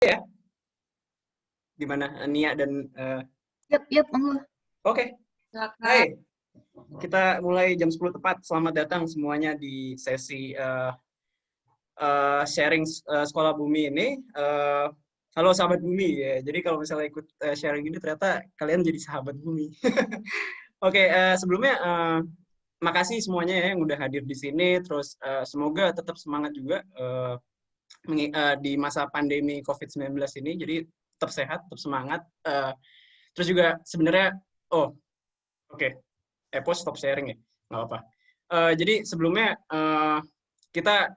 ya, gimana Nia dan Yap, monggo. oke. Hai, kita mulai jam 10 tepat. Selamat datang semuanya di sesi sharing Sekolah Bumi ini. Halo sahabat Bumi ya. Jadi kalau misalnya ikut sharing ini ternyata kalian jadi sahabat Bumi. Oke, sebelumnya makasih semuanya ya yang udah hadir di sini. Terus semoga tetap semangat juga di masa pandemi COVID-19 ini. Jadi tetap sehat, tetap semangat. Terus juga sebenarnya, oke, Epo stop sharing ya, nggak apa-apa. Jadi sebelumnya kita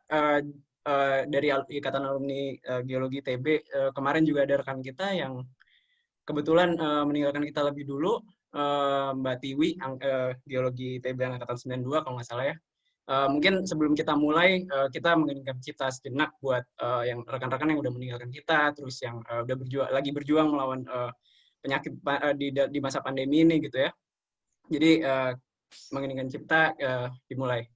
dari Ikatan Alumni Geologi TB kemarin juga ada rekan kita yang kebetulan meninggalkan kita lebih dulu, Mbak Tiwi, Geologi TB Angkatan 92 kalau nggak salah ya. Mungkin sebelum kita mulai, kita mengingatkan cipta sejenak buat yang rekan-rekan yang udah meninggalkan kita, terus yang udah lagi berjuang melawan penyakit di masa pandemi ini gitu ya. Jadi menginginkan cipta dimulai.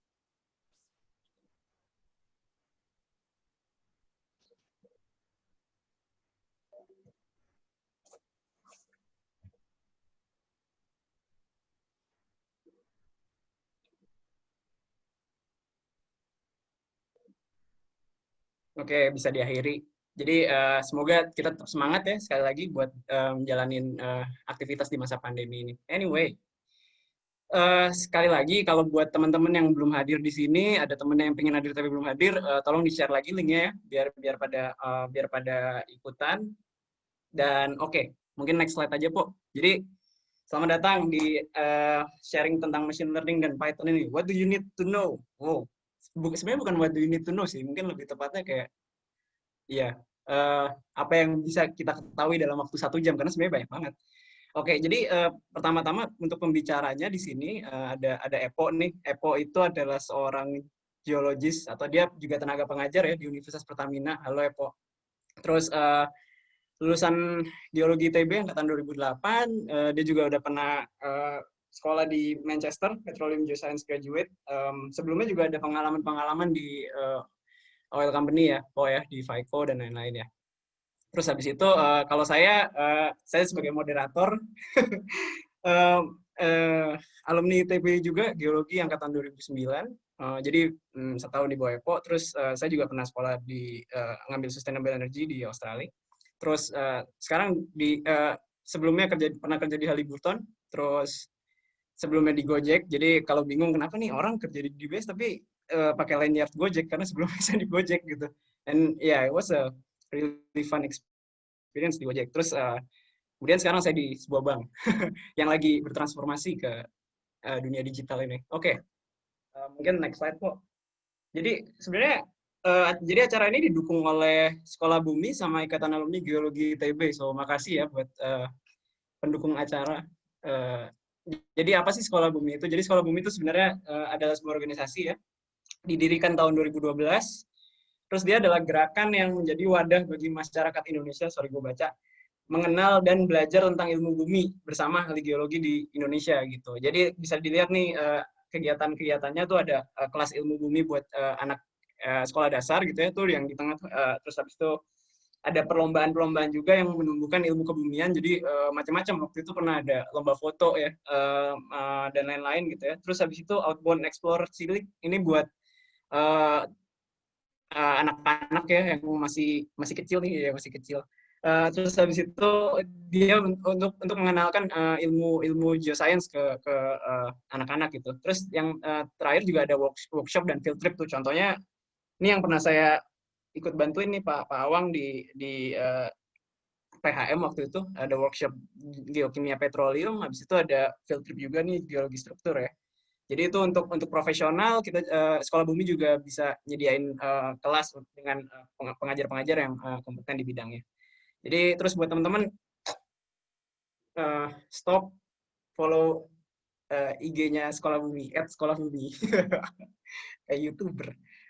Oke, bisa diakhiri. Jadi semoga kita tetap semangat ya sekali lagi buat menjalanin aktivitas di masa pandemi ini. Anyway, sekali lagi kalau buat teman-teman yang belum hadir di sini, ada teman yang pengen hadir tapi belum hadir, tolong di-share lagi linknya ya, biar pada ikutan. Dan oke, mungkin next slide aja, Po. Jadi selamat datang di sharing tentang machine learning dan Python ini. What do you need to know? Oh, sebenarnya bukan what do you need to know sih, mungkin lebih tepatnya kayak ya apa yang bisa kita ketahui dalam waktu 1 jam karena sebenarnya banyak banget. Oke, jadi pertama-tama untuk pembicaranya di sini ada Epo nih. Epo itu adalah seorang geologis atau dia juga tenaga pengajar ya di Universitas Pertamina. Halo Epo. Terus lulusan geologi ITB angkatan 2008, dia juga udah pernah sekolah di Manchester, Petroleum Geoscience Graduate. Sebelumnya juga ada pengalaman-pengalaman di oil company ya, di Vico dan lain-lain ya. Terus habis itu kalau saya sebagai moderator alumni ITB juga geologi angkatan 2009. Jadi setahun di bawah Epo. Terus saya juga pernah sekolah di ngambil sustainable energy di Australia. Terus sekarang sebelumnya pernah kerja di Halliburton. Terus sebelumnya di Gojek. Jadi kalau bingung kenapa nih orang kerja di DBS tapi pakai lanyard Gojek karena sebelumnya saya di Gojek gitu. And yeah, it was a really fun experience di Gojek. Terus kemudian sekarang saya di sebuah bank yang lagi bertransformasi ke dunia digital ini. Oke, mungkin next slide kok. Jadi sebenarnya jadi acara ini didukung oleh Sekolah Bumi sama Ikatan Alumni Geologi ITB. So makasih ya buat pendukung acara. Jadi apa sih Sekolah Bumi itu? Jadi Sekolah Bumi itu sebenarnya adalah sebuah organisasi ya, didirikan tahun 2012. Terus dia adalah gerakan yang menjadi wadah bagi masyarakat Indonesia, mengenal dan belajar tentang ilmu bumi bersama ahli geologi di Indonesia gitu. Jadi bisa dilihat nih kegiatan-kegiatannya tuh ada kelas ilmu bumi buat anak sekolah dasar gitu ya, tuh yang di tengah. Terus habis itu ada perlombaan-perlombaan juga yang menumbuhkan ilmu kebumian. Jadi macam-macam. Waktu itu pernah ada lomba foto ya dan lain-lain gitu ya. Terus habis itu Outbound Explorer Cilik ini buat anak-anak ya yang masih kecil nih ya, masih kecil. Terus habis itu dia untuk mengenalkan ilmu geoscience ke anak-anak gitu. Terus yang terakhir juga ada workshop dan field trip tuh. Contohnya ini yang pernah saya ikut bantuin nih Pak Awang di PHM waktu itu, ada workshop geokimia petroleum. Habis itu ada field trip juga nih geologi struktur ya. Jadi itu untuk profesional, kita Sekolah Bumi juga bisa nyediain kelas dengan pengajar-pengajar yang kompeten di bidangnya. Jadi terus buat teman-teman stop follow IG-nya Sekolah Bumi, @sekolahbumi. Kayak YouTuber.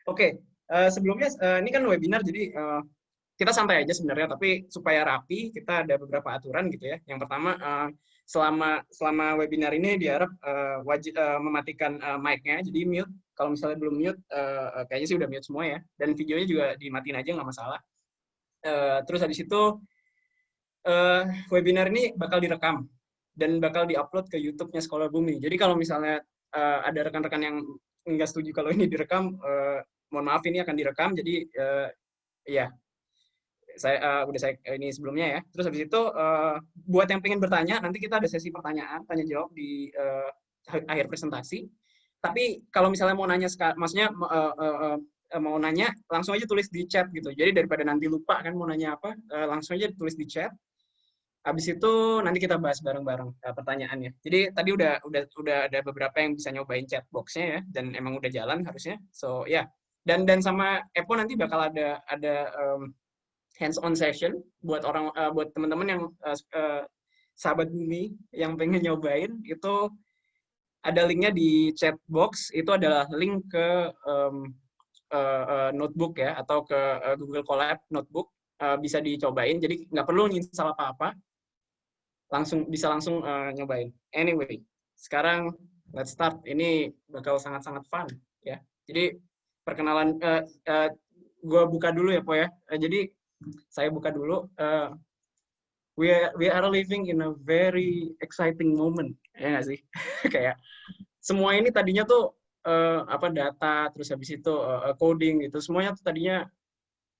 Oke, sebelumnya ini kan webinar jadi kita santai aja sebenarnya, tapi supaya rapi kita ada beberapa aturan gitu ya. Yang pertama selama webinar ini diharap wajib mematikan mic-nya, jadi mute. Kalau misalnya belum mute, kayaknya sih udah mute semua ya. Dan videonya juga dimatiin aja nggak masalah. Terus habis itu webinar ini bakal direkam dan bakal diupload ke YouTube-nya Sekolah Bumi. Jadi kalau misalnya ada rekan-rekan yang nggak setuju kalau ini direkam, mohon maaf ini akan direkam. Jadi ya saya udah saya ini sebelumnya ya. Terus habis itu buat yang pengen bertanya, nanti kita ada sesi pertanyaan tanya jawab di akhir presentasi. Tapi kalau misalnya mau nanya, maksudnya mau nanya langsung aja tulis di chat gitu. Jadi daripada nanti lupa kan mau nanya apa, langsung aja tulis di chat. Habis itu nanti kita bahas bareng-bareng pertanyaannya. Jadi tadi udah ada beberapa yang bisa nyobain chat box-nya ya, dan emang udah jalan harusnya. So ya, yeah. Dan sama Epo nanti bakal ada hands-on session buat buat teman-teman yang sahabat bumi yang pengen nyobain, itu ada linknya di chat box. Itu adalah link ke notebook ya, atau ke Google Colab notebook. Bisa dicobain, jadi nggak perlu install apa-apa, bisa langsung nyobain. Anyway, sekarang let's start. Ini bakal sangat-sangat fun ya. Jadi perkenalan, gue buka dulu ya Po ya. Jadi saya buka dulu. We are living in a very exciting moment, ya nggak sih? Kayak semua ini tadinya tuh data, terus habis itu coding gitu, semuanya tuh tadinya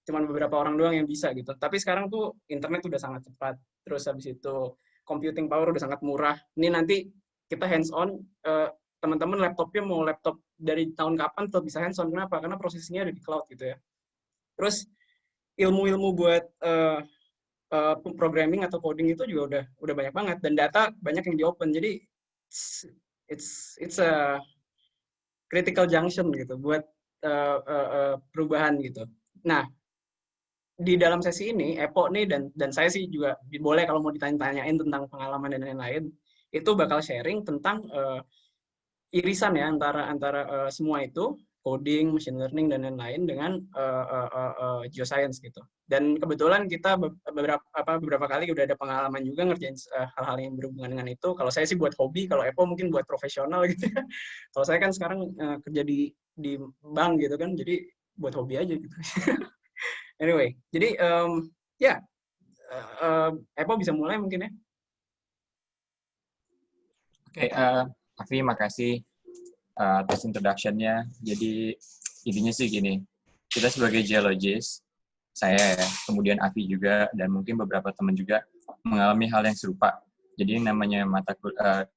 cuma beberapa orang doang yang bisa gitu. Tapi sekarang tuh internet udah sangat cepat, terus habis itu computing power udah sangat murah. Ini nanti kita hands on, teman-teman laptopnya mau laptop dari tahun kapan tetap bisa hands on. Kenapa? Karena prosesinya ada di cloud gitu ya. Terus ilmu-ilmu buat programming atau coding itu juga udah banyak banget, dan data banyak yang di open. Jadi it's a critical junction gitu buat perubahan gitu. Nah, di dalam sesi ini Epo nih dan saya sih juga boleh kalau mau ditanya-tanyain tentang pengalaman dan lain-lain, itu bakal sharing tentang irisan ya antara semua itu, coding, machine learning dan lain-lain dengan geoscience gitu. Dan kebetulan kita beberapa kali udah ada pengalaman juga ngerjain hal-hal yang berhubungan dengan itu. Kalau saya sih buat hobi, kalau Epo mungkin buat profesional gitu ya. Kalau saya kan sekarang kerja di bank gitu kan, jadi buat hobi aja gitu. Anyway, jadi ya, Epo bisa mulai mungkin ya. Oke, Afi, makasih atas introduction-nya. Jadi intinya sih gini, kita sebagai geologist, saya ya, kemudian Afi juga, dan mungkin beberapa teman juga mengalami hal yang serupa. Jadi namanya mata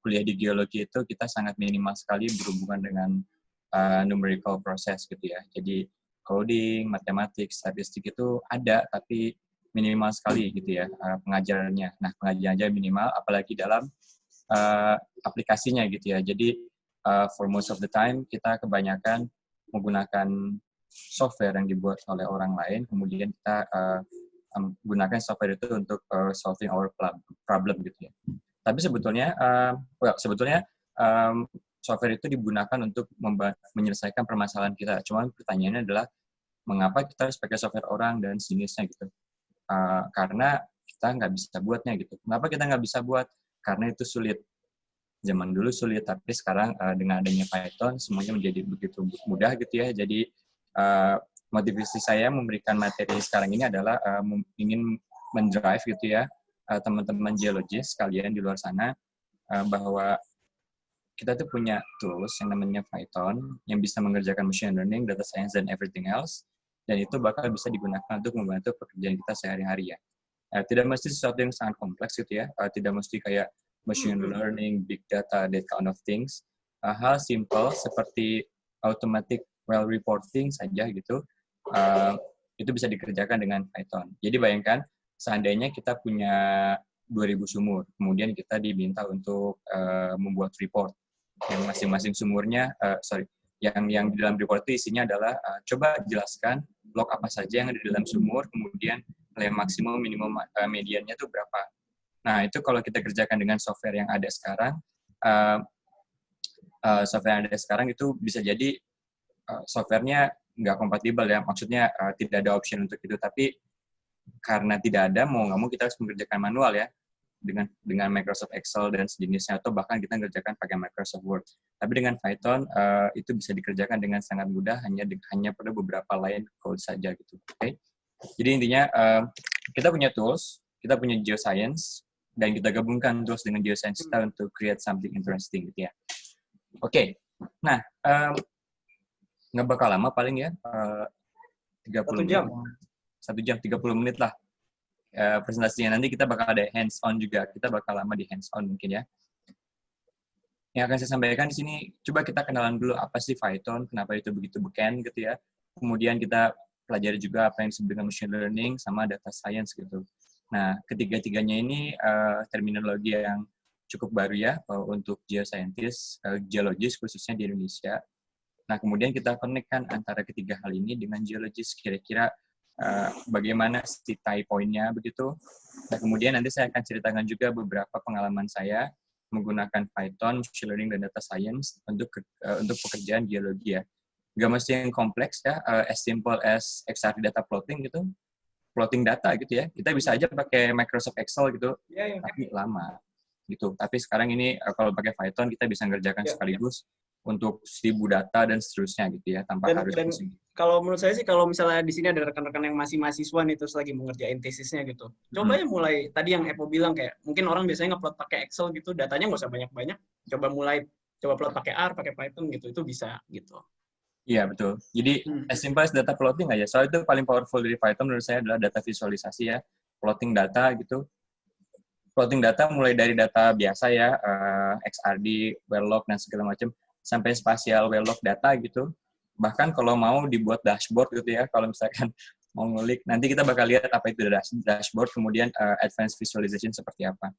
kuliah di geologi itu kita sangat minimal sekali berhubungan dengan numerical process gitu ya. Jadi coding, matematik, statistik itu ada, tapi minimal sekali gitu ya pengajarannya. Nah, pengajarannya minimal, apalagi dalam aplikasinya gitu ya. Jadi for most of the time kita kebanyakan menggunakan software yang dibuat oleh orang lain, kemudian kita gunakan software itu untuk solving our problem gitu ya. Tapi sebetulnya software itu digunakan untuk menyelesaikan permasalahan kita. Cuman pertanyaannya adalah mengapa kita harus pakai software orang dan sejenisnya gitu? Karena kita nggak bisa buatnya gitu. Kenapa kita nggak bisa buat? Karena itu sulit. Zaman dulu sulit, tapi sekarang dengan adanya Python semuanya menjadi begitu mudah gitu ya. Jadi motivasi saya memberikan materi sekarang ini adalah ingin mendrive gitu ya teman-teman geologis kalian di luar sana bahwa kita tuh punya tools yang namanya Python yang bisa mengerjakan machine learning, data science, dan everything else, dan itu bakal bisa digunakan untuk membantu pekerjaan kita sehari-hari ya. Tidak mesti sesuatu yang sangat kompleks gitu ya, tidak mesti kayak machine learning, big data, that kind of things. Hal simple seperti automatic well reporting saja gitu, itu bisa dikerjakan dengan Python. Jadi bayangkan, seandainya kita punya 2000 sumur, kemudian kita diminta untuk membuat report yang masing-masing sumurnya, yang di dalam report itu isinya adalah coba jelaskan log apa saja yang ada di dalam sumur, kemudian nilai maksimum, minimum, mediannya itu berapa. Nah, itu kalau kita kerjakan dengan software yang ada sekarang, itu bisa jadi softwarenya nggak kompatibel ya, maksudnya tidak ada option untuk itu, tapi karena tidak ada, mau nggak mau kita harus mengerjakan manual ya, dengan Microsoft Excel dan sejenisnya, atau bahkan kita mengerjakan pakai Microsoft Word. Tapi dengan Python itu bisa dikerjakan dengan sangat mudah, hanya perlu beberapa line code saja gitu. Okay? Jadi intinya kita punya tools, kita punya geoscience, dan kita gabungkan tools dengan geoscience kita untuk create something interesting gitu ya. Oke, nah nggak bakal lama paling ya, 30 1 jam. menit, 1 jam 30 menit lah presentasinya. Nanti kita bakal ada hands on juga, kita bakal lama di hands on mungkin ya. Yang akan saya sampaikan di sini, coba kita kenalan dulu apa sih Python, kenapa itu begitu beken gitu ya. Kemudian kita pelajari juga apa yang disebut dengan machine learning sama data science gitu. Nah, ketiga-tiganya ini terminologi yang cukup baru ya untuk geoscientist, geologis khususnya di Indonesia. Nah, kemudian kita connect-kan antara ketiga hal ini dengan geologis, kira-kira bagaimana si tie point-nya begitu. Nah, kemudian nanti saya akan ceritakan juga beberapa pengalaman saya menggunakan Python, machine learning, dan data science untuk pekerjaan geologi ya. Nggak mesti yang kompleks ya, as simple as XRD data plotting gitu, plotting data gitu ya. Kita bisa aja pakai Microsoft Excel gitu, tapi lama gitu. Tapi sekarang ini kalau pakai Python kita bisa ngerjakan sekaligus untuk 1000 data dan seterusnya gitu ya, tanpa harus pusing. Kalau menurut saya sih, kalau misalnya di sini ada rekan-rekan yang masih mahasiswa nih, terus lagi mengerjain tesisnya gitu, coba ya mulai, tadi yang Epo bilang kayak, mungkin orang biasanya ngeplot pakai Excel gitu, datanya nggak usah banyak-banyak, coba plot pakai R, pakai Python gitu, itu bisa gitu. Iya, betul. Jadi, as simple as data plotting aja. Soalnya itu paling powerful dari Python menurut saya adalah data visualisasi ya, plotting data gitu. Plotting data mulai dari data biasa ya, XRD, Weblock, dan segala macam, sampai spatial Weblock data gitu. Bahkan kalau mau dibuat dashboard gitu ya, kalau misalkan mau ngulik, nanti kita bakal lihat apa itu dashboard, kemudian advanced visualization seperti apa.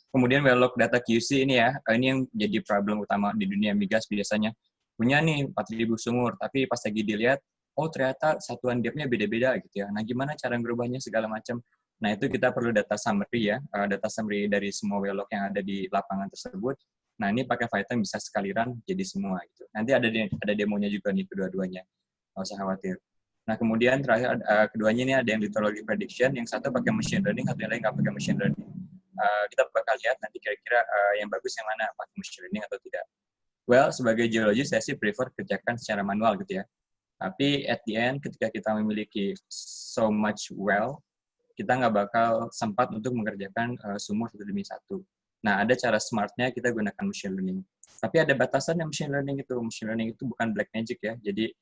Kemudian Weblock data QC ini ya, ini yang jadi problem utama di dunia migas biasanya. Punya nih 4.000 sumur, tapi pas lagi dilihat, oh ternyata satuan depth-nya beda-beda gitu ya. Nah, gimana cara ngerubahnya segala macam. Nah, itu kita perlu data summary ya, data summary dari semua Weblock yang ada di lapangan tersebut. Nah, ini pakai Python bisa sekali run jadi semua gitu. Nanti ada demonya juga nih kedua-duanya. Nggak usah khawatir. Nah, kemudian terakhir keduanya ini ada yang literally prediction, yang satu pakai machine learning, satu yang lain nggak pakai machine learning. Kita bakal lihat nanti kira-kira yang bagus yang mana, pakai machine learning atau tidak. Well, sebagai geologis saya sih prefer kerjakan secara manual gitu ya. Tapi at the end ketika kita memiliki so much well, kita nggak bakal sempat untuk mengerjakan sumur satu demi satu. Nah, ada cara smartnya kita gunakan machine learning. Tapi ada batasannya machine learning itu. Machine learning itu bukan black magic ya. Jadi,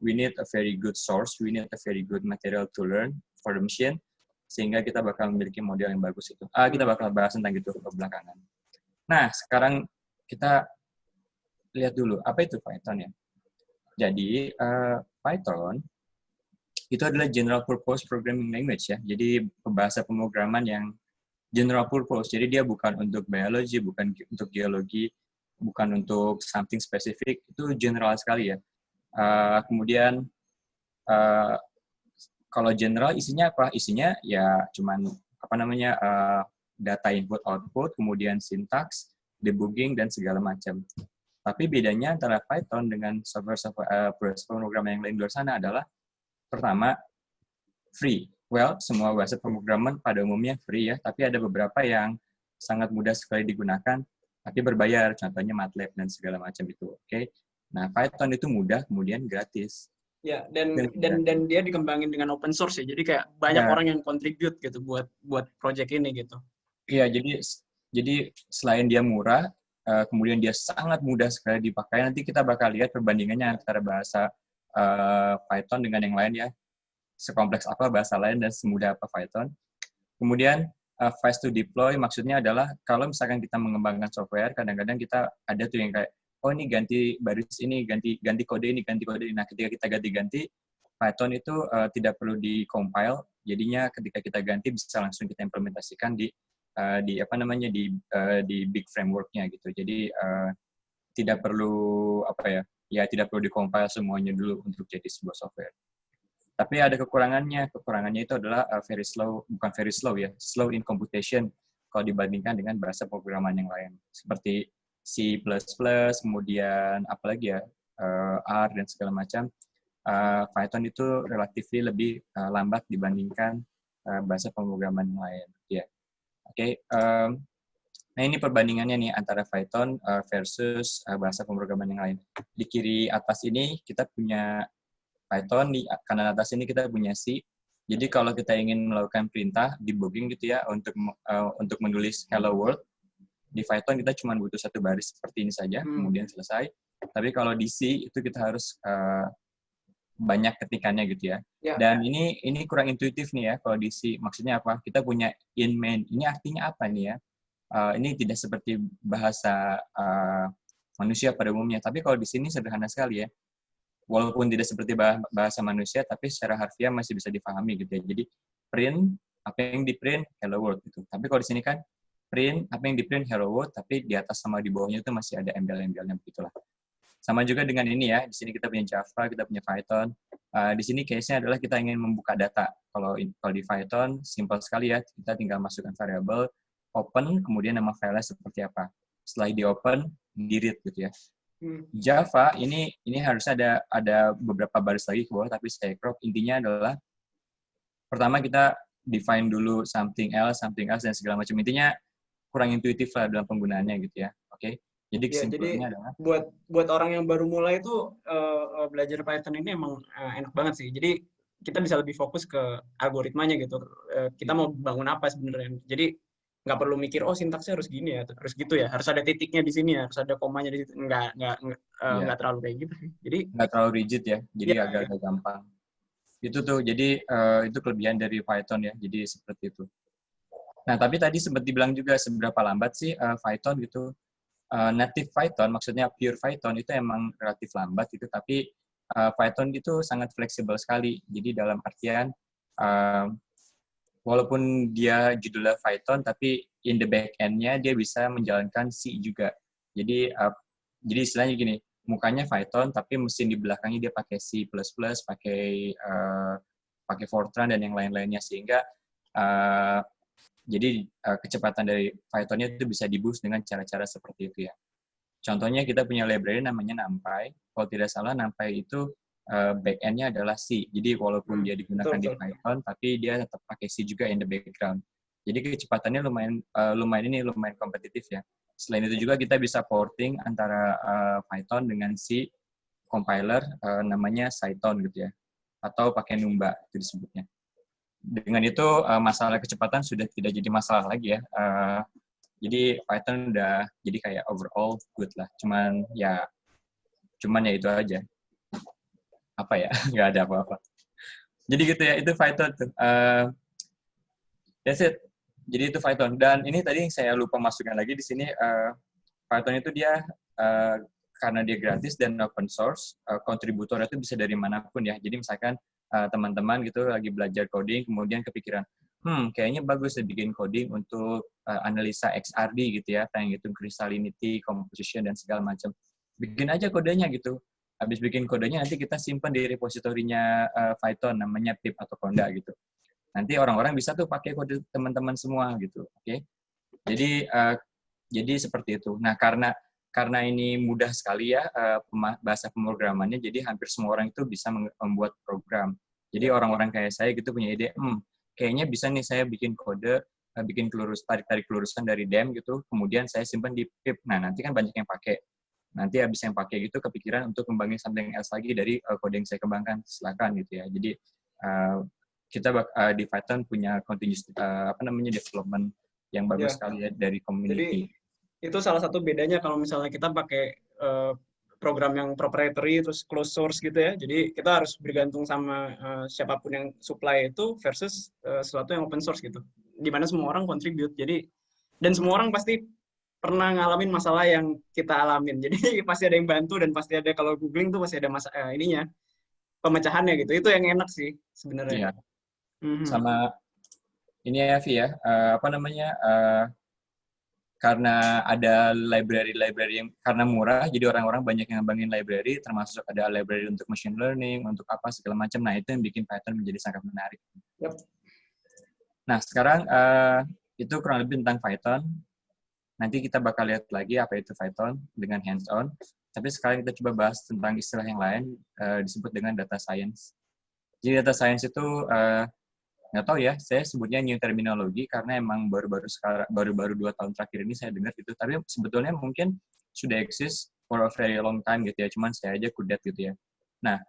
we need a very good source, we need a very good material to learn for the machine, sehingga kita bakal memiliki model yang bagus itu. Kita bakal bahas tentang itu ke belakangan. Nah, sekarang kita lihat dulu, apa itu Python ya? Jadi, Python itu adalah general purpose programming language ya. Jadi bahasa pemrograman yang general purpose. Jadi dia bukan untuk biologi, bukan untuk geologi, bukan untuk something spesifik. Itu general sekali ya. Kemudian kalau general isinya apa? Isinya ya cuman apa namanya data input output, kemudian syntax, debugging dan segala macam. Tapi bedanya antara Python dengan software pemrograman yang lain di luar sana adalah pertama, free. Well, semua bahasa pemrograman pada umumnya free ya, tapi ada beberapa yang sangat mudah sekali digunakan, tapi berbayar, contohnya MATLAB dan segala macam itu. Oke. Nah, Python itu mudah, kemudian gratis. Ya, dan dia dikembangin dengan open source ya. Jadi kayak banyak orang yang contribute gitu buat project ini gitu. Iya, jadi selain dia murah, kemudian dia sangat mudah sekali dipakai. Nanti kita bakal lihat perbandingannya antara bahasa Python dengan yang lain ya. Sekompleks apa bahasa lain dan semudah apa Python. Kemudian fast to deploy maksudnya adalah kalau misalkan kita mengembangkan software, kadang-kadang kita ada tuh yang kayak, oh ini ganti baris ini, ganti kode ini, ganti kode ini. Nah, ketika kita ganti-ganti, Python itu tidak perlu di-compile, jadinya ketika kita ganti bisa langsung kita implementasikan di apa namanya di big framework-nya gitu. Jadi tidak perlu apa ya tidak perlu di-compile semuanya dulu untuk jadi sebuah software. Tapi ada kekurangannya. Kekurangannya itu adalah very slow, bukan very slow ya, slow in computation kalau dibandingkan dengan bahasa pemrograman yang lain. Seperti C++, kemudian apalagi ya, R dan segala macam. Python itu relatif lebih lambat dibandingkan bahasa pemrograman yang lain. Ya, Oke. Nah, ini perbandingannya nih antara Python versus bahasa pemrograman yang lain. Di kiri atas ini kita punya Python, di kanan atas ini kita punya C. Jadi kalau kita ingin melakukan perintah debugging gitu ya untuk menulis hello world di Python kita cuma butuh satu baris seperti ini saja, kemudian selesai. Tapi kalau di C itu kita harus banyak ketikannya gitu ya. Ya. Dan ini kurang intuitif nih ya kalau di C. Maksudnya apa? Kita punya in main. Ini artinya apa nih ya? Ini tidak seperti bahasa manusia pada umumnya. Tapi kalau di sini sederhana sekali ya. Walaupun tidak seperti bahasa manusia, tapi secara harfiah masih bisa dipahami gitu ya. Jadi print, apa yang di print, hello world gitu. Tapi kalau di sini kan print, apa yang di print, hello world, tapi di atas sama di bawahnya itu masih ada embel-embelnya begitulah. Sama juga dengan ini ya, di sini kita punya Java, kita punya Python. Di sini case-nya adalah kita ingin membuka data. Kalau di Python, simpel sekali ya, kita tinggal masukkan variabel, open, kemudian nama filenya seperti apa. Setelah di-open, di-read gitu ya. Java ini harusnya ada beberapa baris lagi ke bawah, tapi saya crop. Intinya adalah pertama kita define dulu something else dan segala macam. Intinya kurang intuitif lah dalam penggunaannya gitu ya. Oke. Jadi kesimpulannya adalah buat orang yang baru mulai itu belajar Python ini emang enak banget sih. Jadi kita bisa lebih fokus ke algoritmanya gitu. Kita mau bangun apa sebenarnya. Jadi nggak perlu mikir sintaksnya harus gini ya, harus gitu ya, harus ada titiknya di sini ya, harus ada komanya di situ. Nggak terlalu kayak gitu. Jadi nggak terlalu rigid ya, jadi agak-agak gampang. Itu tuh, jadi itu kelebihan dari Python ya, jadi seperti itu. Nah, tapi tadi sempat dibilang juga seberapa lambat sih Python gitu. Native Python, maksudnya pure Python itu emang relatif lambat gitu, tapi Python itu sangat fleksibel sekali. Jadi dalam artian walaupun dia judulnya Python, tapi in the back end-nya dia bisa menjalankan C juga. Jadi istilahnya gini, mukanya Python, tapi mesin di belakangnya dia pakai C++, pakai Fortran dan yang lain-lainnya, sehingga jadi kecepatan dari Python-nya itu bisa di-boost dengan cara-cara seperti itu ya. Contohnya kita punya library namanya NumPy. Kalau tidak salah NumPy itu back-end-nya adalah C. Jadi walaupun dia digunakan di Python, tapi dia tetap pakai C juga in the background. Jadi kecepatannya lumayan kompetitif ya. Selain itu juga kita bisa porting antara Python dengan C compiler namanya Cython gitu ya. Atau pakai Numba itu disebutnya. Dengan itu masalah kecepatan sudah tidak jadi masalah lagi ya. Jadi Python udah jadi kayak overall good lah. Cuman ya itu aja. Apa ya? Nggak ada apa-apa. Jadi gitu ya, itu Python tuh. That's it. Jadi itu Python. Dan ini tadi saya lupa masukkan lagi di sini. Python itu dia karena dia gratis dan open source, kontributornya itu bisa dari manapun ya. Jadi misalkan teman-teman gitu lagi belajar coding, kemudian kepikiran, kayaknya bagus ya bikin coding untuk analisa XRD gitu ya, kayak gitu, crystallinity, composition, dan segala macam. Bikin aja kodenya gitu. Habis bikin kodenya, nanti kita simpan di repositorinya Python, namanya pip atau conda gitu. Nanti orang-orang bisa tuh pakai kode teman-teman semua gitu. Oke? Jadi seperti itu. Nah, karena ini mudah sekali ya bahasa pemrogramannya, jadi hampir semua orang itu bisa membuat program. Jadi orang-orang kayak saya gitu punya ide, kayaknya bisa nih saya bikin kode, bikin tarik kelurusan dari DEM gitu, kemudian saya simpan di pip. Nah, nanti kan banyak yang pakai. Nanti habis yang pakai gitu kepikiran untuk kembangin something else lagi dari kode yang saya kembangkan, silakan gitu ya. Jadi kita di Python punya continuous development yang bagus sekali ya dari community. Jadi itu salah satu bedanya kalau misalnya kita pakai program yang proprietary terus closed source gitu ya. Jadi kita harus bergantung sama siapapun yang supply itu versus sesuatu yang open source gitu. Di mana semua orang contribute. Jadi dan semua orang pasti pernah ngalamin masalah yang kita alamin. Jadi pasti ada yang bantu dan pasti ada, kalau googling tuh pasti ada ininya, pemecahannya gitu. Itu yang enak sih sebenarnya. Iya. Sama ini ya Vi ya, karena ada library yang karena murah, jadi orang-orang banyak yang ngembangin library, termasuk ada library untuk machine learning, untuk apa segala macam. Nah, itu yang bikin Python menjadi sangat menarik. Yep. Nah, sekarang itu kurang lebih tentang Python. Nanti kita bakal lihat lagi apa itu Python dengan hands-on. Tapi sekarang kita coba bahas tentang istilah yang lain, disebut dengan data science. Jadi data science itu nggak tahu ya, saya sebutnya new terminologi karena emang baru 2 tahun terakhir ini saya dengar gitu. Tapi sebetulnya mungkin sudah exist for a very long time gitu ya, cuman saya aja kudet gitu ya. Nah,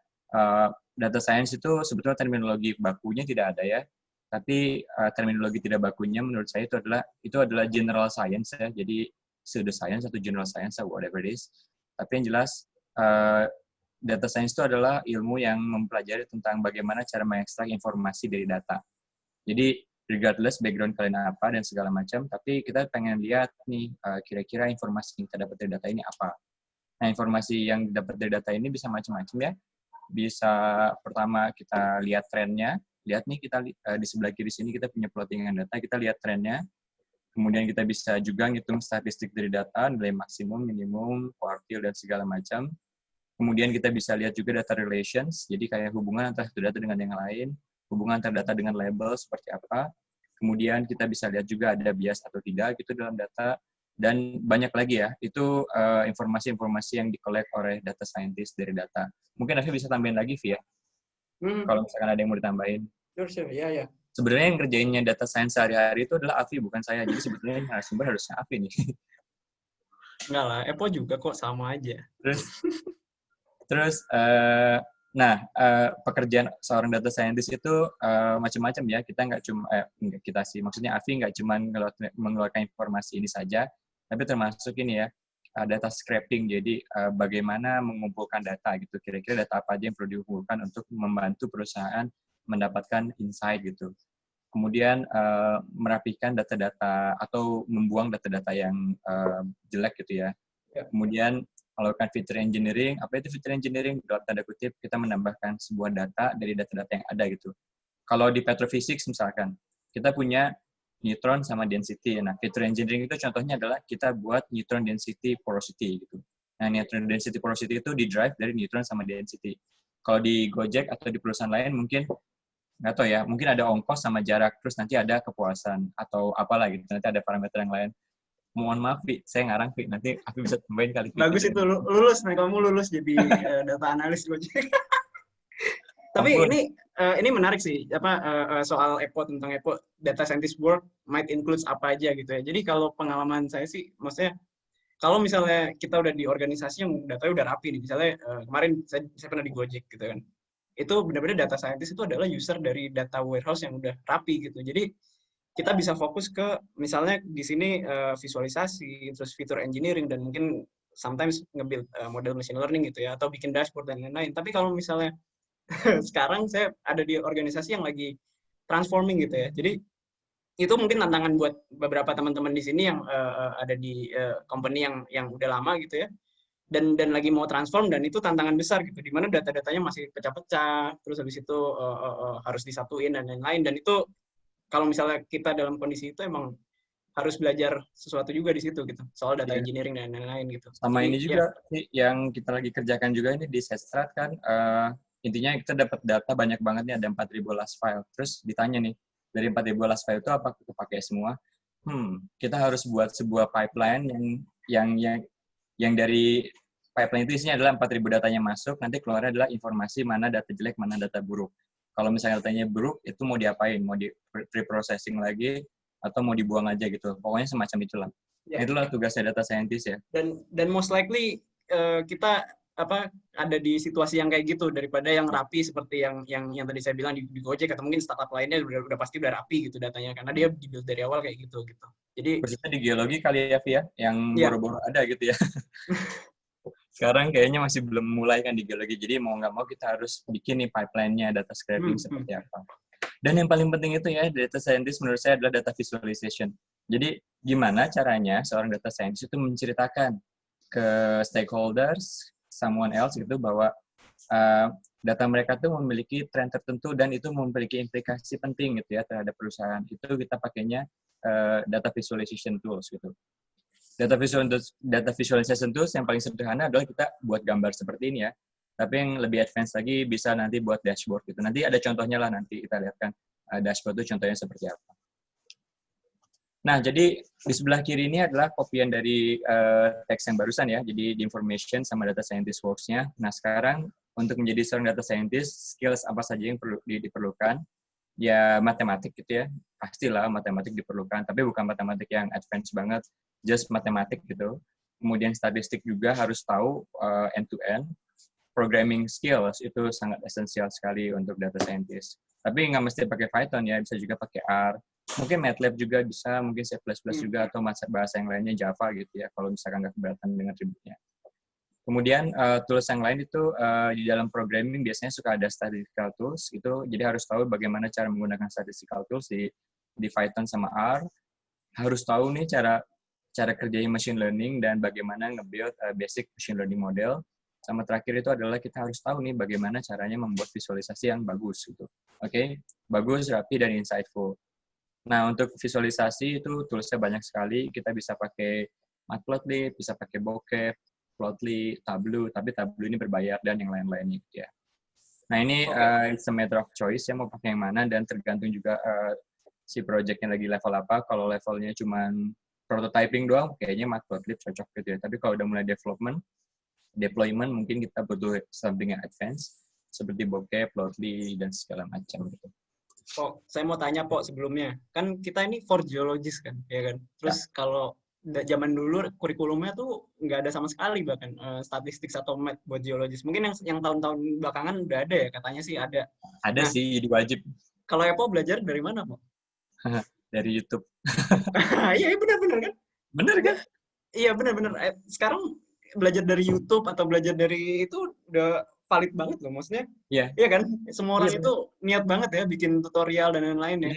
data science itu sebetulnya terminologi bakunya tidak ada ya. Tapi terminologi tidak bakunya menurut saya itu adalah general science ya. Jadi pseudo science atau general science atau whatever it is. Tapi yang jelas data science itu adalah ilmu yang mempelajari tentang bagaimana cara mengekstrak informasi dari data. Jadi regardless background kalian apa dan segala macam, tapi kita pengen lihat nih kira-kira informasi yang kita dapat dari data ini apa. Nah, informasi yang dapat dari data ini bisa macam-macam ya. Bisa pertama kita lihat trennya, lihat nih kita di sebelah kiri sini kita punya plottingan data, kita lihat trennya. Kemudian kita bisa juga ngitung statistik dari data, nilai maksimum, minimum, quartile dan segala macam. Kemudian kita bisa lihat juga data relations, jadi kayak hubungan antara satu data dengan yang lain, hubungan antara data dengan label seperti apa. Kemudian kita bisa lihat juga ada bias atau tidak gitu dalam data, dan banyak lagi ya. Itu informasi-informasi yang dikolek oleh data scientist dari data. Mungkin Afi bisa tambahin lagi, Vi ya? Kalau misalkan ada yang mau ditambahin. Sure, ya. Sebenarnya yang ngerjainnya data science sehari-hari itu adalah Afi, bukan saya. Jadi sebetulnya narasumber harusnya Afi nih. Enggak lah, Epo juga kok sama aja. Terus pekerjaan seorang data scientist itu macam-macam ya. Kita nggak cuma kita sih, maksudnya Afi nggak cuma mengeluarkan informasi ini saja, tapi termasuk ini ya data scraping. Jadi bagaimana mengumpulkan data gitu. Kira-kira data apa aja yang perlu dikumpulkan untuk membantu perusahaan mendapatkan insight gitu. Kemudian merapikan data-data atau membuang data-data yang jelek gitu ya. Kemudian melakukan feature engineering. Apa itu feature engineering? Dalam tanda kutip, kita menambahkan sebuah data dari data-data yang ada gitu. Kalau di petrophysics misalkan, kita punya neutron sama density. Nah, feature engineering itu contohnya adalah kita buat neutron density porosity gitu. Nah, neutron density porosity itu di-drive dari neutron sama density. Kalau di Gojek atau di perusahaan lain mungkin nggak tahu ya, mungkin ada ongkos sama jarak, terus nanti ada kepuasan atau apalah gitu, nanti ada parameter yang lain. Mohon maaf, Vi, saya ngarang, Vi. Nanti aku bisa tambahin kali. Bagus itu, lulus nih, kamu lulus jadi data analis Gojek. Tapi ini menarik sih, soal Epo, tentang Epo, data scientist work might includes apa aja gitu ya. Jadi kalau pengalaman saya sih, maksudnya kalau misalnya kita udah di organisasi yang datanya udah rapi nih, misalnya kemarin saya pernah di Gojek gitu kan, itu benar-benar data scientist itu adalah user dari data warehouse yang udah rapi gitu. Jadi kita bisa fokus ke misalnya di sini visualisasi, terus fitur engineering, dan mungkin sometimes nge-build model machine learning gitu ya, atau bikin dashboard dan lain-lain. Tapi kalau misalnya sekarang saya ada di organisasi yang lagi transforming gitu ya. Jadi itu mungkin tantangan buat beberapa teman-teman di sini yang ada di company yang udah lama gitu ya. Dan lagi mau transform, dan itu tantangan besar gitu, di mana data-datanya masih pecah-pecah, terus habis itu harus disatuin dan lain-lain, dan itu kalau misalnya kita dalam kondisi itu emang harus belajar sesuatu juga di situ gitu, soal data engineering dan lain-lain gitu. Sama jadi, ini juga yang kita lagi kerjakan juga ini di Setstrat kan, intinya kita dapat data banyak banget nih, ada 4.000 last file. Terus ditanya nih, dari 4.000 last file itu apa kita pakai semua? Kita harus buat sebuah pipeline yang dari pipeline itu isinya adalah 4.000 datanya masuk, nanti keluarnya adalah informasi mana data jelek, mana data buruk. Kalau misalnya datanya buruk, itu mau diapain? Mau di pre-processing lagi, atau mau dibuang aja gitu. Pokoknya semacam itulah. Nah, itulah tugasnya data scientist ya. Dan most likely kita ada di situasi yang kayak gitu, daripada yang rapi seperti yang tadi saya bilang di Gojek, atau mungkin startup lainnya udah pasti udah rapi gitu datanya, karena dia dibuild dari awal kayak gitu. Jadi khususnya di geologi kali ya, Via, yang boro-boro ada gitu ya. Sekarang kayaknya masih belum mulai kan di geologi, jadi mau nggak mau kita harus bikin nih pipeline-nya, data scraping seperti apa. Dan yang paling penting itu ya, data scientist menurut saya adalah data visualization. Jadi gimana caranya seorang data scientist itu menceritakan ke stakeholders, someone else gitu, bahwa data mereka tuh memiliki tren tertentu dan itu memiliki implikasi penting gitu ya terhadap perusahaan. Itu kita pakainya data visualization tools gitu. Data visualization tools yang paling sederhana adalah kita buat gambar seperti ini ya. Tapi yang lebih advance lagi bisa nanti buat dashboard gitu. Nanti ada contohnya lah, nanti kita lihat kan dashboard itu contohnya seperti apa. Nah, jadi di sebelah kiri ini adalah kopian dari teks yang barusan ya. Jadi di information sama data scientist works-nya. Nah, sekarang untuk menjadi seorang data scientist, skills apa saja yang perlu diperlukan? Ya matematik gitu ya. Pastilah matematik diperlukan, tapi bukan matematik yang advance banget, just matematik gitu. Kemudian statistik juga harus tahu end to end. programming skills itu sangat esensial sekali untuk data scientist. Tapi nggak mesti pakai Python ya, bisa juga pakai R. Mungkin MATLAB juga bisa, mungkin C++ juga, atau bahasa yang lainnya Java gitu ya, kalau misalkan nggak keberatan dengan ributnya. Kemudian tools yang lain itu di dalam programming biasanya suka ada statistical tools gitu, jadi harus tahu bagaimana cara menggunakan statistical tools di Python sama R. Harus tahu nih cara kerjanya machine learning dan bagaimana nge-build basic machine learning model. Sama terakhir itu adalah kita harus tahu nih bagaimana caranya membuat visualisasi yang bagus gitu. Oke, bagus, rapi, dan insightful. Nah, untuk visualisasi itu toolsnya banyak sekali. Kita bisa pakai Matplotlib, bisa pakai Bokeh, Plotly, Tableau, tapi Tableau ini berbayar dan yang lain-lainnya gitu ya. Nah, ini it's a matter of choice ya mau pakai yang mana, dan tergantung juga si projectnya lagi level apa. Kalau levelnya cuman prototyping doang, kayaknya Matplotlib cocok gitu ya. Tapi kalau udah mulai deployment mungkin kita butuh something yang advance seperti Bokeh, Plotly, dan segala macam gitu. Saya mau tanya sebelumnya. Kan kita ini for geologist kan, ya kan? Terus kalau zaman dulu kurikulumnya tuh nggak ada sama sekali bahkan statistik atau math buat geologis. Mungkin yang tahun-tahun belakangan udah ada ya, katanya sih ada. Ada sih, jadi wajib. Kalau Epo belajar dari mana, Po? Dari YouTube. Iya, benar-benar kan? Bener kan? Iya, benar-benar. Sekarang belajar dari YouTube atau belajar dari itu udah valid banget loh, maksudnya. Iya. Iya kan? Semua orang itu niat banget ya bikin tutorial dan lain-lain ya.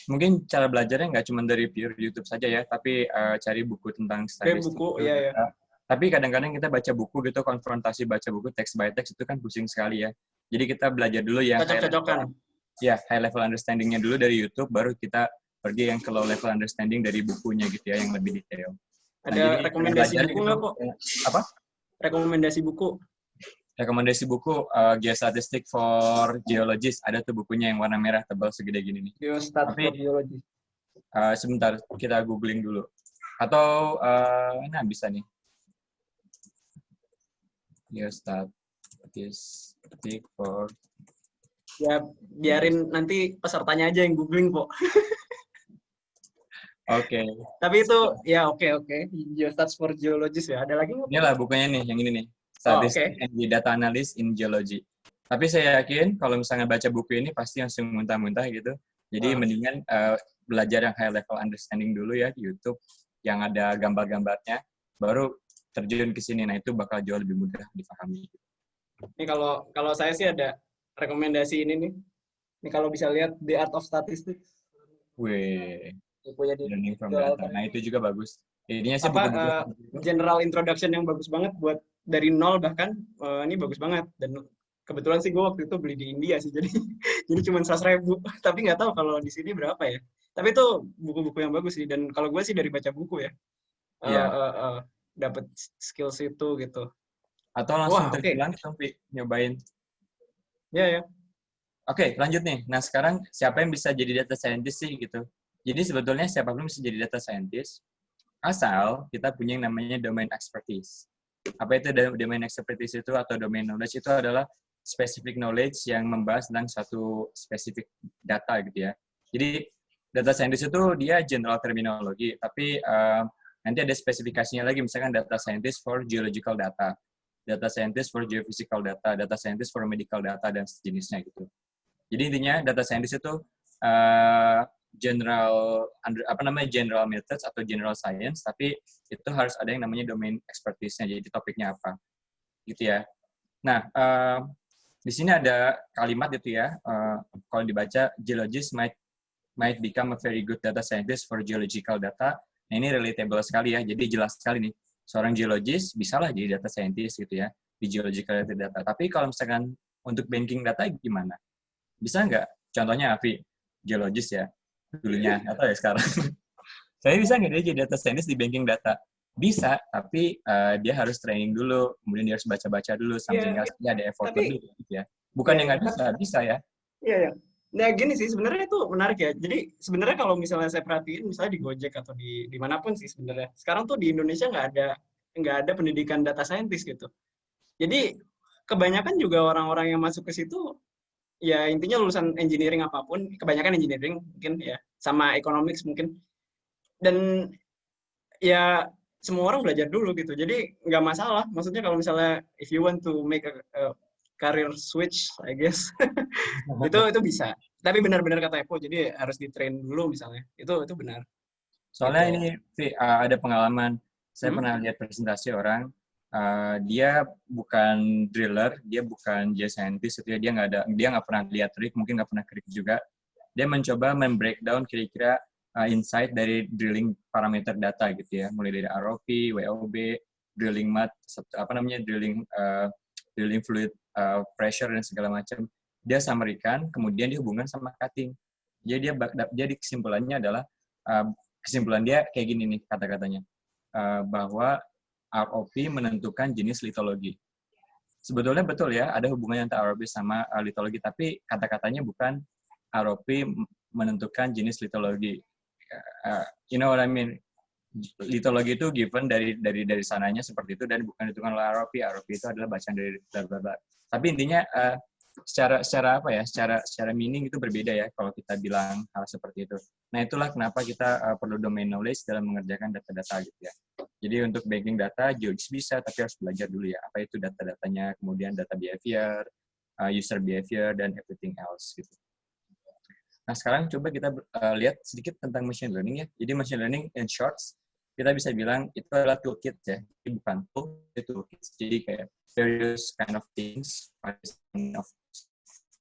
Mungkin cara belajarnya nggak cuma dari pure YouTube saja ya, tapi cari buku tentang statistik. Buku, iya. Tapi kadang-kadang kita baca buku gitu, konfrontasi baca buku text by text itu kan pusing sekali ya. Jadi kita belajar dulu yang cocok-cocokan. Ya, high level understanding-nya dulu dari YouTube, baru kita pergi yang ke low level understanding dari bukunya gitu ya, yang lebih detail. Ada rekomendasi buku nggak, Po? Apa? Rekomendasi buku. Rekomendasi buku Geosstatistic for Geologists, ada tuh bukunya yang warna merah tebal segede gini nih. Geostat for Geologists. Sebentar, kita googling dulu. Atau nah bisa nih. Geosstatistic for. Ya biarin nanti pesertanya aja yang googling, Po. Oke. Tapi itu ya oke. Geostats for Geologists ya. Ada lagi nggak? Inilah bukunya nih, yang ini nih. Statistics and Data Analysis in Geology. Tapi saya yakin kalau misalnya baca buku ini pasti langsung muntah-muntah gitu. Jadi mendingan belajar yang high level understanding dulu ya di YouTube, yang ada gambar-gambarnya, baru terjun ke sini. Nah, itu bakal jauh lebih mudah dipahami. Ini kalau saya sih ada rekomendasi ini nih. Ini kalau bisa lihat The Art of Statistics. Wih. Learning from data. Nah, itu juga bagus. Ininya sih general introduction yang bagus banget buat dari nol bahkan. Ini bagus banget. Dan kebetulan sih gue waktu itu beli di India sih. Jadi cuma 100.000. Tapi nggak tahu kalau di sini berapa ya. Tapi itu buku-buku yang bagus sih. Dan kalau gue sih dari baca buku ya. Dapat skills itu gitu. Atau langsung langsung nyobain. Ya. Oke, lanjut nih. Nah, sekarang siapa yang bisa jadi data scientist sih gitu? Jadi sebetulnya siapapun bisa jadi data scientist, asal kita punya yang namanya domain expertise. Apa itu domain expertise itu atau domain knowledge? Itu adalah specific knowledge yang membahas tentang satu spesifik data gitu ya. Jadi data scientist itu dia general terminologi, tapi nanti ada spesifikasinya lagi, misalkan data scientist for geological data, data scientist for geophysical data, data scientist for medical data, dan sejenisnya gitu. Jadi intinya data scientist itu general methods atau general science, tapi itu harus ada yang namanya domain expertise-nya, jadi topiknya apa gitu ya. Nah, di sini ada kalimat itu ya, kalau dibaca, geologist might become a very good data scientist for geological data. Nah, ini relatable sekali ya, jadi jelas sekali nih, seorang geologis bisalah jadi data scientist gitu ya, di geological data. Tapi kalau misalkan untuk banking data gimana? Bisa nggak? Contohnya Afi, geologis ya, dulunya, atau ya sekarang. Saya bisa nggak dia jadi data scientist di banking data? Bisa, tapi dia harus training dulu, kemudian dia harus baca-baca dulu, something else, dia ada effort lebih gitu ya. Bukan yang nggak bisa ya. Iya. Nah gini sih, sebenarnya itu menarik ya. Jadi sebenarnya kalau misalnya saya perhatiin, misalnya di Gojek atau di manapun sih sebenarnya, sekarang tuh di Indonesia nggak ada pendidikan data scientist gitu. Jadi kebanyakan juga orang-orang yang masuk ke situ, ya intinya lulusan engineering apapun, kebanyakan engineering mungkin ya, sama economics mungkin. Dan ya semua orang belajar dulu gitu. Jadi nggak masalah. Maksudnya kalau misalnya if you want to make a career switch, I guess itu bisa. Tapi benar-benar kata Epo, jadi harus di-train dulu misalnya. Itu benar. Soalnya Gitu. ini ada pengalaman, saya Hmm? pernah lihat presentasi orang, dia bukan driller, dia bukan geoscientist, gitu ya, dia nggak pernah lihat rig, mungkin nggak pernah krik juga. Dia mencoba membreakdown kira-kira insight dari drilling parameter data gitu ya, mulai dari ROP, WOB, drilling mud, drilling fluid pressure dan segala macam. Dia summary-kan, kemudian dihubungkan sama cutting. Jadi dia kesimpulannya adalah kesimpulan dia kayak gini nih kata-katanya, bahwa ROP menentukan jenis litologi. Sebetulnya betul ya, ada hubungan antara ROP sama litologi, tapi kata-katanya bukan ROP menentukan jenis litologi. You know what I mean? Litologi itu given dari sananya seperti itu dan bukan ditentukan oleh ROP. ROP itu adalah bacaan dari bla bla bla. Tapi intinya secara apa ya? Secara meaning itu berbeda ya kalau kita bilang hal seperti itu. Nah, itulah kenapa kita perlu domain knowledge dalam mengerjakan data-data gitu ya. Jadi untuk banking data geologis bisa, tapi harus belajar dulu ya. Apa itu data-datanya, kemudian data behavior, user behavior, dan everything else gitu. Nah, sekarang coba kita lihat sedikit tentang machine learning ya. Jadi machine learning in shorts, kita bisa bilang itu adalah toolkit ya. Ini bukan tool, itu toolkit. Jadi kayak various kind of things,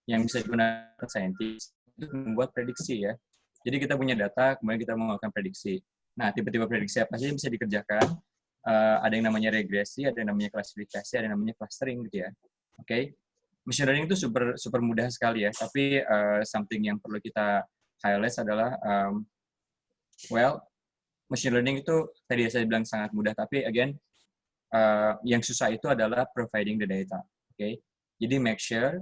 yang bisa digunakan scientist untuk membuat prediksi ya. Jadi kita punya data, kemudian kita melakukan prediksi. Nah, tipe-tipe prediksi apa sih yang bisa dikerjakan? Ada yang namanya regresi, ada yang namanya klasifikasi, ada yang namanya clustering gitu ya. Oke. Machine learning itu super mudah sekali ya, tapi something yang perlu kita highlight adalah machine learning itu tadi saya bilang sangat mudah, tapi again yang susah itu adalah providing the data. Oke. Jadi make sure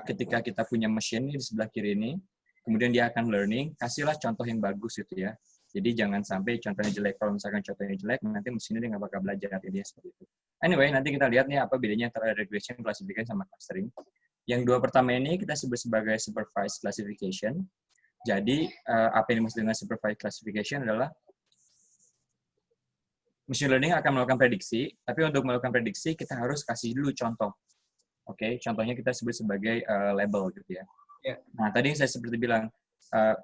ketika kita punya mesin di sebelah kiri ini, kemudian dia akan learning, kasihlah contoh yang bagus gitu ya. Jadi jangan sampai contohnya jelek. Kalau misalkan contohnya jelek, nanti mesinnya dia nggak bakal belajar. Jadi seperti itu. Anyway, nanti kita lihat nih apa bedanya antara regression, classification, sama clustering. Yang dua pertama ini kita sebut sebagai supervised classification. Jadi apa yang dimaksud dengan supervised classification adalah machine learning akan melakukan prediksi, tapi untuk melakukan prediksi kita harus kasih dulu contoh. Oke, contohnya kita sebut sebagai label gitu ya. Yeah. Nah, tadi saya seperti bilang,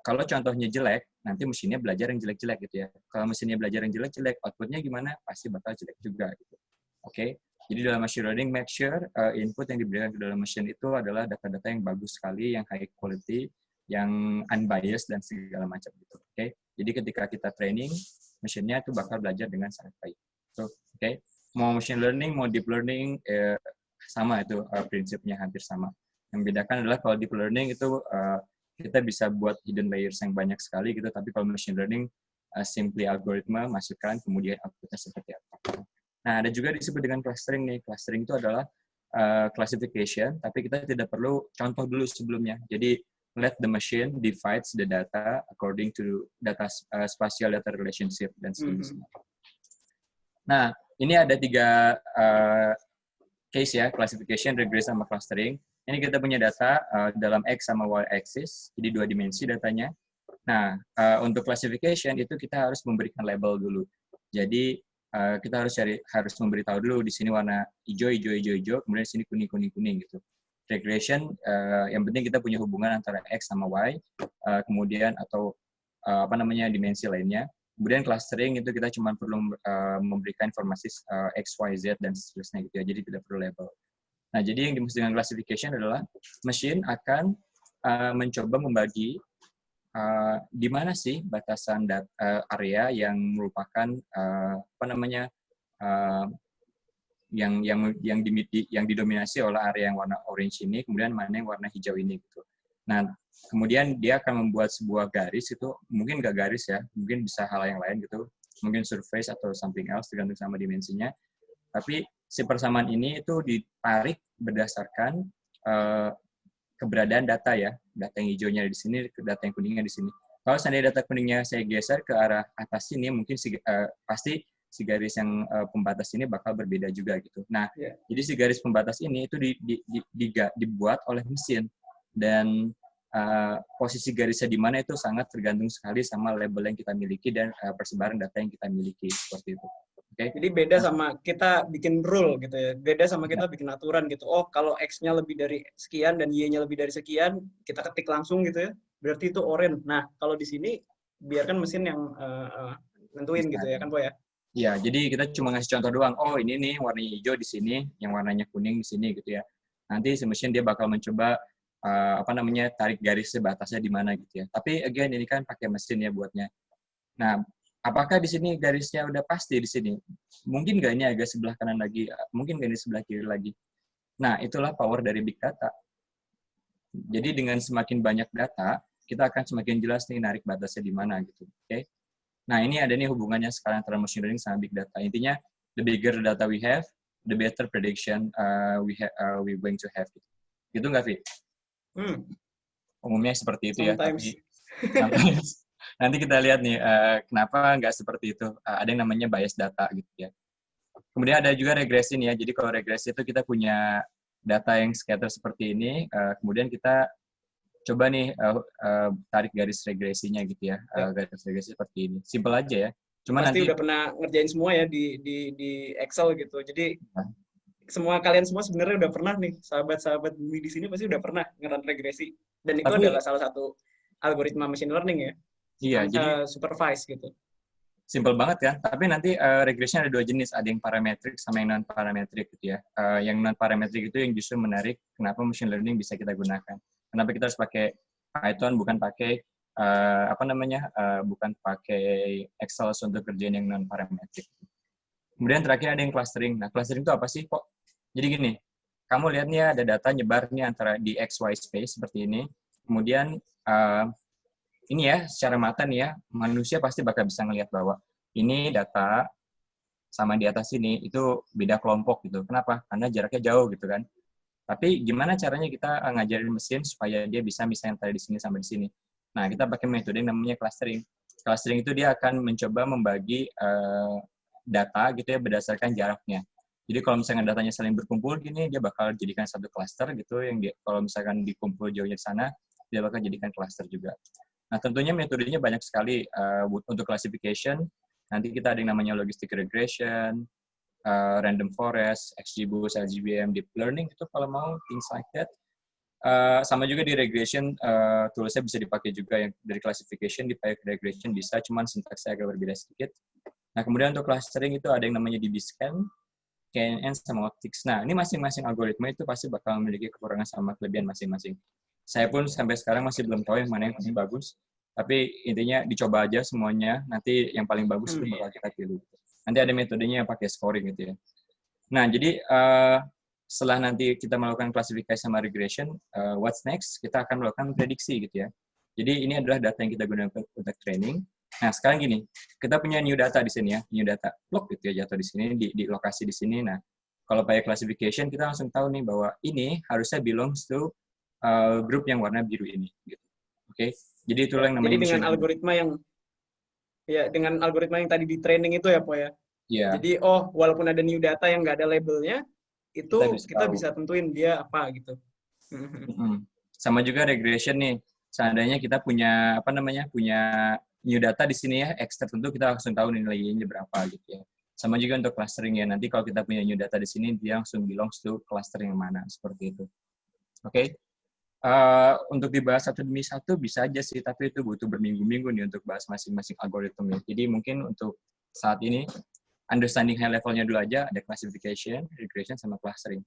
kalau contohnya jelek, nanti mesinnya belajar yang jelek-jelek gitu ya. Kalau mesinnya belajar yang jelek-jelek, outputnya gimana? Pasti bakal jelek juga gitu. Oke, jadi dalam machine learning, make sure input yang diberikan ke dalam mesin itu adalah data-data yang bagus sekali, yang high quality, yang unbiased, dan segala macam gitu. Oke, jadi ketika kita training, mesinnya itu bakal belajar dengan sangat baik. So, oke, mau machine learning, mau deep learning, sama itu prinsipnya hampir sama. Yang membedakan adalah kalau deep learning itu kita bisa buat hidden layers yang banyak sekali gitu, tapi kalau machine learning simply algoritma, masukkan, kemudian outputnya seperti apa. Nah, ada juga disebut dengan clustering nih. Clustering itu adalah classification, tapi kita tidak perlu contoh dulu sebelumnya. Jadi let the machine divides the data according to data spatial data relationship dan seterusnya. Nah, ini ada 3 case ya, classification, regress, sama clustering. Ini kita punya data dalam X sama Y axis, jadi 2 dimensi datanya. Nah, untuk classification itu kita harus memberikan label dulu. Jadi kita harus memberitahu dulu di sini warna hijau, kemudian di sini kuning gitu. Regression, yang penting kita punya hubungan antara X sama Y, kemudian atau dimensi lainnya. Kemudian clustering itu kita cuma perlu memberikan informasi X, Y, Z, dan seterusnya gitu ya. Jadi tidak perlu label. Nah, jadi yang dimaksud dengan classification adalah mesin akan mencoba membagi di mana sih batasan area yang merupakan yang didominasi oleh area yang warna orange ini, kemudian mana yang warna hijau ini gitu. Nah, kemudian dia akan membuat sebuah garis itu, mungkin nggak garis ya, mungkin bisa hal yang lain gitu, mungkin surface atau something else tergantung sama dimensinya. Tapi si persamaan ini itu ditarik berdasarkan keberadaan data ya, data yang hijaunya di sini, data yang kuningnya di sini. Kalau seandainya data kuningnya saya geser ke arah atas sini, mungkin pasti si garis yang pembatas ini bakal berbeda juga gitu. Nah, jadi si garis pembatas ini itu dibuat oleh mesin, dan posisi garisnya di mana itu sangat tergantung sekali sama label yang kita miliki dan persebaran data yang kita miliki seperti itu. Oke? Jadi beda sama kita bikin rule gitu ya. Beda sama kita bikin aturan gitu. Oh, kalau X-nya lebih dari sekian dan Y-nya lebih dari sekian, kita ketik langsung gitu ya. Berarti itu orange. Nah, kalau di sini biarkan mesin yang nentuin gitu ya kan, Po ya? Iya, jadi kita cuma ngasih contoh doang. Oh, ini nih warnanya hijau di sini, yang warnanya kuning di sini gitu ya. Nanti si mesin dia bakal mencoba tarik garis batasnya di mana gitu ya. Tapi again ini kan pakai mesin ya buatnya. Nah, apakah di sini garisnya udah pasti di sini? Mungkin nggak ini agak sebelah kanan lagi, mungkin nggak ini sebelah kiri lagi. Nah, itulah power dari big data. Jadi dengan semakin banyak data, kita akan semakin jelas nih narik batasnya di mana gitu. Oke? Nah, ini ada nih hubungannya sekarang antara machine learning sama big data. Intinya, the bigger data we have, the better prediction we going to have. Gitu nggak, Vi? Umumnya seperti itu ya. Sometimes. Tapi sometimes. Nanti kita lihat nih, kenapa nggak seperti itu. Ada yang namanya bias data gitu ya. Kemudian ada juga regresi nih ya. Jadi kalau regresi itu kita punya data yang scatter seperti ini, kemudian kita coba nih tarik garis regresinya gitu ya, garis regresi seperti ini. Simple aja ya. Cuma Pasti nanti udah pernah ngerjain semua ya di Excel gitu. Jadi kalian semua sebenarnya udah pernah nih, sahabat-sahabat Bumi di sini pasti udah pernah ngeran regresi. Dan itu adalah salah satu algoritma machine learning ya. Iya, jadi supervise gitu. simple banget ya. Tapi nanti regresinya ada dua jenis, ada yang parametrik sama yang non parametrik gitu ya. Yang non parametrik itu yang justru menarik kenapa machine learning bisa kita gunakan. Kenapa kita harus pakai Python bukan pakai bukan pakai Excel untuk kerjaan yang non parametrik. Kemudian terakhir ada yang clustering. Nah, clustering itu apa sih kok? Jadi gini, kamu lihat nih ada data nyebar nih antara di XY space seperti ini. Kemudian ini ya secara mata nih ya, manusia pasti bakal bisa ngelihat bahwa ini data sama di atas ini itu beda kelompok gitu. Kenapa? Karena jaraknya jauh gitu kan. Tapi gimana caranya kita ngajarin mesin supaya dia bisa misalnya antara di sini sampai di sini. Nah, kita pakai metode yang namanya clustering. Clustering itu dia akan mencoba membagi data gitu ya berdasarkan jaraknya. Jadi kalau misalkan datanya saling berkumpul gini, dia bakal jadikan satu cluster gitu. Yang kalau misalkan dikumpul jauhnya di sana, dia bakal jadikan cluster juga. Nah, tentunya metodenya banyak sekali untuk classification. Nanti kita ada yang namanya logistic regression, random forest, XGBoost, LGBM, deep learning itu kalau mau things like that. Sama juga di regression toolsnya bisa dipakai juga yang dari classification dipakai ke regression bisa, cuman sintaksnya agak berbeda sedikit. Nah kemudian untuk clustering itu ada yang namanya DBScan, KNN sama Optics. Nah ini masing-masing algoritma itu pasti bakal memiliki kekurangan sama kelebihan masing-masing. Saya pun sampai sekarang masih belum tahu yang mana yang paling bagus. Tapi intinya dicoba aja semuanya. Nanti yang paling bagus itu bakal kita pilih. Nanti ada metodenya yang pakai scoring gitu ya. Nah, jadi setelah nanti kita melakukan klasifikasi sama regression, what's next? Kita akan melakukan prediksi gitu ya. Jadi ini adalah data yang kita gunakan untuk training. Nah, sekarang gini, kita punya new data di sini ya, new data. Plok gitu ya jatuh di sini, di lokasi di sini. Nah, kalau pakai classification, kita langsung tahu nih bahwa ini harusnya belongs to grup yang warna biru ini. Gitu. Oke, jadi itulah yang namanya. Jadi dengan algoritma yang tadi di training itu ya, Po ya. Yeah. Jadi walaupun ada new data yang nggak ada labelnya, itu kita bisa tentuin dia apa gitu. Sama juga regression nih. Seandainya kita punya punya new data di sini ya, X tertentu kita langsung tahu nilainya berapa gitu ya. Sama juga untuk clustering ya. Nanti kalau kita punya new data di sini, dia langsung belongs to cluster yang mana seperti itu. Oke. Untuk dibahas satu demi satu bisa aja sih, tapi itu butuh berminggu-minggu nih untuk bahas masing-masing algoritma. Jadi mungkin untuk saat ini understanding high levelnya dulu aja, ada classification, regression, sama clustering.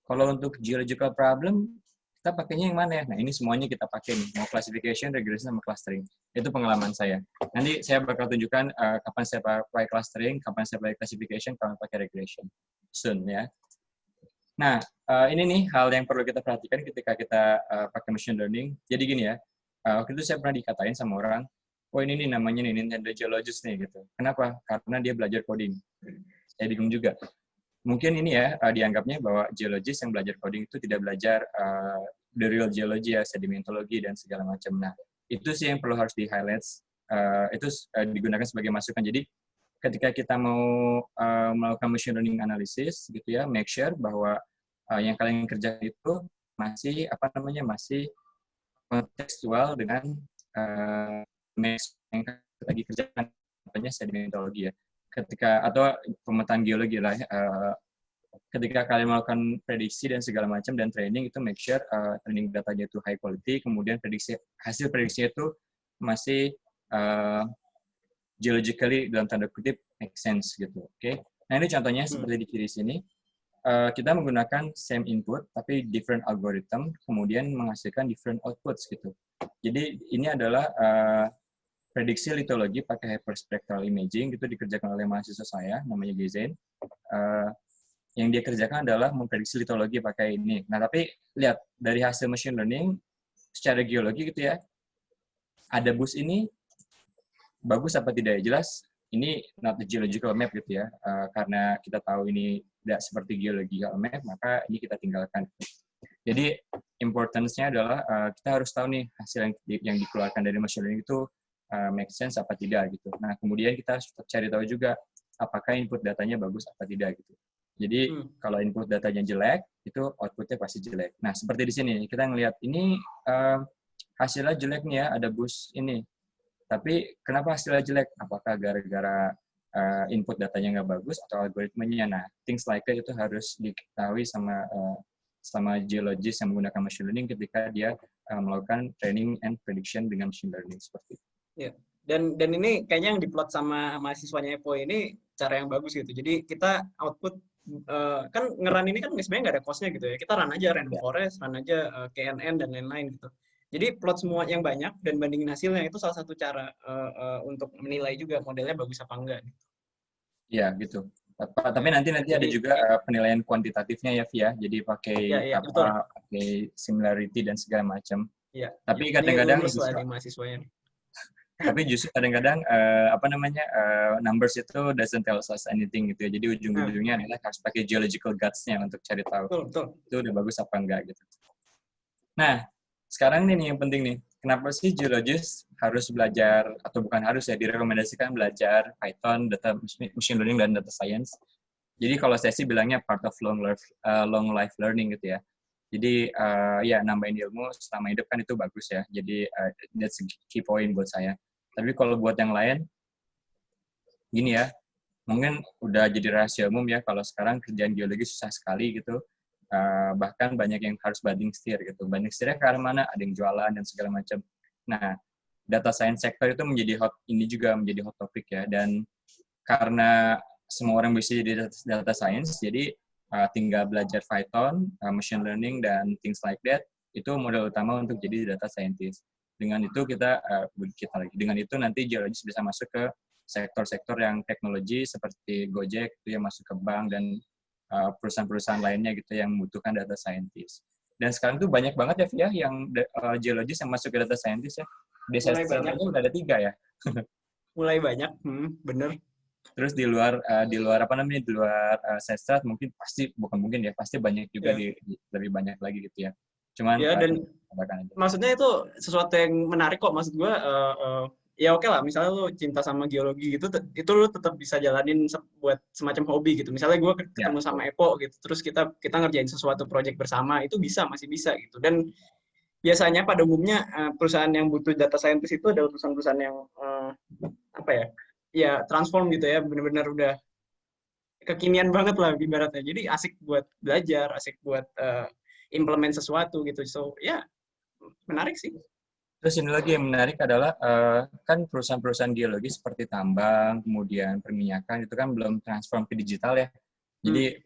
Kalau untuk geological problem, kita pakainya yang mana ya? Nah, ini semuanya kita pakai nih, mau classification, regression, sama clustering. Itu pengalaman saya. Nanti saya bakal tunjukkan kapan saya pakai clustering, kapan saya pakai classification, kapan pakai regression. Soon ya. Nah, ini nih hal yang perlu kita perhatikan ketika kita pakai machine learning. Jadi gini ya, waktu itu saya pernah dikatain sama orang, oh ini nih namanya nih Nintendo Geologist nih gitu. Kenapa? Karena dia belajar coding. Saya bingung juga. Mungkin ini ya dianggapnya bahwa geologist yang belajar coding itu tidak belajar the real geology ya, sedimentologi dan segala macam. Nah, itu sih yang perlu harus di-highlight. Itu digunakan sebagai masukan. Jadi ketika kita mau melakukan machine learning analysis gitu ya, make sure bahwa yang kalian kerjakan itu masih masih kontekstual dengan yang lagi kerjakan, contohnya sedimentologi ya. ketika atau pemetaan geologi lah, ketika kalian melakukan prediksi dan segala macam dan training itu make sure training datanya itu high quality, kemudian hasil prediksinya itu masih geologically dalam tanda kutip make sense gitu. Oke. Nah, ini contohnya seperti di kiri sini. Kita menggunakan same input tapi different algorithm, kemudian menghasilkan different outputs gitu. Jadi ini adalah prediksi litologi pakai hyperspectral imaging, itu dikerjakan oleh mahasiswa saya, namanya Gezen. Yang dia kerjakan adalah memprediksi litologi pakai ini. Nah, tapi lihat dari hasil machine learning secara geologi gitu ya, ada bus ini bagus apa tidak? Jelas ini not the geological map gitu ya, karena kita tahu ini tidak seperti geological map, maka ini kita tinggalkan. Jadi importance-nya adalah kita harus tahu nih hasil yang dikeluarkan dari machine learning itu make sense apa tidak gitu. Nah, kemudian kita harus cari tahu juga apakah input datanya bagus apa tidak gitu. Jadi kalau input datanya jelek, itu output-nya pasti jelek. Nah, seperti di sini kita ngelihat ini hasilnya jelek nih ya, ada bus ini. Tapi kenapa hasilnya jelek? Apakah gara-gara input datanya nggak bagus atau algoritmanya? Nah, things like that itu harus diketahui sama geologis yang menggunakan machine learning ketika dia melakukan training and prediction dengan machine learning seperti itu. Ya. Dan ini kayaknya yang diplot sama mahasiswanya Epo ini cara yang bagus gitu. Jadi kita output kan nge-run ini kan sebenarnya nggak ada cost-nya gitu ya. Kita run aja random forest, run aja KNN dan lain-lain gitu. Jadi plot semua yang banyak dan bandingin hasilnya itu salah satu cara untuk menilai juga modelnya bagus apa enggak. Iya, gitu. Tapi nanti ada juga penilaian kuantitatifnya ya, Via. Jadi pakai pakai similarity dan segala macam. Iya. Tapi kadang-kadang di mahasiswanya. Tapi justru kadang-kadang numbers itu doesn't tell us anything gitu ya. Jadi ujung-ujungnya adalah harus pakai geological guts-nya untuk cari tahu. Betul. Itu udah bagus apa enggak gitu. Nah, sekarang ini yang penting nih. Kenapa sih geologis harus belajar, atau bukan harus ya, direkomendasikan belajar Python, data machine learning, dan data science. Jadi kalau saya sih bilangnya part of long life learning gitu ya. Jadi ya nambahin ilmu selama hidup kan itu bagus ya. Jadi that's a key point buat saya. Tapi kalau buat yang lain, gini ya, mungkin udah jadi rahasia umum ya kalau sekarang kerjaan geologi susah sekali gitu. Bahkan banyak yang harus banding setir gitu. Banding setirnya ke arah mana? Ada yang jualan dan segala macam. Nah, data science sector itu menjadi hot topic ya. Dan karena semua orang bisa jadi data science, jadi tinggal belajar Python, machine learning dan things like that, itu modal utama untuk jadi data scientist. Dengan itu dengan itu nanti geologis bisa masuk ke sektor-sektor yang teknologi seperti Gojek itu yang masuk ke bank dan perusahaan-perusahaan lainnya gitu yang membutuhkan data scientist. Dan sekarang tuh banyak banget ya Via yang geologis yang masuk ke data scientist ya. Di sektornya udah ada 3 ya. Mulai banyak, bener. Terus di luar sestrat mungkin pasti banyak juga lebih banyak lagi gitu ya. Cuman ya, dan maksudnya itu sesuatu yang menarik kok. Maksud gue ya oke lah, misalnya lo cinta sama geologi gitu, itu lo tetap bisa jalanin buat semacam hobi gitu. Misalnya gue ketemu sama Epo gitu, terus kita ngerjain sesuatu project bersama, itu masih bisa gitu. Dan biasanya pada umumnya perusahaan yang butuh data scientist itu adalah perusahaan-perusahaan yang ya transform gitu ya, benar-benar udah kekinian banget lah ibaratnya. Jadi asik buat belajar, asik buat implement sesuatu gitu. So ya menarik sih. Terus ini lagi yang menarik adalah kan perusahaan-perusahaan geologi seperti tambang, kemudian perminyakan itu kan belum transform ke digital ya. Jadi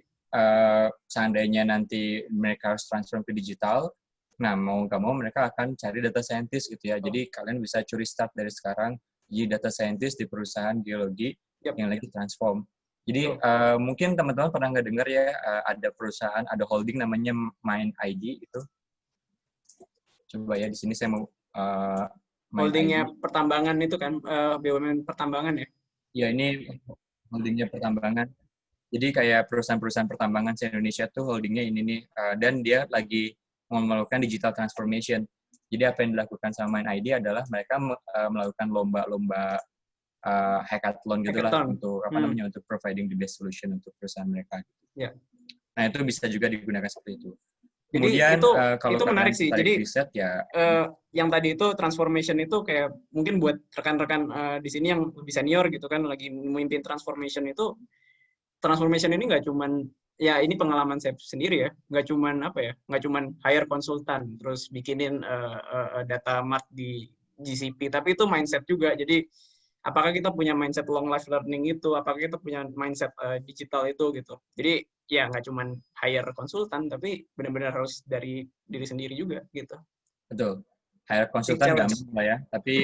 seandainya nanti mereka harus transform ke digital, nah mau nggak mau mereka akan cari data scientist gitu ya. Jadi kalian bisa curi start dari sekarang jadi data scientist di perusahaan geologi yang lagi transform. Jadi mungkin teman-teman pernah nggak dengar ya ada perusahaan, ada holding namanya MindID itu. Coba ya di sini saya mau holdingnya pertambangan itu kan, BUMN pertambangan ya? Ya, ini holdingnya pertambangan. Jadi kayak perusahaan-perusahaan pertambangan di Indonesia tuh holdingnya ini nih, dan dia lagi mau melakukan digital transformation. Jadi apa yang dilakukan sama MindID adalah mereka melakukan lomba-lomba hackathon gitulah untuk untuk providing the best solution untuk perusahaan mereka. Yeah. Nah itu bisa juga digunakan seperti itu. Kemudian kalau itu kalian menarik sih. tertarik Jadi riset ya, yang tadi itu transformation itu kayak mungkin buat rekan-rekan di sini yang lebih senior gitu kan lagi memimpin transformation itu, transformation ini nggak cuman ya ini pengalaman saya sendiri ya, nggak cuman apa ya, nggak cuman hire konsultan terus bikinin data mart di GCP, tapi itu mindset juga. Jadi apakah kita punya mindset long life learning itu, apakah kita punya mindset digital itu gitu. Jadi ya nggak cuman hire konsultan, tapi benar-benar harus dari diri sendiri juga gitu. betul. Hire Big konsultan challenge. gampang lah ya, tapi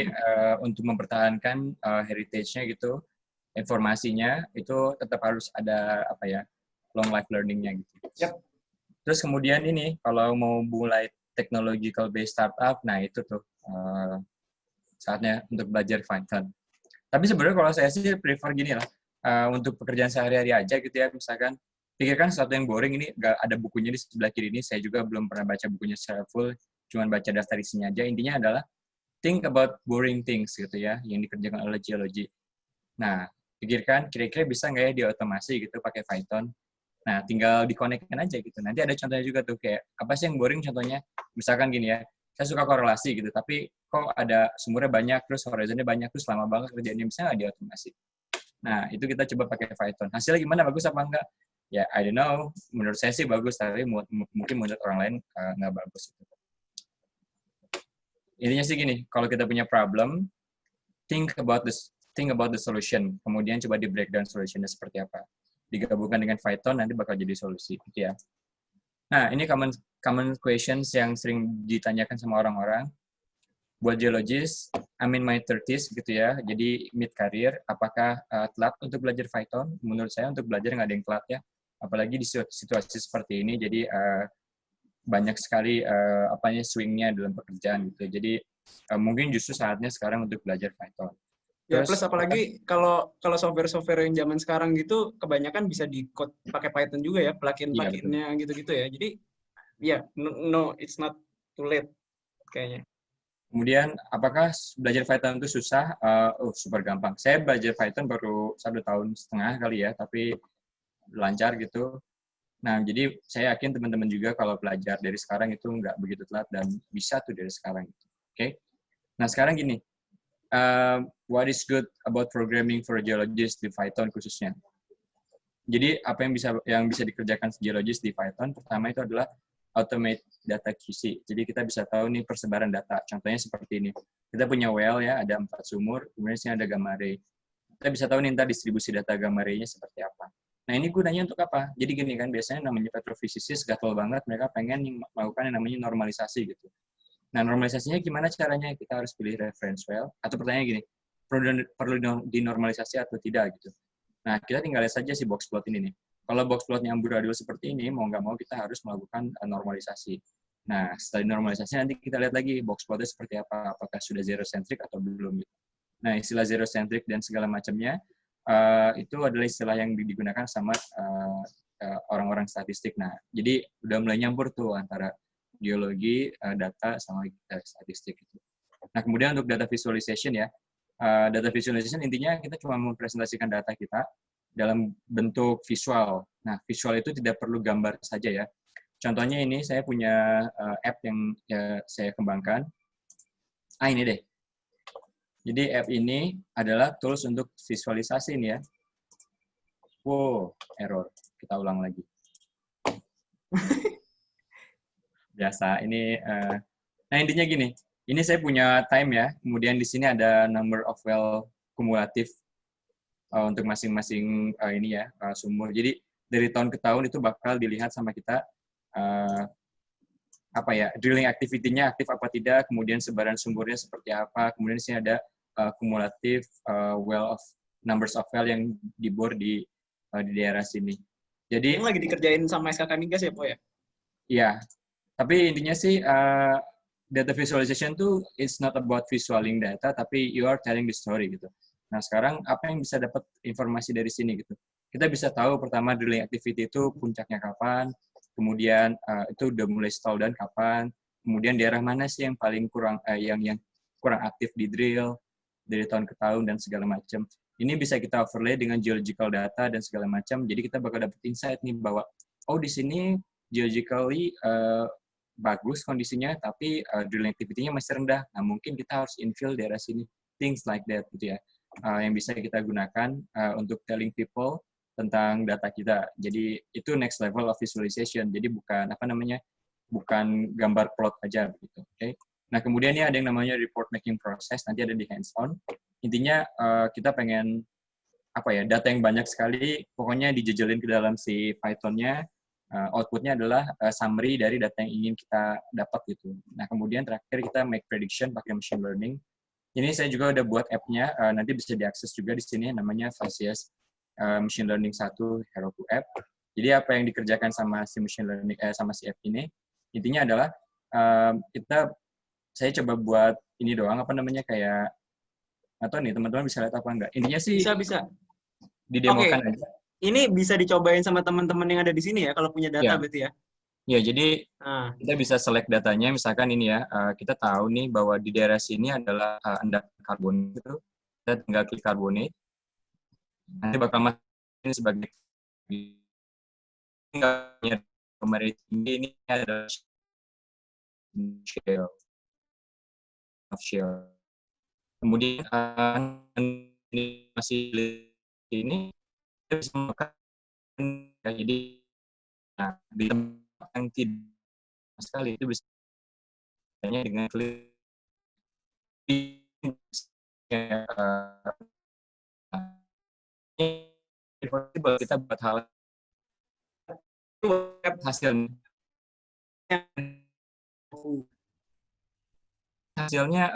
untuk mempertahankan heritage-nya gitu, informasinya itu tetap harus ada apa ya, long life learning-nya gitu. Yap. Terus kemudian ini kalau mau mulai technological based startup, nah itu tuh saatnya untuk belajar Python. Tapi sebenarnya kalau saya sih prefer gini lah, untuk pekerjaan sehari-hari aja gitu ya, misalkan pikirkan sesuatu yang boring, ini gak ada bukunya di sebelah kiri ini, saya juga belum pernah baca bukunya secara full, cuman baca daftar isinya aja. Intinya adalah think about boring things gitu ya, yang dikerjakan oleh geologi. Nah, pikirkan kira-kira bisa nggak ya diotomasi gitu pakai Python. Nah, tinggal dikonekkan aja gitu. Nanti ada contohnya juga tuh, kayak apa sih yang boring contohnya? Misalkan gini ya, saya suka korelasi gitu, tapi kok ada sumbernya banyak, terus horizonnya banyak, terus lama banget kerjaannya, bisa nggak diotomasi? Nah, itu kita coba pakai Python. Hasilnya gimana, bagus apa enggak? Ya, I don't know. Menurut saya sih bagus, tapi mungkin menurut orang lain nggak bagus. Intinya sih gini, kalau kita punya problem, think about the solution. Kemudian coba di breakdown solutionnya seperti apa. Digabungkan dengan Python, nanti bakal jadi solusi. Gitu ya. Nah, ini common questions yang sering ditanyakan sama orang-orang. Buat geologis, I'm in my 30s gitu ya, jadi mid-career, apakah telat untuk belajar Python? Menurut saya untuk belajar nggak ada yang telat ya. Apalagi di situasi seperti ini, jadi banyak sekali swing-nya dalam pekerjaan gitu. Jadi mungkin justru saatnya sekarang untuk belajar Python. Ya, plus apalagi kalau software-software yang zaman sekarang gitu kebanyakan bisa di-code pakai Python juga ya, plugin-pluginnya gitu-gitu ya. Jadi ya, no, it's not too late kayaknya. Kemudian, apakah belajar Python itu susah? Super gampang. Saya belajar Python baru 1,5 tahun kali ya, tapi lancar gitu. Nah, jadi saya yakin teman-teman juga kalau belajar dari sekarang itu nggak begitu telat dan bisa tuh dari sekarang. Oke? Nah, sekarang gini, what is good about programming for geologists di Python khususnya? Jadi apa yang bisa dikerjakan geologis di Python? Pertama itu adalah automate data QC. Jadi kita bisa tahu nih persebaran data. Contohnya seperti ini. Kita punya well ya, ada 4 sumur, kemudian sini ada gamma ray. Kita bisa tahu nih distribusi data gamma ray-nya seperti apa. Nah, ini gunanya untuk apa? Jadi gini kan, biasanya namanya petrofisisi gatel banget, mereka pengen melakukan yang namanya normalisasi gitu. Nah, normalisasinya gimana caranya? Kita harus pilih reference well. Atau pertanyaan gini, perlu dinormalisasi atau tidak gitu. Nah, kita tinggal lihat saja si box plot ini nih. Kalau box plotnya amburadul seperti ini, mau nggak mau kita harus melakukan normalisasi. Nah, setelah normalisasi nanti kita lihat lagi box plotnya seperti apa, apakah sudah zero centric atau belum. Nah, istilah zero centric dan segala macamnya itu adalah istilah yang digunakan sama orang-orang statistik. Nah, jadi udah mulai nyampur tuh antara geologi, data, sama statistik. Nah, kemudian untuk data visualization ya, data visualization intinya kita cuma mempresentasikan data kita dalam bentuk visual. Nah, visual itu tidak perlu gambar saja ya. Contohnya ini saya punya app yang saya kembangkan. Ini deh. Jadi app ini adalah tools untuk visualisasi nih ya. Wow, error. Kita ulang lagi. Biasa. Ini. Nah, intinya gini. Ini saya punya time ya. Kemudian di sini ada number of well kumulatif untuk masing-masing ini ya sumur. Jadi dari tahun ke tahun itu bakal dilihat sama kita drilling activity-nya aktif apa tidak, kemudian sebaran sumurnya seperti apa, kemudian di sini ada kumulatif well of numbers of well yang dibor di daerah sini. Jadi yang lagi dikerjain sama SKK Migas ya, Po ya? Iya. Tapi intinya sih data visualization tuh it's not about visualing data, tapi you are telling the story gitu. Nah, sekarang apa yang bisa dapat informasi dari sini gitu? Kita bisa tahu pertama drilling activity itu puncaknya kapan, kemudian itu udah mulai stall down kapan, kemudian daerah mana sih yang paling kurang yang kurang aktif di drill dari tahun ke tahun dan segala macam. Ini bisa kita overlay dengan geological data dan segala macam. Jadi kita bakal dapat insight nih bahwa di sini geologically bagus kondisinya, tapi drilling activity-nya masih rendah. Nah, mungkin kita harus infill daerah sini. Things like that, gitu ya. Yang bisa kita gunakan untuk telling people tentang data kita. Jadi, itu next level of visualization. Jadi, bukan, bukan gambar plot aja, gitu. Okay? Nah, kemudian ini ada yang namanya report making process, nanti ada di hands-on. Intinya, kita pengen, data yang banyak sekali, pokoknya dijejelin ke dalam si Python-nya, output-nya adalah summary dari data yang ingin kita dapat gitu. Nah, kemudian terakhir kita make prediction pakai machine learning. Ini saya juga udah buat app-nya, nanti bisa diakses juga di sini, namanya Fasias Machine Learning 1 Heroku App. Jadi apa yang dikerjakan sama si machine learning, sama si app ini, intinya adalah saya coba buat ini doang, kayak, atau nih teman-teman bisa lihat apa enggak. Intinya sih Bisa. didemokan aja. Ini bisa dicobain sama teman-teman yang ada di sini ya, kalau punya data berarti ya? Ya, jadi kita bisa select datanya, misalkan ini ya, kita tahu nih bahwa di daerah sini adalah endapan karbon itu, kita tinggal klik carbonate, nanti bakal masuk ini sebagai ini adalah shell. Kemudian ini masih ini kita bisa memakan jadi di tempat yang tidak sekali itu bisa dengan klik kita buat hal hasilnya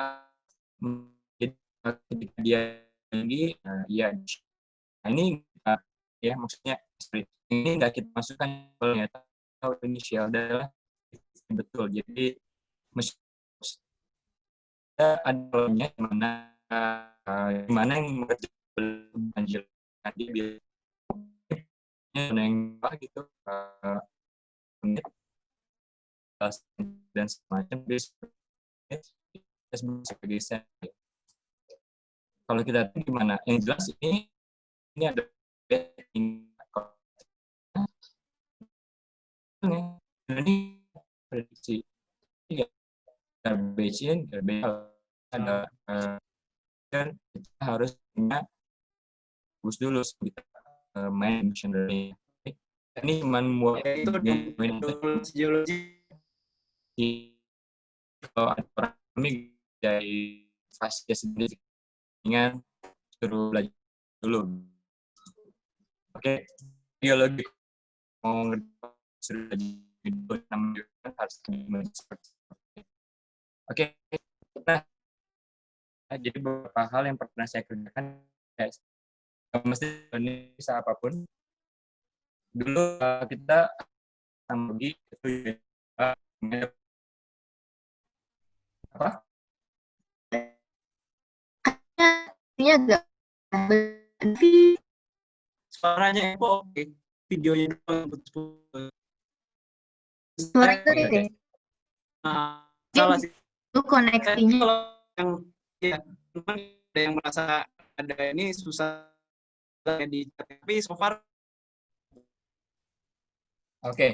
ketika dia tinggi ya ini ya maksudnya ini nggak kita masukkan ternyata inisial adalah betul, jadi ada mana yang menjadi dia yang gitu dan semacam sebagai sampel. Kalau kita gimana? Yang jelas ini ada ini prediksi garbage in, garbage ada dan kita harus punya bagus dulu kita main machine learning. Ini cuma buat geologi. Kalau ada orang kami dari fase sendiri dengan suruh belajar dulu. Oke, geologi mau suruh belajar dulu harus Oke, nah jadi beberapa hal yang pernah saya kerjakan mesti ini bisa apapun. Dulu kita teknologi itu apa? Kayaknya agak suaranya oke, videonya putus-putus. Suara itu deh. Salah sih. Itu koneksinya. Kalau yang ya, teman ada yang merasa ada ini susah di tapi so far oke.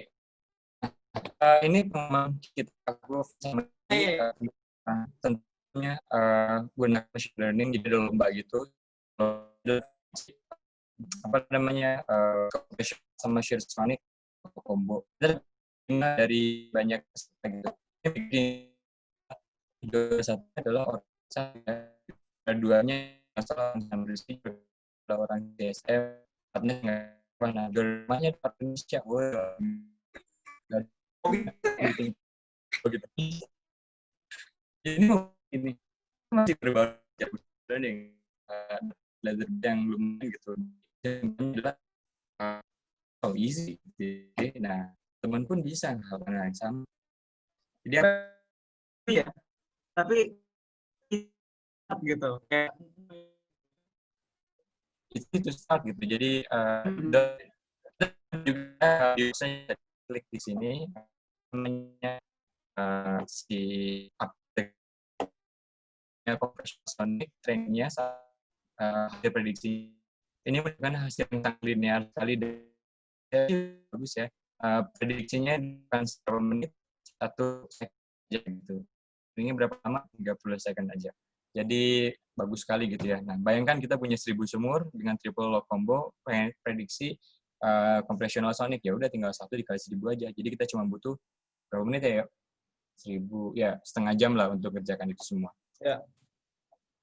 Ini pengalaman kita aku sama tentunya gunakan machine learning jadi ada lomba gitu. Apa namanya sama share sonic combo. Dari banyak gitu. Satu adalah orang duanya masalah sama orang DSM karena nggak pernah rumahnya di Indonesia begitu ini masih terbaru learning belajar yang lumayan gitu adalah easy gitu. Nah teman pun bisa hal yang sama jadi ya tapi gitu kayak itu start gitu jadi juga bisa klik di sini namanya si aplikasinya Conversion Sonic trainnya hasil prediksi ini bukan hasil yang sangat linear sekali bagus ya prediksinya bukan seberapa menit 1 second aja gitu. Ini berapa lama? 30 second aja. Jadi bagus sekali gitu ya. Nah, bayangkan kita punya 1000 sumur dengan triple lock combo, prediksi compressional sonic, ya udah tinggal 1 dikali 1000 aja. Jadi kita cuma butuh berapa menit ya? 1000, ya setengah jam lah untuk kerjakan itu semua. Ya.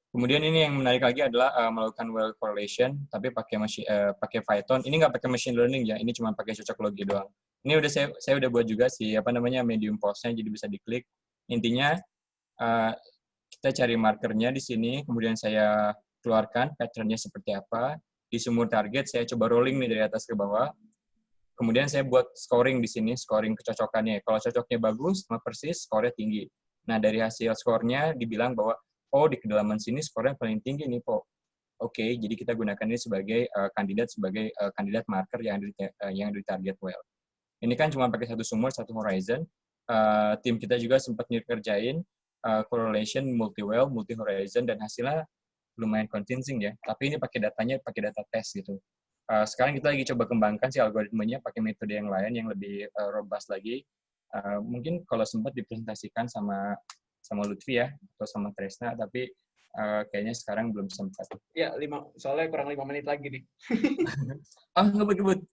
Kemudian ini yang menarik lagi adalah melakukan well correlation, tapi pakai Python. Ini nggak pakai machine learning ya, ini cuma pakai cocok logi doang. Ini udah saya udah buat juga medium pulse-nya, jadi bisa diklik. Intinya kita cari markernya di sini, kemudian saya keluarkan pattern-nya seperti apa. Di sumur target saya coba rolling nih dari atas ke bawah. Kemudian saya buat scoring di sini, scoring kecocokannya. Kalau cocoknya bagus, sama persis, skornya tinggi. Nah, dari hasil skornya dibilang bahwa, oh di kedalaman sini skornya paling tinggi nih, Po. Oke, jadi kita gunakan ini sebagai kandidat marker yang di target well. Ini kan cuma pakai 1 sumur, 1 horizon. Tim kita juga sempat ngerjain correlation multi well, multi horizon, dan hasilnya lumayan convincing ya. Tapi ini pakai data test gitu. Sekarang kita lagi coba kembangkan si algoritmenya pakai metode yang lain yang lebih robust lagi. Mungkin kalau sempat dipresentasikan sama Lutfi ya atau sama Tresna, tapi kayaknya sekarang belum sempat. Ya, soalnya kurang 5 menit lagi nih. Ngebut.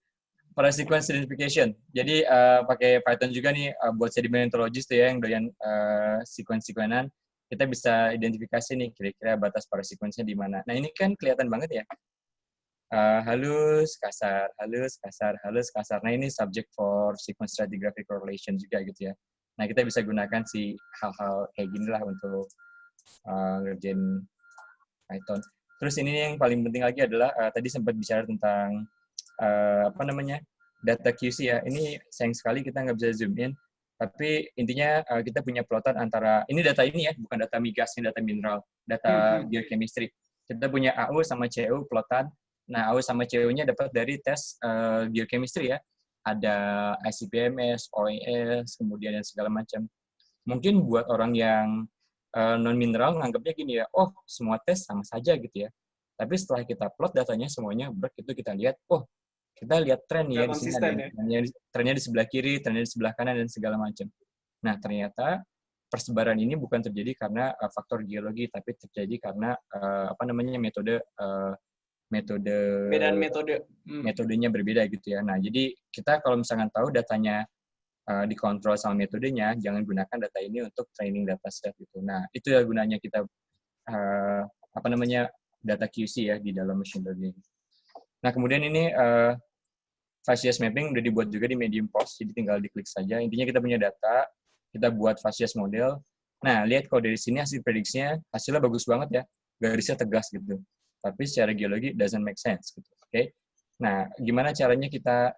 Para sequence identification. Jadi pakai Python juga nih buat sedimentologist tuh ya yang doyan sequence-sequenan, kita bisa identifikasi nih kira-kira batas para sequence-nya di mana. Nah, ini kan kelihatan banget ya. Halus, kasar, halus, kasar, halus, kasar. Nah, ini subject for sequence stratigraphic correlation juga gitu ya. Nah, kita bisa gunakan si hal-hal kayak gini lah untuk ngerjain Python. Terus ini yang paling penting lagi adalah tadi sempat bicara tentang data QC ya. Ini sayang sekali kita nggak bisa zoom in, tapi intinya kita punya plotan antara, ini data ini ya, bukan data migas, ini data mineral, data geochemistry. Kita punya AU sama CU plotan. Nah, AU sama CU-nya dapat dari tes geochemistry ya. Ada ICP-MS, OES, kemudian dan segala macam. Mungkin buat orang yang non-mineral nganggapnya gini ya, oh semua tes sama saja gitu ya. Tapi setelah kita plot datanya semuanya, itu kita lihat, oh kita lihat tren ya di sini ada trennya di sebelah kiri, trennya di sebelah kanan dan segala macam. Nah, ternyata persebaran ini bukan terjadi karena faktor geologi, tapi terjadi karena metodenya berbeda gitu ya. Nah, jadi kita kalau misalkan tahu datanya dikontrol sama metodenya, jangan gunakan data ini untuk training dataset gitu. Nah, itu ya gunanya kita data QC ya di dalam machine learning. Nah, kemudian ini facies mapping udah dibuat juga di medium pulse, jadi tinggal diklik saja. Intinya kita punya data, kita buat facies model. Nah, lihat kalau dari sini hasil prediksinya, hasilnya bagus banget ya, garisnya tegas gitu. Tapi secara geologi doesn't make sense gitu. Oke. Nah, gimana caranya kita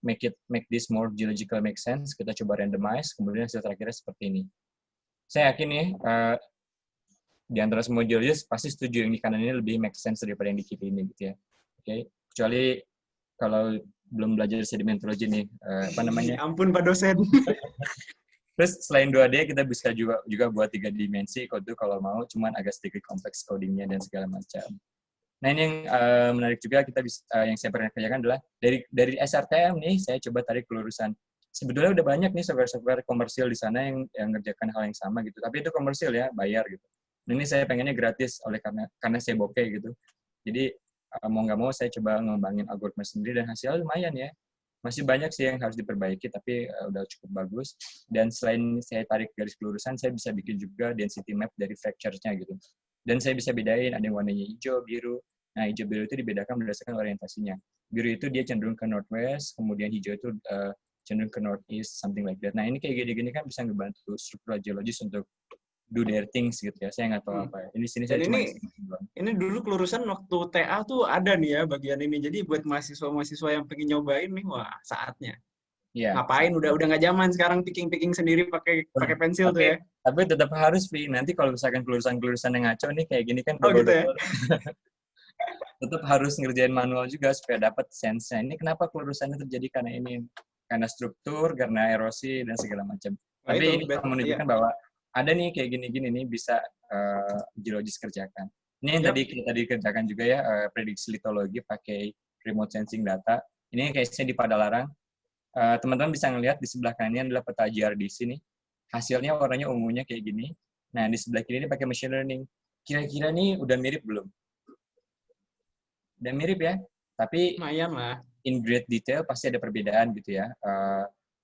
make this more geological make sense? Kita coba randomize, kemudian hasil terakhirnya seperti ini. Saya yakin nih di antara semua geologis pasti setuju yang di kanan ini lebih make sense daripada yang di kiri ini gitu ya. Oke. Kecuali kalau belum belajar sedimentologi nih, Ampun Pak dosen. Terus selain 2D kita bisa juga buat 3 dimensi kode kalau mau, cuman agak sedikit kompleks codingnya dan segala macam. Nah, ini yang menarik juga kita bisa yang saya pernah kerjakan adalah dari SRTM nih saya coba tarik kelurusan. Sebetulnya udah banyak nih software komersil di sana yang ngerjakan hal yang sama gitu. Tapi itu komersil ya, bayar gitu. Nah, ini saya pengennya gratis karena saya bokeh gitu. Jadi mau nggak mau saya coba ngembangin algoritma sendiri dan hasilnya lumayan ya. Masih banyak sih yang harus diperbaiki, tapi udah cukup bagus. Dan selain saya tarik garis kelurusan, saya bisa bikin juga density map dari fractures-nya gitu. Dan saya bisa bedain, ada yang warnanya hijau, biru. Nah, hijau biru itu dibedakan berdasarkan orientasinya. Biru itu dia cenderung ke northwest, kemudian hijau itu cenderung ke northeast, something like that. Nah, ini kayak gini-gini kan bisa ngebantu struktural geologis untuk do their things gitu ya. Saya nggak tahu apa ya. Ini sini saya cuma ini dulu kelurusan waktu TA tuh ada nih ya bagian ini. Jadi buat mahasiswa-mahasiswa yang pengen nyobain nih, wah saatnya. Ya, ngapain udah nggak zaman sekarang picking sendiri pakai pensil tuh ya. Tapi tetap harus nanti kalau misalkan kelulusan yang ngaco nih kayak gini kan gitu ya. Tetap harus ngerjain manual juga supaya dapat sense-nya. Ini kenapa kelulusannya terjadi karena struktur, karena erosi dan segala macam. Tapi ini menunjukkan bahwa ada nih kayak gini-gini nih bisa geologis kerjakan. Ini yang tadi kerjakan juga ya, prediksi litologi pakai remote sensing data. Ini case-nya di Padalarang. teman-teman bisa ngelihat di sebelah kanan adalah peta JRDC nih. Hasilnya warnanya ungunya kayak gini. Nah, di sebelah kiri ini pakai machine learning. Kira-kira nih udah mirip belum? Udah mirip ya, tapi Lumayan lah. in great detail pasti ada perbedaan gitu ya.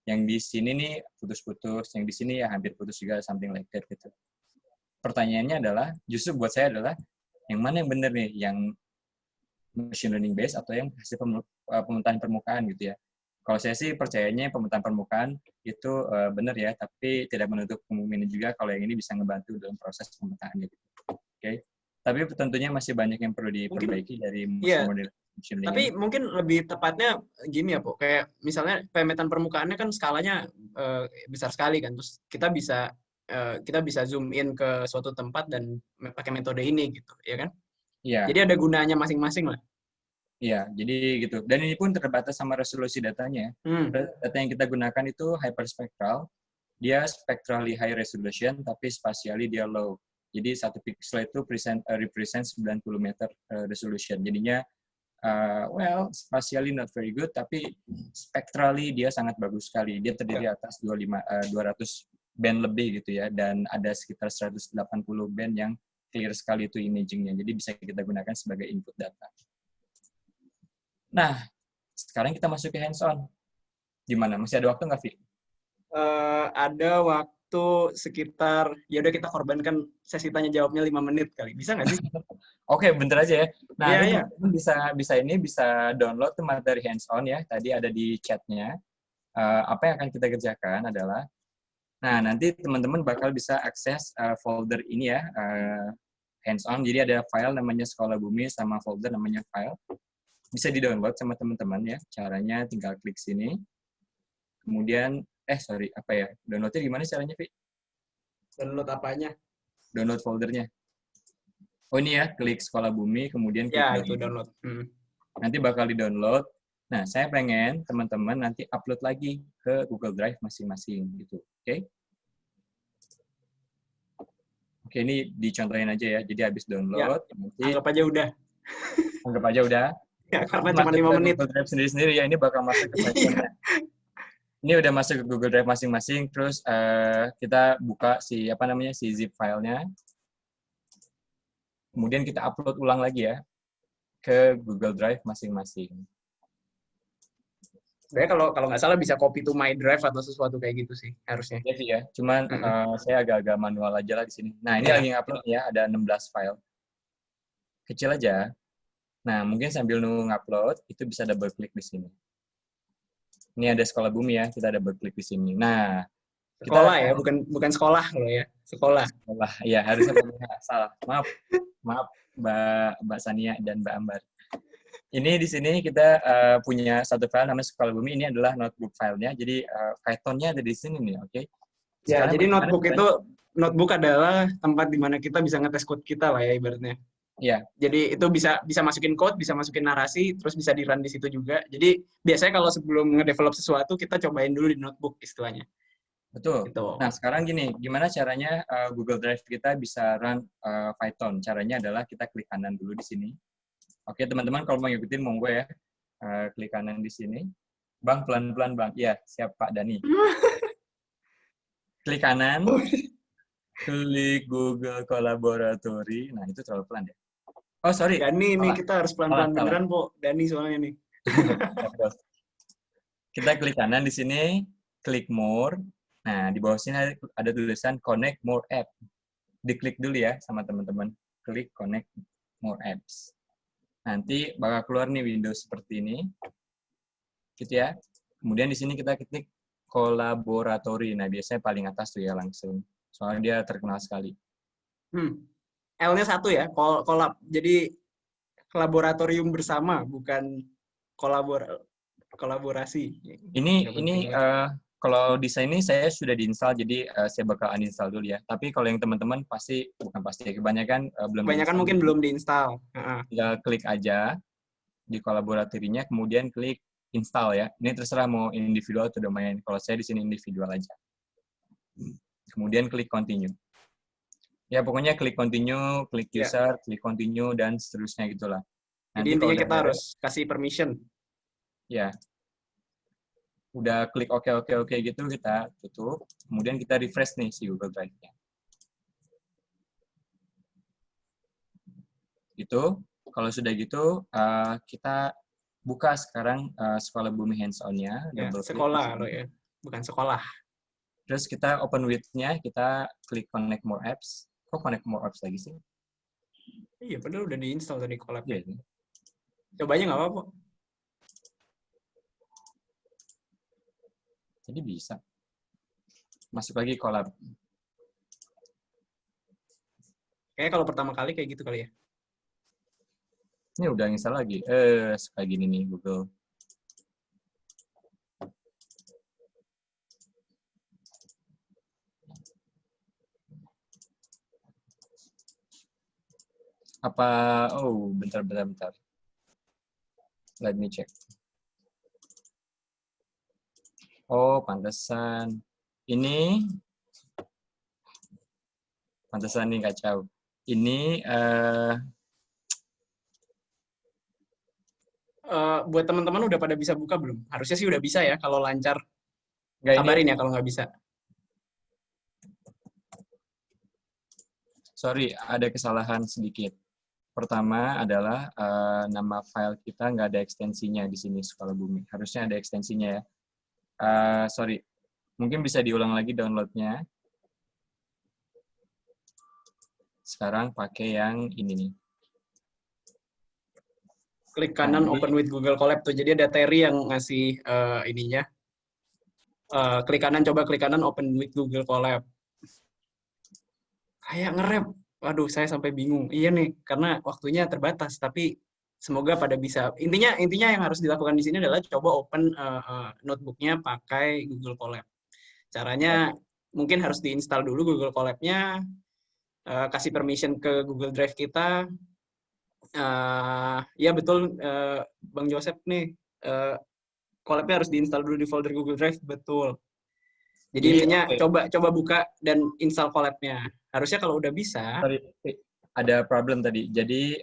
Yang di sini nih putus-putus, yang di sini ya hampir putus juga, something like that gitu. Pertanyaannya adalah, justru buat saya adalah, yang mana yang benar nih? Yang machine learning based atau yang hasil pemetaan permukaan gitu ya. Kalau saya sih percayanya pemetaan permukaan itu benar ya, tapi tidak menutup kemungkinan juga kalau yang ini bisa ngebantu dalam proses pemetaannya gitu. Oke. Tapi tentunya masih banyak yang perlu diperbaiki dari Iya. model machine learning. Tapi mungkin lebih tepatnya gini ya, Po. Kayak misalnya pemetaan permukaannya kan skalanya besar sekali kan. Terus kita bisa zoom in ke suatu tempat dan pakai metode ini gitu, ya kan? Iya. Jadi ada gunanya masing-masing lah. Iya, jadi gitu. Dan ini pun terbatas sama resolusi datanya. Data yang kita gunakan itu hyperspectral. Dia spectrally high resolution, tapi spatially dia low. Jadi satu pixel itu represent 90 meter resolution. Jadinya, spatially not very good, tapi spectrally dia sangat bagus sekali. Dia terdiri atas 200 band lebih gitu ya, dan ada sekitar 180 band yang clear sekali itu imagingnya. Jadi bisa kita gunakan sebagai input data. Nah, sekarang kita masuk ke hands-on. Gimana? Masih ada waktu nggak, Vi? Ada waktu sekitar, ya udah kita korbankan sesi tanya jawabnya 5 menit kali. Bisa nggak sih? Oke, bentar aja ya. Nah, Iya. teman-teman bisa download tuh materi hands-on ya. Tadi ada di chat-nya. Apa yang akan kita kerjakan adalah, nah nanti teman-teman bakal bisa akses folder ini ya, hands-on. Jadi ada file namanya Sekolah Bumi sama folder namanya file. Bisa di-download sama teman-teman ya. Caranya tinggal klik sini. Kemudian, downloadnya gimana caranya, Vi? Download apanya? Download foldernya. Oh ini ya, klik Sekolah Bumi, kemudian klik Ya, download. itu download. Nanti bakal di-download. Nah, saya pengen teman-teman nanti upload lagi ke Google Drive masing-masing gitu. Oke? Oke, ini dicontohin aja ya. Jadi habis download, nanti Anggap aja udah. anggap aja udah. Ya, karena cuma 5 menit. Google Drive sendiri-sendiri ya, ini bakal masuk ke sessionnya. Ini udah masuk ke Google Drive masing-masing, terus kita buka si zip filenya. Kemudian kita upload ulang lagi ya ke Google Drive masing-masing. Sebenarnya kalau nggak salah bisa copy to my drive atau sesuatu kayak gitu sih harusnya. Ya sih ya, cuman saya agak-agak manual aja lah di sini. Nah, ini lagi ngupload ya, ada 16 file. Kecil aja. Nah, mungkin sambil nunggu ngupload, itu bisa double klik di sini. Ini ada Sekolah Bumi ya, kita double klik di sini. Nah, sekolah ya, bukan sekolah loh ya, sekolah. Sekolah, ya harusnya salah. Maaf, Mbak Sania dan Mbak Ambar. Ini di sini kita punya satu file namanya Sekolah Bumi. Ini adalah notebook filenya. Jadi Python-nya ada di sini nih, oke? Ya, jadi notebook adalah tempat di mana kita bisa ngetes code kita lah ya ibaratnya. Iya. Jadi itu bisa masukin code, bisa masukin narasi, terus bisa di-run di situ juga. Jadi biasanya kalau sebelum ngedevelop sesuatu kita cobain dulu di notebook istilahnya. Betul. Gitu. Nah, sekarang gini, gimana caranya Google Drive kita bisa run Python? Caranya adalah kita klik kanan dulu di sini. Oke, teman-teman kalau mau ngikutin monggo ya. Klik kanan di sini. Bang, pelan-pelan, Bang. Iya, siap Pak Dani. Klik kanan. Klik Google Collaboratory. Nah, itu terlalu pelan ya. Oh, sorry. Dani, ini kita harus pelan-pelan beneran, Po. Dani soalnya nih. Kita klik kanan di sini, klik More. Nah, di bawah sini ada tulisan Connect More App. Diklik dulu ya sama teman-teman. Klik Connect More Apps. Nanti bakal keluar nih Windows seperti ini. Gitu ya. Kemudian di sini kita klik Collaboratory. Nah, biasanya paling atas tuh ya langsung. Soalnya dia terkenal sekali. L-nya 1 ya, jadi laboratorium bersama, bukan kolaborasi. Ini kalau di sini saya sudah diinstal, jadi saya bakal uninstall dulu ya. Tapi kalau yang teman-teman kebanyakan belum. Kebanyakan mungkin belum diinstal. Tinggal klik aja di kolaboratorinya, kemudian klik install ya. Ini terserah mau individual atau domain. Kalau saya di sini individual aja. Kemudian klik continue. Ya pokoknya klik continue, klik user, klik continue, dan seterusnya gitulah. Jadi intinya kita harus kasih permission. Ya. udah klik oke gitu, kita tutup. Kemudian kita refresh nih si Google Drive-nya. Gitu. Kalau sudah gitu, kita buka sekarang Sekolah Bumi hands-on-nya. Ya, Double klik di sekolah sini. lo ya, bukan sekolah. Terus kita open with-nya, kita klik connect more apps. Kok connect more apps lagi sih? Iya, padahal udah diinstal tadi Collab. Iya. Coba aja nggak apa-apa. Jadi bisa. Masuk lagi collab. Kayaknya kalau pertama kali kayak gitu kali ya. Ini udah install lagi. Suka gini nih Google. Apa, bentar. Let me check. Oh, pantesan. Ini, pantesan nih kacau. Ini, Buat teman-teman udah pada bisa buka belum? Harusnya sih udah bisa ya, kalau lancar. enggak, Kabarin ya kalau nggak bisa. sorry, ada kesalahan sedikit. Pertama adalah nama file kita nggak ada ekstensinya di sini Sekolah Bumi. Harusnya ada ekstensinya ya. Sorry, mungkin bisa diulang lagi downloadnya. Sekarang pakai yang ini nih. Klik kanan Nanti, open with Google Colab tuh. Jadi ada Terry yang ngasih ininya. Klik kanan, coba klik kanan open with Google Colab. Kayak nge-rap. Waduh, saya sampai bingung. Iya nih, karena waktunya terbatas. Tapi semoga pada bisa. Intinya yang harus dilakukan di sini adalah coba open notebooknya pakai Google Colab. Caranya mungkin harus diinstal dulu Google Colab-nya, kasih permission ke Google Drive kita. Ya betul, Bang Joseph nih, Colab-nya harus diinstal dulu di folder Google Drive, betul. Jadi intinya coba buka dan install Colab-nya. Harusnya kalau udah bisa. sorry, ada problem tadi. Jadi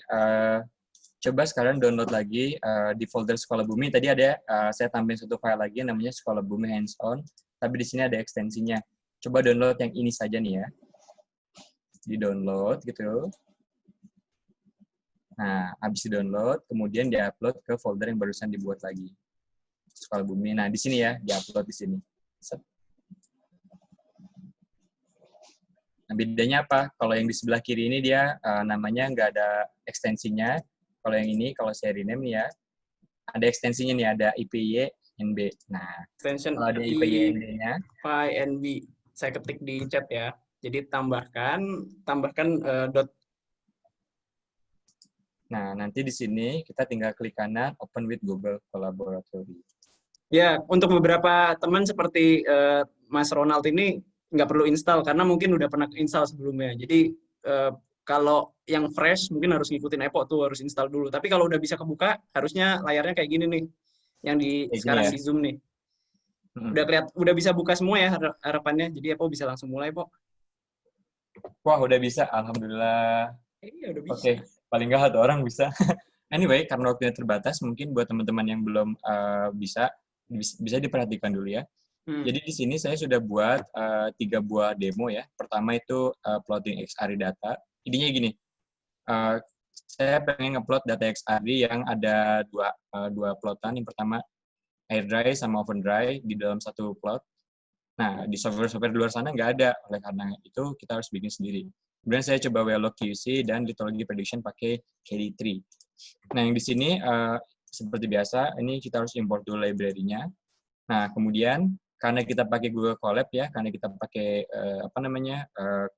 coba sekarang download lagi di folder Sekolah Bumi. Tadi ada saya tambahin satu file lagi namanya Sekolah Bumi hands-on. Tapi di sini ada ekstensinya. Coba download yang ini saja nih ya. Di download gitu. Nah, habis di-download, kemudian di-upload ke folder yang barusan dibuat lagi. Sekolah Bumi. Nah, di sini ya, di-upload di sini. Nah, bedanya apa? Kalau yang di sebelah kiri ini dia namanya nggak ada ekstensinya. Kalau yang ini, kalau saya rename nih ya, ada ekstensinya nih, ada IPY-NB. Nah, Extension kalau ada IPY-NB-nya, IPYNB. Saya ketik di chat ya. Jadi tambahkan dot. Nah, nanti di sini kita tinggal klik kanan Open with Google Collaboratory. Ya, untuk beberapa teman seperti Mas Ronald ini nggak perlu install karena mungkin udah pernah install sebelumnya. Jadi kalau yang fresh mungkin harus ngikutin Epo tuh, harus install dulu. Tapi kalau udah bisa kebuka, harusnya layarnya kayak gini nih, yang sekarang ya? di Zoom nih. Udah bisa buka semua ya harapannya. Jadi Epo bisa langsung mulai, Po. Wah, udah bisa. Alhamdulillah. Iya, udah bisa. Oke, paling nggak satu orang bisa. Anyway, karena waktunya terbatas, mungkin buat teman-teman yang belum bisa diperhatikan dulu ya. Jadi di sini saya sudah buat 3 buah demo ya. Pertama itu plotting XRD data. Intinya gini, saya pengen ngupload data XRD yang ada dua plotan. Yang pertama AirDry sama OpenDry di dalam satu plot. Nah, di software-software di luar sana nggak ada. Oleh karena itu, kita harus bikin sendiri. Kemudian saya coba Verilog QC dan Lithology Prediction pakai KD3. Nah, yang di sini seperti biasa, ini kita harus import dulu library-nya. Nah, kemudian karena kita pakai Google Colab ya, karena kita pakai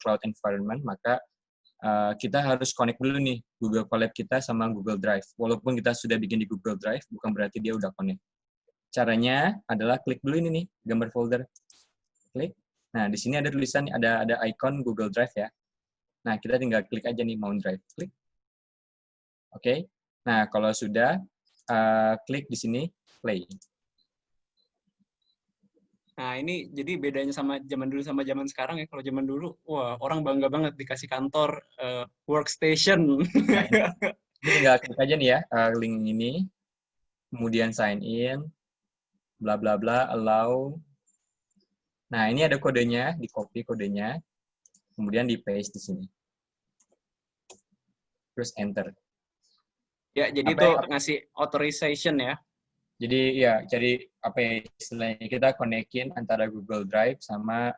cloud environment, maka kita harus connect dulu nih Google Colab kita sama Google Drive. Walaupun kita sudah bikin di Google Drive, bukan berarti dia udah connect. Caranya adalah klik dulu ini nih, gambar folder. Klik. Nah, di sini ada tulisan, ada icon Google Drive ya. Nah, kita tinggal klik aja nih Mount Drive. Klik. Oke. Nah, kalau sudah, klik di sini, play. Nah, ini jadi bedanya sama zaman dulu sama zaman sekarang ya. Kalau zaman dulu, wah, orang bangga banget dikasih kantor workstation. Nah, ini tinggal klik aja nih ya, link ini. Kemudian sign in. bla bla bla, allow. Nah, ini ada kodenya, di copy kodenya, kemudian di paste di sini. Terus enter. Ya, jadi Apa itu yang- ngasih authorization ya. Jadi ya, jadi apa ya istilahnya, kita konekin antara Google Drive sama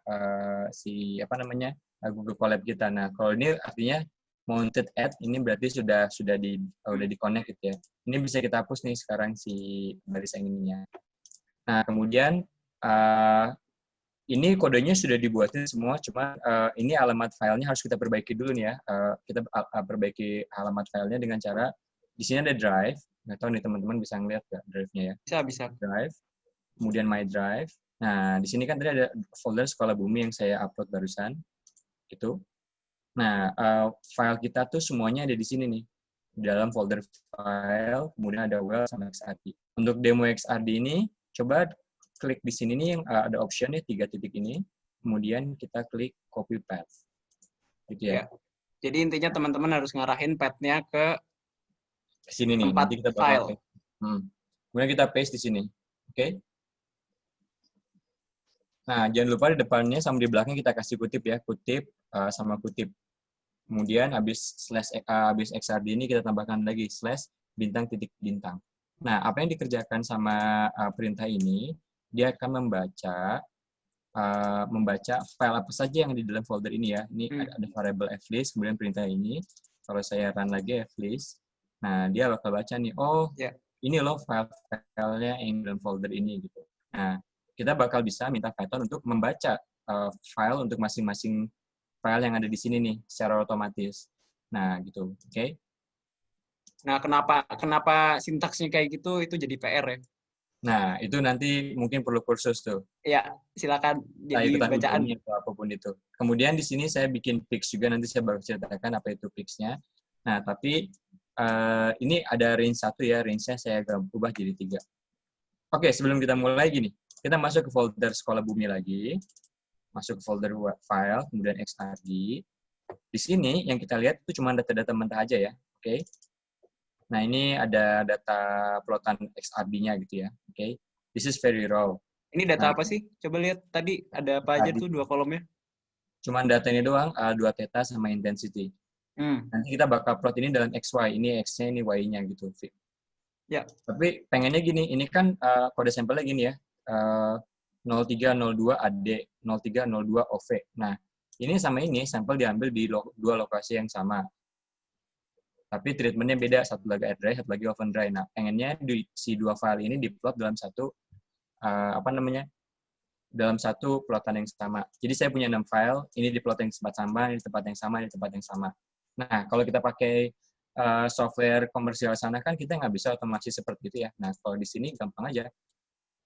si apa namanya Google Colab kita. Nah, kalau ini artinya mounted at, ini berarti sudah di connect gitu ya. Ini bisa kita hapus nih sekarang si barisan ininya. Nah, kemudian ini kodenya sudah dibuatin semua, cuma ini alamat filenya harus kita perbaiki dulu nih ya. Kita perbaiki alamat filenya dengan cara di sini ada drive. Nggak tahu nih teman-teman bisa ngeliat nggak drive-nya ya. Bisa. Drive, kemudian my drive. Nah, di sini kan tadi ada folder Sekolah Bumi yang saya upload barusan. Gitu. Nah, file kita tuh semuanya ada di sini nih. Di dalam folder file, kemudian ada well sama XRD. Untuk demo XRD ini, coba klik di sini nih yang ada option-nya 3 titik ini. Kemudian kita klik copy path. Gitu ya. Ya. Jadi intinya teman-teman harus ngarahin path-nya ke Sini nih, tempat nanti kita file. bakal kemudian kita paste di sini. Oke? Nah, jangan lupa di depannya sama di belakangnya kita kasih kutip ya, kutip sama kutip. Kemudian habis XRD ini kita tambahkan lagi slash bintang titik bintang. Nah, apa yang dikerjakan sama perintah ini, dia akan membaca file apa saja yang di dalam folder ini ya. Ini ada variable flist, kemudian perintah ini. Kalau saya run lagi flist, nah dia bakal baca nih, oh ini loh file-filenya yang dalam folder ini gitu. Nah, kita bakal bisa minta Python untuk membaca file untuk masing-masing file yang ada di sini nih secara otomatis. Nah, gitu. Oke. Nah, kenapa sintaksnya kayak gitu itu jadi PR ya? Nah, itu nanti mungkin perlu kursus tuh. Ya, silakan jadi bacaan. Atau apapun itu. Kemudian di sini saya bikin fix juga, nanti saya baru ceritakan apa itu fixnya. Nah, tapi ini ada range 1 ya, range-nya saya ubah jadi 3. Oke, sebelum kita mulai gini, kita masuk ke folder Sekolah Bumi lagi, masuk ke folder file, kemudian XRD. Di sini yang kita lihat itu cuma data-data mentah aja ya, oke? Nah, ini ada data plotan XRD-nya gitu ya, oke? This is very raw. Ini data apa sih? Coba lihat tadi ada apa aja tuh 2 kolomnya? Cuman data ini doang, 2 theta sama intensity. Nanti kita bakal plot ini dalam XY, ini X-nya, ini Y-nya gitu. Ya. Tapi pengennya gini, ini kan kode sampelnya gini ya, 0302 AD, 0302 OV. Nah, ini sama ini, sampel diambil di 2 lokasi yang sama. Tapi treatmentnya beda, satu lagi air dry, satu lagi oven dry. Nah, pengennya si 2 file ini diplot dalam satu, dalam satu plotan yang sama. Jadi saya punya 6 file, ini di plot yang tempat sama, ini di tempat yang sama, ini di tempat yang sama. Nah, kalau kita pakai software komersial sana kan kita nggak bisa otomasi seperti itu ya. Nah, kalau di sini gampang aja.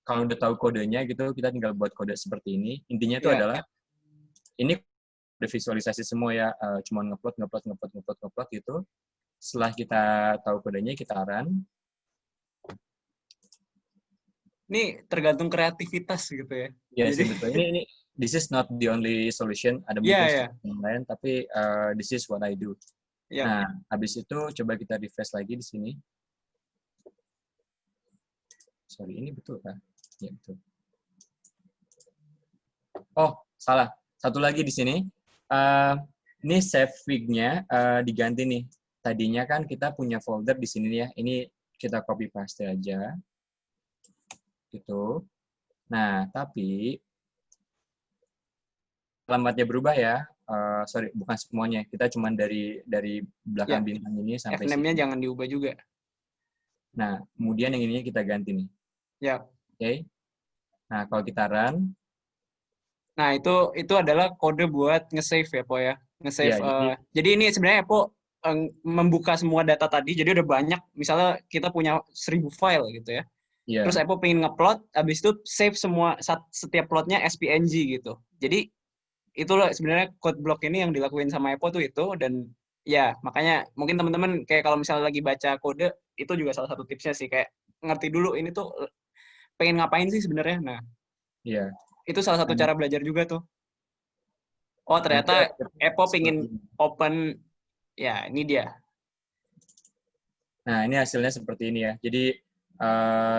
Kalau udah tahu kodenya gitu, kita tinggal buat kode seperti ini. Intinya itu adalah, ini udah visualisasi semua ya, cuma ngeplot gitu. Setelah kita tahu kodenya, kita run. Ini tergantung kreativitas gitu ya. Ya, yes, betul. Ini this is not the only solution. Ada mungkin yang lain, tapi this is what I do. Nah, habis itu coba kita refresh lagi di sini. Sorry, ini betul kan? Ya, betul. Oh, salah. Satu lagi di sini. Ini save fig-nya diganti nih. Tadinya kan kita punya folder di sini ya. Ini kita copy paste aja. Gitu. Nah, tapi alamatnya berubah ya. Sorry, bukan semuanya. Kita cuma dari belakang bintang ini sampai sini. Fname-nya jangan diubah juga. Nah, kemudian yang ini kita ganti nih. Ya. Oke. Nah, kalau kita run. Nah, itu adalah kode buat nge-save ya, Po ya. Nge-save. Jadi ini sebenarnya Po membuka semua data tadi. Jadi udah banyak. Misalnya kita punya 1000 file gitu ya. Yeah. Terus Epo pengen ngeplot, habis itu save semua setiap plotnya SPNG gitu. Jadi itulah sebenarnya code block ini yang dilakuin sama Epo tuh itu, dan ya makanya mungkin teman-teman kayak kalau misalnya lagi baca kode itu juga salah satu tipsnya sih, kayak ngerti dulu ini tuh pengen ngapain sih sebenarnya. Nah, yeah. Itu salah satu cara belajar juga tuh. Oh ternyata Epo pengen open, ya ini dia. Nah ini hasilnya seperti ini ya. Jadi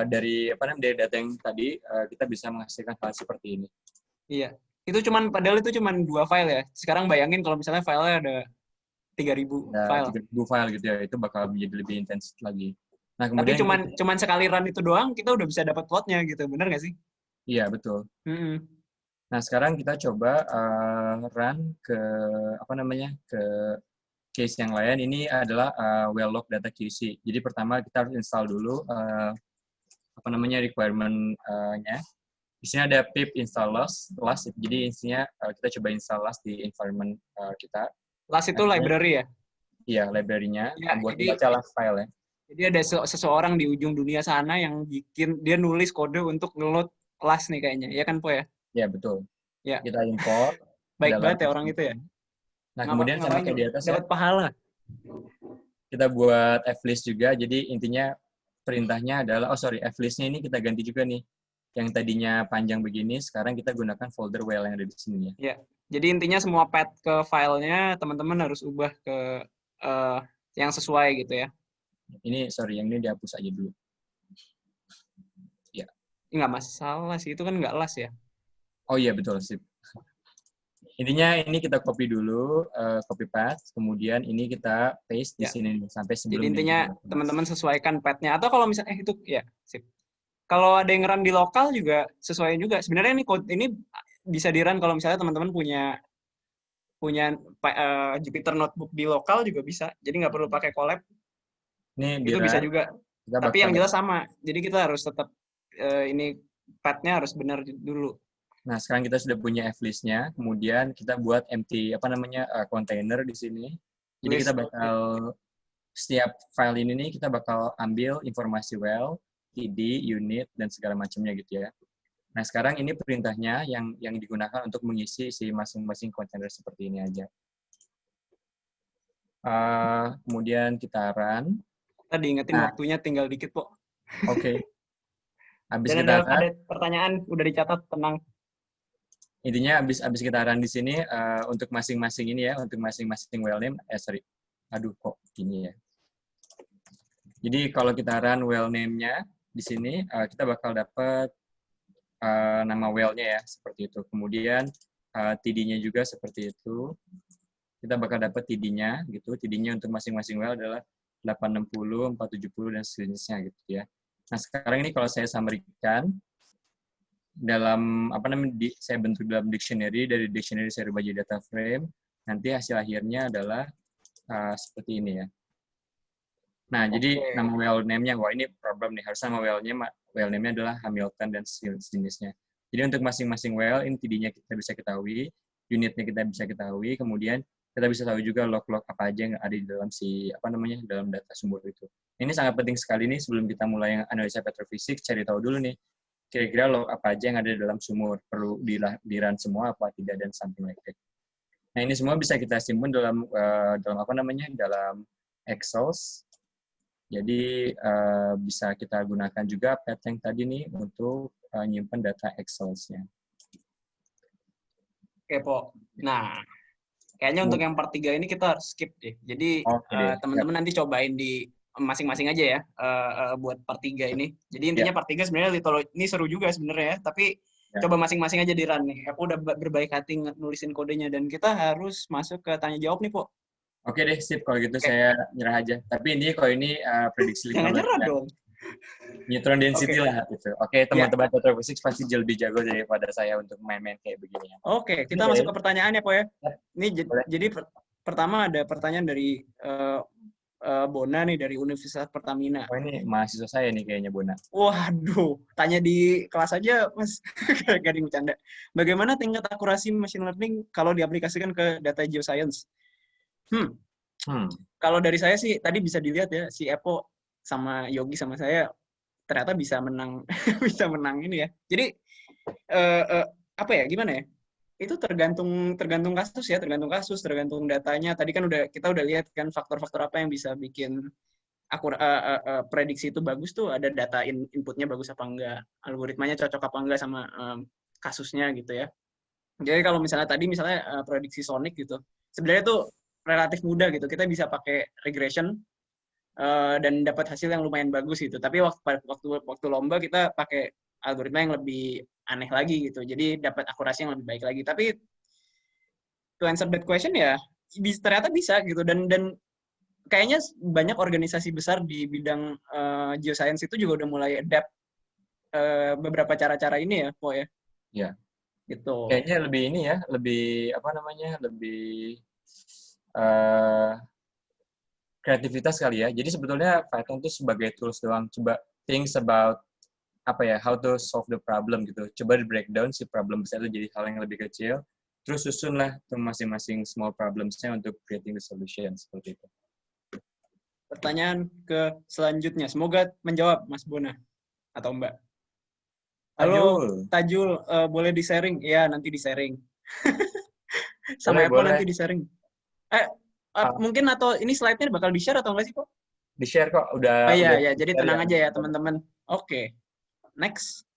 dari dari data yang tadi kita bisa menghasilkan hal seperti ini. Iya. Padahal itu cuman 2 file ya. Sekarang bayangin kalau misalnya filenya ada 3.000 file. 3.000 file gitu ya, itu bakal menjadi lebih intens lagi. Nah, Tapi kemudian cuman sekali run itu doang, kita udah bisa dapat plotnya gitu. Bener nggak sih? iya, betul. Mm-mm. Nah, sekarang kita coba run ke ke case yang lain. Ini adalah well log data QC. Jadi pertama kita harus install dulu requirement-nya. Di sini ada pip install last. Jadi intinya kita coba install last di environment kita. Last itu library ya? Iya, library-nya Ya, buat jadi membaca last file ya. Jadi ada seseorang di ujung dunia sana yang dia nulis kode untuk ngeload last nih kayaknya. Ya kan, Po ya? Iya, betul. Ya. Kita import Baik dalam banget ya orang itu ya. Nah, kemudian sama kayak di atas ya, dapat pahala. kita buat flist juga. Jadi intinya perintahnya adalah, flist-nya ini kita ganti juga nih. Yang tadinya panjang begini, sekarang kita gunakan folder well yang ada di sini ya. Ya. Jadi intinya semua path ke filenya teman-teman harus ubah ke yang sesuai gitu ya. Ini yang ini dihapus aja dulu. Ya. Nggak masalah sih, itu kan nggak las ya. Oh iya, betul. Sip. Intinya ini kita copy dulu, copy path, kemudian ini kita paste di sini sampai sebelum. Jadi intinya teman-teman sesuaikan path-nya. Atau kalau misalnya, itu ya, sip. Kalau ada yang run di lokal juga sesuai juga. Sebenarnya ini bisa di-run kalau misalnya teman-teman punya Jupyter Notebook di lokal juga bisa. Jadi nggak perlu pakai collab. Ini itu bisa juga. Tapi yang jelas sama. Jadi kita harus tetap ini path-nya harus benar dulu. Nah, sekarang kita sudah punya flist-nya, kemudian kita buat empty container di sini. Jadi kita bakal setiap file ini nih kita bakal ambil informasi well, TD, unit dan segala macamnya gitu ya. Nah, sekarang ini perintahnya yang digunakan untuk mengisi si masing-masing container seperti ini aja. Kemudian kita run. Kita diingetin waktunya tinggal dikit, Po. Oke. Habis Dan kita ada pertanyaan udah dicatat, tenang. Intinya habis kita run di sini untuk masing-masing ini ya, untuk masing-masing well name, aduh kok gini ya. Jadi kalau kita run well name-nya di sini, kita bakal dapat nama well-nya ya, seperti itu. Kemudian TD-nya juga seperti itu. Kita bakal dapat TD-nya gitu. TD-nya untuk masing-masing well adalah 860, 470 dan sejenisnya gitu ya. Nah, sekarang ini kalau saya summary-kan dalam saya bentuk dalam dictionary, dari dictionary saya rubah jadi data frame, nanti hasil akhirnya adalah seperti ini ya. Nah, jadi nama well name-nya, wah ini problem nih, harusnya nama well name-nya adalah Hamilton dan sejenisnya. Jadi untuk masing-masing well, ini TD-nya kita bisa ketahui, unitnya kita bisa ketahui, kemudian kita bisa tahu juga log-log apa aja yang ada di dalam dalam data sumber itu. Ini sangat penting sekali nih, sebelum kita mulai analisa petrofisik, cari tahu dulu nih, kira-kira log apa aja yang ada di dalam sumur, perlu di-run semua apa tidak, dan something like that. Nah, ini semua bisa kita simpan dalam Excel. Jadi bisa kita gunakan juga path yang tadi nih untuk nyimpan data Excel-nya. Oke, Po. Nah, kayaknya untuk yang part 3 ini kita harus skip deh. Jadi teman-teman nanti cobain di masing-masing aja ya buat part 3 ini. Jadi intinya part 3 sebenarnya ini seru juga sebenarnya ya, tapi coba masing-masing aja di run nih. Aku udah berbaik hati nulisin kodenya dan kita harus masuk ke tanya jawab nih, Po. Oke deh, sip. Kalau gitu saya nyerah aja. Tapi ini kalau ini prediksi jangan nyerah dong. Neutron density lah gitu. Oke, teman-teman petrofisik pasti jauh lebih jago daripada saya untuk main-main kayak begini. Oke, kita masuk ke pertanyaannya, Po ya. Ini jadi pertama ada pertanyaan dari Bona nih dari Universitas Pertamina. Oh, ini mahasiswa saya nih kayaknya, Bona. Waduh, tanya di kelas aja, Mas. Gak bercanda. Bagaimana tingkat akurasi machine learning kalau diaplikasikan ke data geoscience? Kalau dari saya sih, tadi bisa dilihat ya, si Epo sama Yogi sama saya ternyata bisa menang bisa menang ini ya. Jadi apa ya, gimana ya? Itu tergantung kasus ya, tergantung datanya. Tadi kan kita udah lihat kan faktor-faktor apa yang bisa bikin prediksi itu bagus tuh, ada data inputnya bagus apa enggak, algoritmanya cocok apa enggak sama kasusnya gitu ya. Jadi kalau misalnya prediksi Sonic gitu, sebenarnya tuh relatif mudah gitu. Kita bisa pakai regression dan dapat hasil yang lumayan bagus gitu. Tapi waktu lomba kita pakai algoritma yang lebih aneh lagi gitu. Jadi dapat akurasi yang lebih baik lagi. Tapi to answer that question ya ternyata bisa gitu, dan kayaknya banyak organisasi besar di bidang geoscience itu juga udah mulai adapt beberapa cara-cara ini ya, Po ya. Iya. Gitu. Kayaknya lebih ini ya, lebih apa namanya, lebih kreativitas kali ya. Jadi sebetulnya Python itu sebagai tools doang. Coba think about apa ya, how to solve the problem gitu. Coba di breakdown si problem besar itu jadi hal yang lebih kecil. Terus susunlah tuh masing-masing small problems-nya untuk creating the solution seperti itu. Pertanyaan ke selanjutnya. Semoga menjawab Mas Bona atau Mbak. Halo, Tajul, boleh di-sharing? Iya, nanti di-sharing. Sama Epo nanti di-sharing. Mungkin atau ini slide-nya bakal di-share atau enggak sih, kok? Di-share kok, udah. Iya, jadi tenang aja ya, teman-teman. Oke. Next.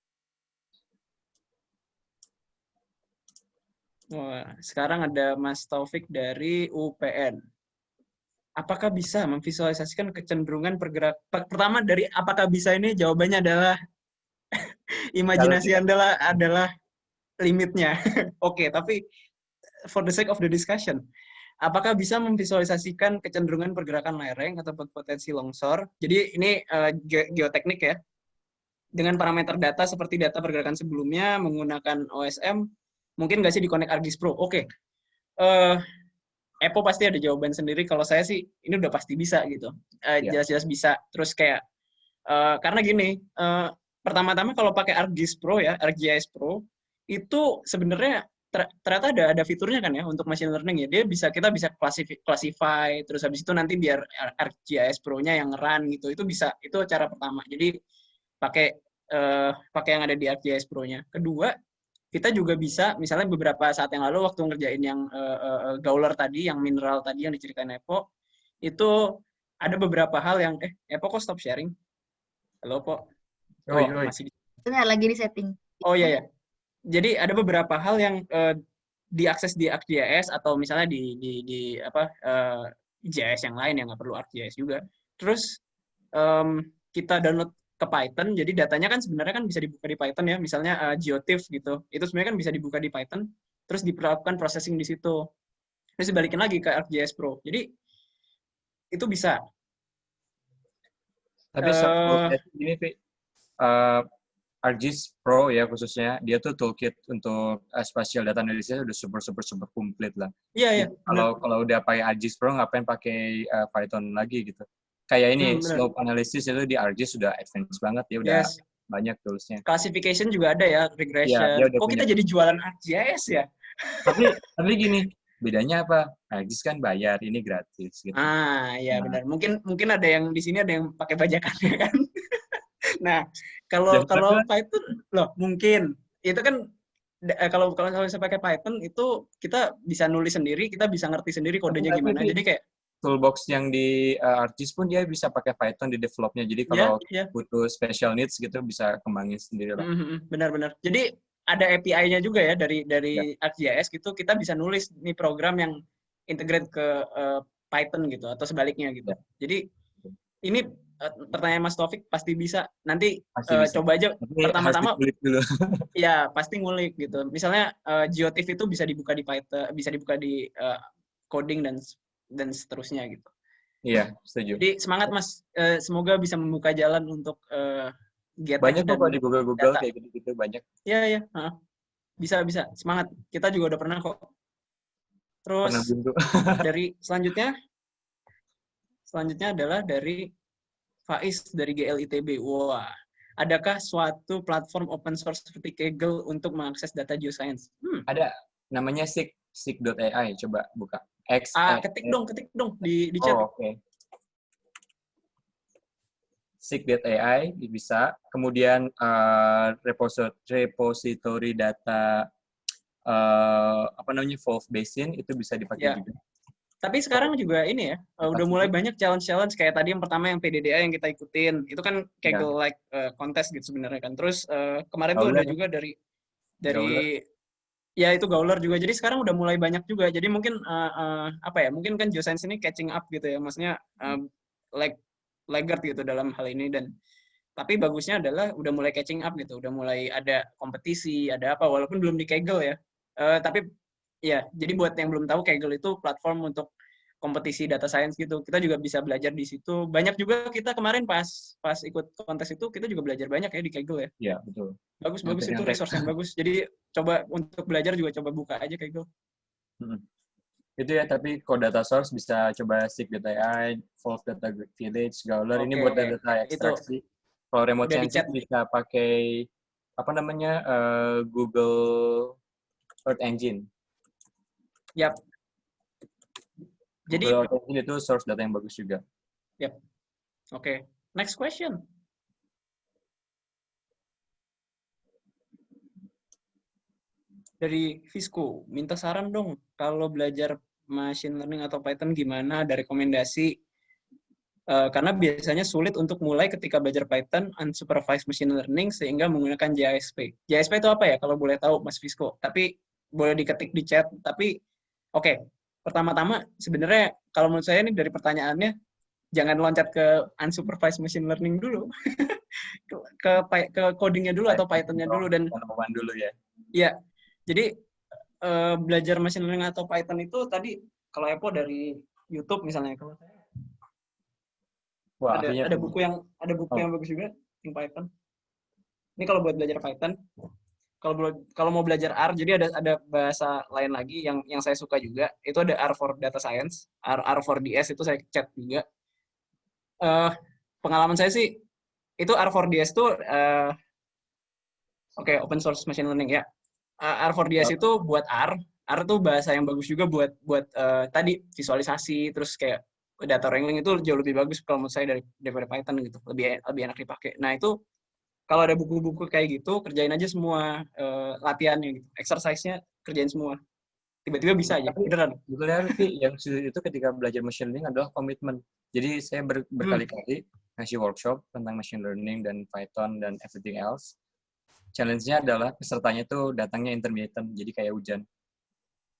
Wah, sekarang ada Mas Taufik dari UPN. Apakah bisa memvisualisasikan kecenderungan pergerakan? Pertama dari apakah bisa ini jawabannya adalah imajinasi adalah limitnya. Oke, tapi for the sake of the discussion, apakah bisa memvisualisasikan kecenderungan pergerakan lereng atau potensi longsor? Jadi ini geoteknik ya. Dengan parameter data seperti data pergerakan sebelumnya menggunakan OSM, mungkin nggak sih di Connect ArcGIS Pro? Oke. Epo pasti ada jawaban sendiri. Kalau saya sih ini udah pasti bisa gitu. Jelas-jelas bisa. Terus kayak karena gini, pertama-tama kalau pakai ArcGIS Pro ya, ArcGIS Pro itu sebenarnya ternyata ada fiturnya kan ya untuk machine learning ya. Kita bisa classify, terus habis itu nanti biar ArcGIS Pro-nya yang run gitu. Itu bisa. Itu cara pertama. Jadi pakai yang ada di ArcGIS Pro-nya. Kedua, kita juga bisa, misalnya beberapa saat yang lalu waktu ngerjain yang Gauler tadi, yang mineral tadi yang diceritain Epo, itu ada beberapa hal yang, Epo kok stop sharing? Halo, Po. Masih lagi di setting. Oh iya, ya. Jadi ada beberapa hal yang diakses di ArcGIS atau misalnya di GIS yang lain yang nggak perlu ArcGIS juga. Terus kita download ke Python, jadi datanya kan sebenarnya kan bisa dibuka di Python ya, misalnya GeoTIFF gitu, itu sebenarnya kan bisa dibuka di Python, terus diperlakukan processing di situ, terus dibalikin lagi ke ArcGIS Pro, jadi itu bisa. Tapi ini ArcGIS Pro ya khususnya, dia tuh toolkit untuk spatial data analysis udah super komplit lah. Iya. Kalau udah pakai ArcGIS Pro ngapain pakai Python lagi gitu. Kayak ini slope analysis itu di ArcGIS sudah advance banget ya, udah banyak toolsnya. Classification juga ada ya, regression. Ya, kok kita jadi jualan ArcGIS ya? Tapi gini, bedanya apa? ArcGIS kan bayar, ini gratis gitu. Iya benar. Mungkin ada yang di sini ada yang pakai bajakannya kan. Nah, kalau Python loh mungkin itu kan kalau saya pakai Python itu kita bisa nulis sendiri, kita bisa ngerti sendiri kodenya gimana. Jadi kayak toolbox yang di ArcGIS pun dia bisa pakai Python di developnya. Jadi kalau butuh special needs gitu bisa kembangin sendiri lah. Benar. Jadi ada API-nya juga ya dari ArcGIS gitu. Kita bisa nulis nih program yang integrate ke Python gitu atau sebaliknya gitu. Jadi ini pertanyaan Mas Taufik pasti bisa. Nanti coba aja pertama-tama. Ya pasti ngulik gitu. Misalnya GeoTIFF itu bisa dibuka di Python, bisa dibuka di coding dan seterusnya gitu. Iya, setuju. Jadi semangat Mas, semoga bisa membuka jalan untuk banyak kok di Google kayak gitu banyak. Iya, bisa semangat. Kita juga udah pernah kok. Terus dari selanjutnya adalah dari Faiz dari GLITB. Wah, adakah suatu platform open source seperti Kaggle untuk mengakses data geoscience? Ada, namanya seek.ai, coba buka. Ketik dong di chat. Oke. Seek.ai bisa. Kemudian repository data Wolf Basin itu bisa dipakai juga. Tapi sekarang juga ini ya, udah mulai banyak challenge kayak tadi yang pertama yang PDDA yang kita ikutin. Itu kan Kaggle like contest gitu sebenarnya kan. Terus kemarin tuh udah juga dari ya itu Gauler juga. Jadi sekarang udah mulai banyak juga. Jadi mungkin mungkin kan geoscience ini catching up gitu ya. Maksudnya like laggard gitu dalam hal ini, dan tapi bagusnya adalah udah mulai catching up gitu, udah mulai ada kompetisi, ada apa, walaupun belum di Kaggle ya. Tapi ya, jadi buat yang belum tahu, Kaggle itu platform untuk kompetisi data science gitu. Kita juga bisa belajar di situ. Banyak juga kita kemarin pas ikut kontes itu, kita juga belajar banyak ya di Kaggle ya. Iya, betul. Bagus itu resource yang bagus. Jadi coba untuk belajar juga coba buka aja Kaggle. Itu ya, tapi kalau data source bisa coba Seek.ai, Wolf Data Village, Gawler. Ini buat data ekstraksi. Kalau remote sensing bisa pakai apa namanya Google Earth Engine. Yap. Jadi Google Earth Engine itu source data yang bagus juga. Yap. Oke. Next question. Dari Fisco, minta saran dong kalau belajar machine learning atau Python gimana, ada rekomendasi. Karena biasanya sulit untuk mulai ketika belajar Python unsupervised machine learning sehingga menggunakan JSP. JSP itu apa ya kalau boleh tahu Mas Fisco? Tapi boleh diketik di chat. Tapi oke. Pertama-tama sebenarnya kalau menurut saya ini dari pertanyaannya, jangan loncat ke unsupervised machine learning dulu. ke codingnya dulu atau Python-nya dulu, dan dulu ya. Iya. Jadi belajar machine learning atau Python itu tadi kalau Epo dari YouTube misalnya, kalau saya ada buku yang bagus juga yang Python. Ini kalau buat belajar Python. Kalau mau belajar R, jadi ada bahasa lain lagi yang saya suka juga. Itu ada R for Data Science, R4DS, itu saya chat juga. Pengalaman saya sih itu R4DS itu open source machine learning ya. R4DS itu buat R itu bahasa yang bagus juga buat tadi visualisasi, terus kayak data wrangling itu jauh lebih bagus kalau menurut saya daripada Python gitu, lebih enak dipakai. Nah itu kalau ada buku-buku kayak gitu, kerjain aja semua latihannya gitu, exercise-nya kerjain semua, tiba-tiba bisa aja, beneran. Sebetulnya yang sulit itu ketika belajar machine learning adalah komitmen. Jadi saya berkali-kali ngasih workshop tentang machine learning dan Python dan everything else. Challenge-nya adalah pesertanya tuh datangnya intermittent, jadi kayak hujan.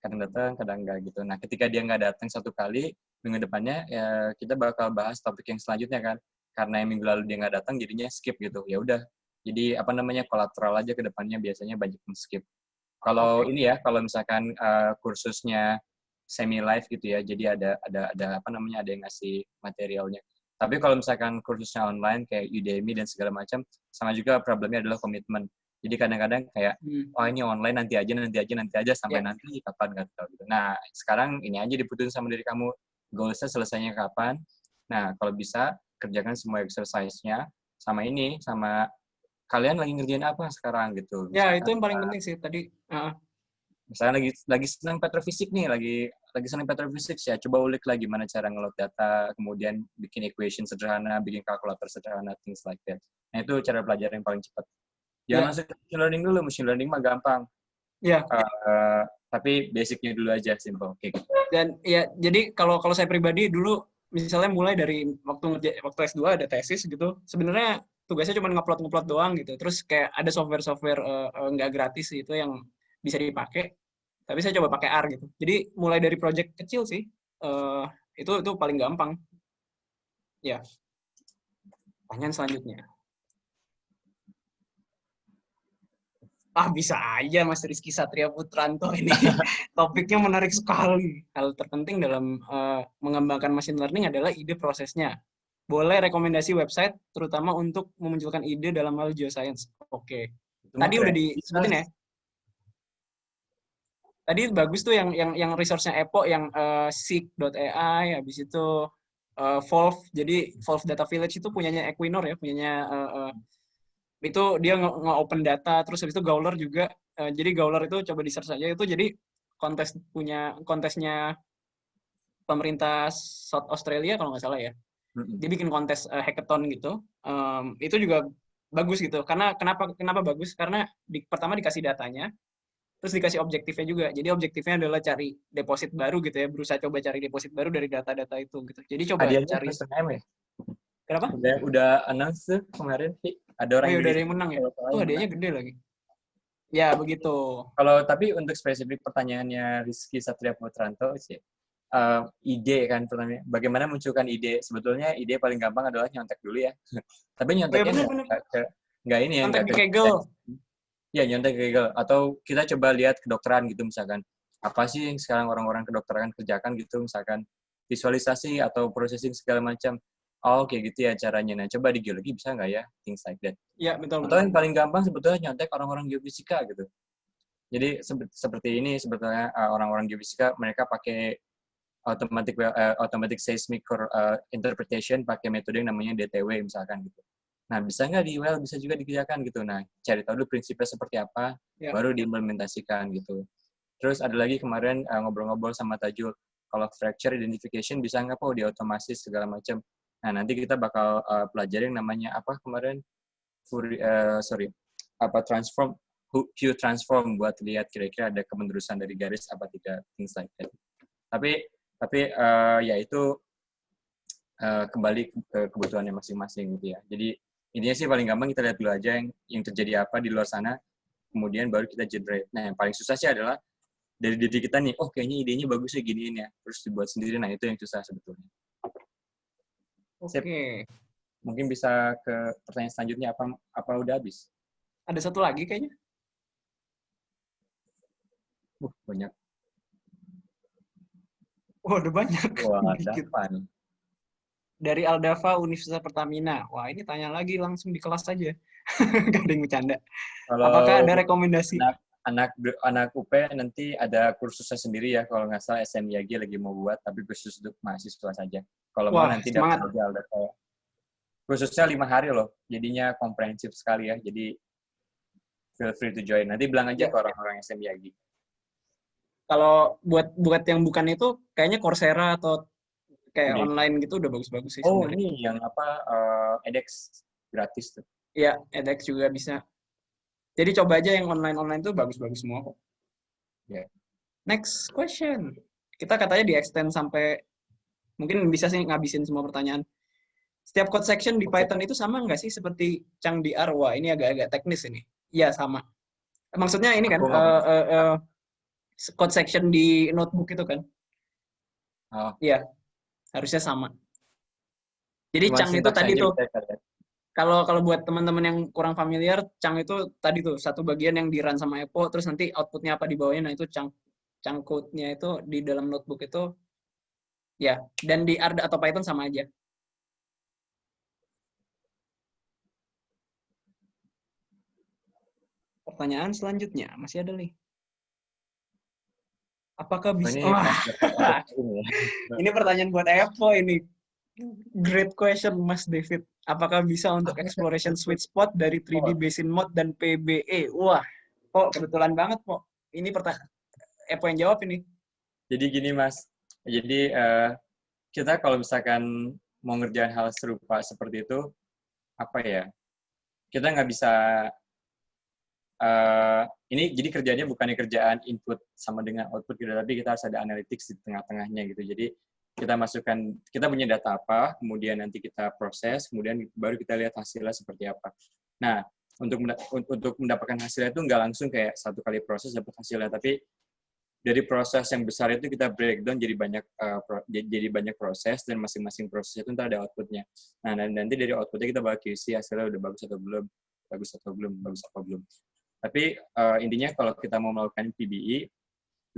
Kadang datang, kadang enggak gitu. Nah, ketika dia nggak datang satu kali, minggu depannya ya kita bakal bahas topik yang selanjutnya kan. Karena yang minggu lalu dia nggak datang, jadinya skip gitu. Ya udah. Jadi kolateral aja ke depannya, biasanya banyak yang skip. Kalau ini ya, kalau misalkan kursusnya semi live gitu ya, jadi ada ada yang ngasih materialnya. Tapi kalau misalkan kursusnya online kayak Udemy dan segala macam, sama juga problemnya adalah komitmen. Jadi kadang-kadang kayak, ini online nanti aja sampai nanti kapan nggak tahu gitu. Nah, sekarang ini aja diputusin sama diri kamu, goalsnya selesainya kapan. Nah, kalau bisa kerjakan semua exercise-nya sama kalian lagi ngerjain apa sekarang gitu. Misalkan, ya, itu yang paling penting sih tadi. Misalnya lagi senang petrofisik nih, lagi senang petrofisik ya, coba ulik lagi gimana cara ngeload data, kemudian bikin equation sederhana, bikin kalkulator sederhana, things like that. Nah, itu cara belajar yang paling cepat. Jangan langsung machine learning dulu, machine learning mah gampang. Ya. Tapi basicnya dulu aja, simple. Okay. Dan ya, jadi kalau saya pribadi dulu, misalnya mulai dari waktu S2 ada tesis gitu, sebenarnya tugasnya cuma ngupload doang gitu. Terus kayak ada software nggak gratis itu yang bisa dipakai. Tapi saya coba pakai R gitu. Jadi mulai dari project kecil sih, itu paling gampang. Ya. Pertanyaan selanjutnya. Bisa aja Mas Rizky Satria Putranto ini. Topiknya menarik sekali. Hal terpenting dalam mengembangkan machine learning adalah ide prosesnya. Boleh rekomendasi website, terutama untuk memunculkan ide dalam hal geoscience. Oke. Tadi udah disebutin ya. Tadi bagus tuh yang resource-nya Epo, yang Seek.ai, habis itu Wolf. Jadi Wolf Data Village itu punyanya Equinor ya, punyanya itu dia nge-open data, terus habis itu Gawler juga. Jadi Gawler itu coba di-search aja, itu jadi kontesnya pemerintah South Australia kalau nggak salah ya. Dia bikin kontes hackathon gitu. Itu juga bagus gitu. Karena kenapa bagus? Karena pertama dikasih datanya, terus dikasih objektifnya juga. Jadi objektifnya adalah cari deposit baru gitu ya, berusaha coba cari deposit baru dari data-data itu gitu. Jadi coba cari. Ya? Kenapa? Udah announce tuh kemarin sih. Ada orang yang menang ya. Hadiahnya gede lagi. Ya, begitu. Kalau tapi untuk spesifik pertanyaannya Rizky Satria Putranto sih, ide kan pertama. Bagaimana munculkan ide? Sebetulnya ide paling gampang adalah nyontek dulu ya. Tapi nyonteknya nggak ini ya, nyontek di Kaggle. Ya, nyontek di Kaggle. Atau kita coba lihat kedokteran gitu misalkan. Apa sih yang sekarang orang-orang kedokteran kerjakan gitu, misalkan visualisasi atau processing segala macam. Oh, kayak gitu ya caranya. Nah, coba di geologi bisa nggak ya? Things like that. Iya, betul. Atau yang paling gampang sebetulnya nyontek orang-orang geofisika gitu. Jadi seperti ini sebetulnya orang-orang geofisika mereka pakai automatic seismic interpretation pakai metode yang namanya DTW misalkan gitu. Nah, bisa nggak di well bisa juga dikerjakan gitu. Nah, cari tahu dulu prinsipnya seperti apa, baru diimplementasikan gitu. Terus ada lagi kemarin ngobrol-ngobrol sama Tajul, kalau fracture identification bisa nggak di otomatis segala macam. Nah, nanti kita bakal pelajari yang namanya apa kemarin transform Hue transform buat lihat kira-kira ada kemenerusan dari garis apa tidak, things like that. Tapi ya itu kembali ke kebutuhannya masing-masing gitu ya. Jadi intinya sih paling gampang kita lihat dulu aja yang terjadi apa di luar sana, kemudian baru kita generate. Nah, yang paling susah sih adalah dari diri kita nih, kayaknya idenya bagus ya giniin ya, terus dibuat sendiri. Nah, itu yang susah sebetulnya. Oke. Mungkin bisa ke pertanyaan selanjutnya, apa udah habis? Ada satu lagi kayaknya. Banyak. Udah banyak. Wah, Dafa nih. Dari Aldafa Universitas Pertamina. Wah, ini tanya lagi langsung di kelas aja. Gak ada yang bercanda. Apakah ada rekomendasi? Anak UP nanti ada kursusnya sendiri ya, kalau nggak salah SMIAG lagi mau buat, tapi khusus untuk mahasiswa saja. Kalau mau nanti dapat aja Aldafa. Khususnya 5 hari loh, jadinya komprehensif sekali ya. Jadi feel free to join. Nanti bilang aja ke orang-orang SMIAG. Kalau buat yang bukan itu, kayaknya Coursera atau kayak online gitu udah bagus-bagus sih sebenarnya. Ini yang edX gratis tuh. Iya, edX juga bisa. Jadi coba aja yang online tuh bagus-bagus semua kok. Yeah. Next question. Kita katanya di-extend sampai, mungkin bisa sih ngabisin semua pertanyaan. Setiap code section di Python itu sama nggak sih seperti ChungDR? Wah, ini agak-agak teknis ini. Iya, sama. Maksudnya ini kan, code section di notebook itu kan? Iya, harusnya sama. Jadi Chang itu tadi tuh, kalau buat teman-teman yang kurang familiar, Chang itu tadi tuh satu bagian yang di-run sama Epo, terus nanti outputnya apa di bawahnya, nah itu Chang code-nya itu di dalam notebook itu, ya, dan di R atau Python sama aja. Pertanyaan selanjutnya, masih ada nih. Apakah bisa... Ini pertanyaan buat Epo ini. Great question, Mas David. Apakah bisa untuk exploration sweet spot dari 3D Basin Mode dan PBE? Wah, kebetulan banget, Po. Ini Epo yang jawab ini. Jadi gini, Mas. Jadi kita kalau misalkan mau ngerjain hal serupa seperti itu, kita nggak bisa ini jadi kerjanya bukannya kerjaan input sama dengan output gitu, tapi kita harus ada analytics di tengah-tengahnya gitu. Jadi kita punya data apa, kemudian nanti kita proses, kemudian baru kita lihat hasilnya seperti apa. Nah, untuk mendapatkan hasilnya itu nggak langsung kayak satu kali proses dapat hasilnya, tapi dari proses yang besar itu kita breakdown jadi banyak proses, dan masing-masing proses itu ntar ada outputnya. Nah, nanti dari outputnya kita bakal QC hasilnya udah bagus atau belum, bagus apa belum. Tapi intinya kalau kita mau melakukan PBE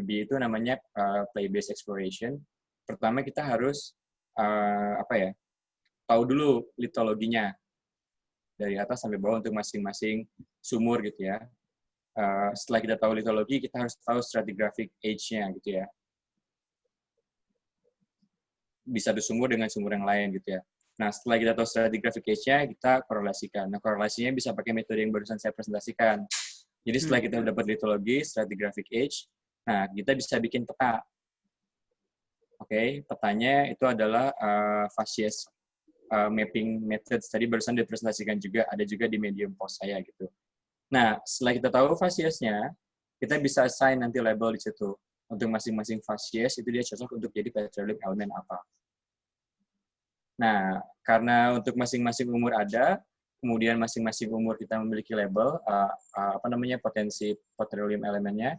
itu namanya play-based exploration. Pertama kita harus tahu dulu litologinya dari atas sampai bawah untuk masing-masing sumur gitu ya. Setelah kita tahu litologi, kita harus tahu stratigraphic age-nya gitu ya. Bisa satu sumur dengan sumur yang lain gitu ya. Nah, setelah kita tahu stratigraphic age-nya, kita korelasikan. Nah, korelasinya bisa pakai metode yang barusan saya presentasikan. Jadi setelah kita dapat litologi, stratigraphic age, nah kita bisa bikin peta. Oke, petanya itu adalah facies mapping methods. Tadi barusan dipresentasikan juga, ada juga di Medium post saya gitu. Nah, setelah kita tahu fasiesnya, kita bisa assign nanti label di situ. Untuk masing-masing fasies, itu dia cocok untuk jadi petroleum elemen apa. Nah, karena untuk masing-masing umur ada, kemudian masing-masing umur kita memiliki label, potensi petroleum elemennya,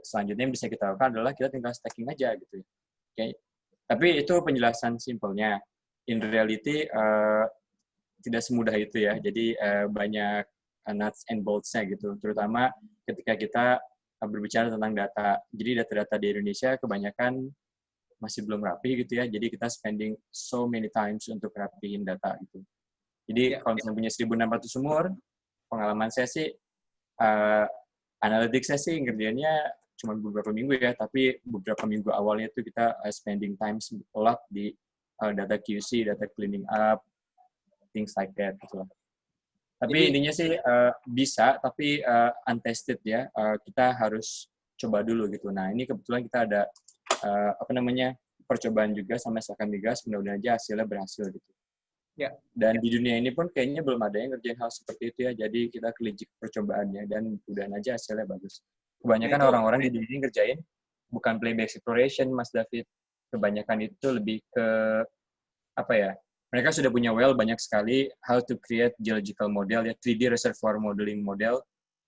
selanjutnya yang bisa kita lakukan adalah kita tinggal stacking aja gitu. Tapi itu penjelasan simpelnya. In reality, tidak semudah itu ya. Jadi banyak nuts and bolts-nya gitu. Terutama ketika kita berbicara tentang data. Jadi data-data di Indonesia kebanyakan masih belum rapi gitu ya. Jadi kita spending so many times untuk rapiin data gitu. Jadi kalau misalnya punya 1.600 sumur, pengalaman saya sih, analytics saya sih ngerjainnya cuma beberapa minggu ya, tapi beberapa minggu awalnya itu kita spending time a lot di data QC, data cleaning up, things like that gitu lah. Tapi intinya sih bisa, tapi untested ya. Kita harus coba dulu gitu. Nah ini kebetulan kita ada percobaan juga sama SK Migas, mudah-mudahan aja hasilnya berhasil gitu. Ya. Dan di dunia ini pun kayaknya belum ada yang ngerjain hal seperti itu ya. Jadi kita kelinci percobaannya dan mudah-mudahan aja hasilnya bagus. Kebanyakan orang-orang di dunia ini ngerjain bukan play-based exploration, Mas David. Kebanyakan itu lebih ke mereka sudah punya well banyak sekali how to create geological model ya, 3D reservoir modeling model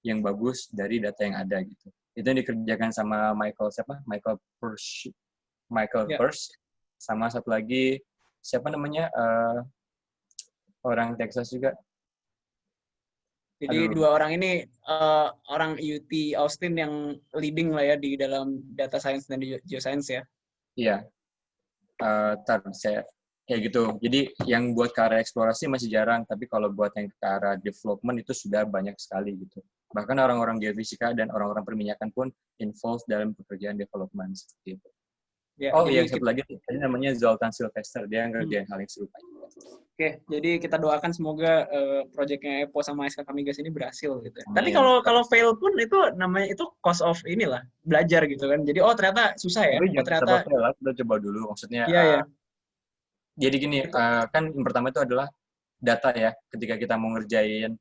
yang bagus dari data yang ada gitu. Itu yang dikerjakan sama Michael Peirce, sama satu lagi siapa namanya orang Texas juga. Jadi dua orang ini orang UT Austin yang leading lah ya di dalam data science dan geoscience ya. Iya. Saya kayak gitu. Jadi yang buat ke arah eksplorasi masih jarang, tapi kalau buat yang ke arah development itu sudah banyak sekali gitu. Bahkan orang-orang geofisika dan orang-orang perminyakan pun involved dalam pekerjaan development seperti itu. Ya, yang satu lagi ini namanya Zoltan Sylvester, dia ngerjain hal yang serupa. Oke, jadi kita doakan semoga proyeknya EPO sama SK Migas ini berhasil gitu. Tapi kalau fail pun itu namanya itu cost of inilah belajar gitu kan. Jadi ternyata susah ya. Tapi ternyata fail lah, kita coba dulu maksudnya. Iya. Jadi gini, kan yang pertama itu adalah data ya. Ketika kita mau ngerjain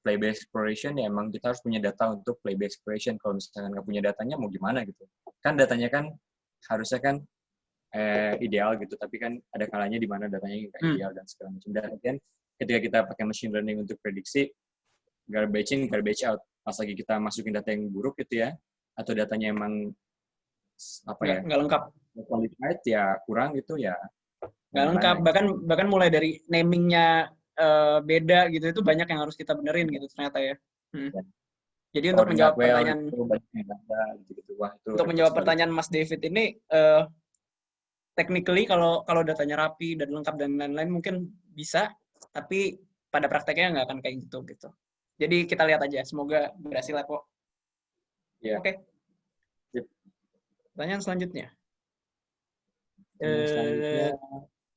play-based exploration, ya emang kita harus punya data untuk play-based exploration. Kalau misalkan nggak punya datanya, mau gimana gitu. Kan datanya kan harusnya kan ideal gitu, tapi kan ada kalanya di mana datanya nggak ideal dan segala macam. Dan kemudian ketika kita pakai machine learning untuk prediksi, garbage in, garbage out. Pas lagi kita masukin data yang buruk gitu ya, atau datanya emang nggak lengkap, qualified ya kurang gitu ya. Nggak lengkap, bahkan mulai dari namingnya beda gitu, itu banyak yang harus kita benerin gitu ternyata ya. Jadi untuk menjawab pertanyaan pertanyaan Mas David ini, technically kalau datanya rapi dan lengkap dan lain-lain mungkin bisa, tapi pada prakteknya nggak akan kayak gitu. Jadi kita lihat aja, semoga berhasil lah kok. Yeah. Oke. Pertanyaan selanjutnya.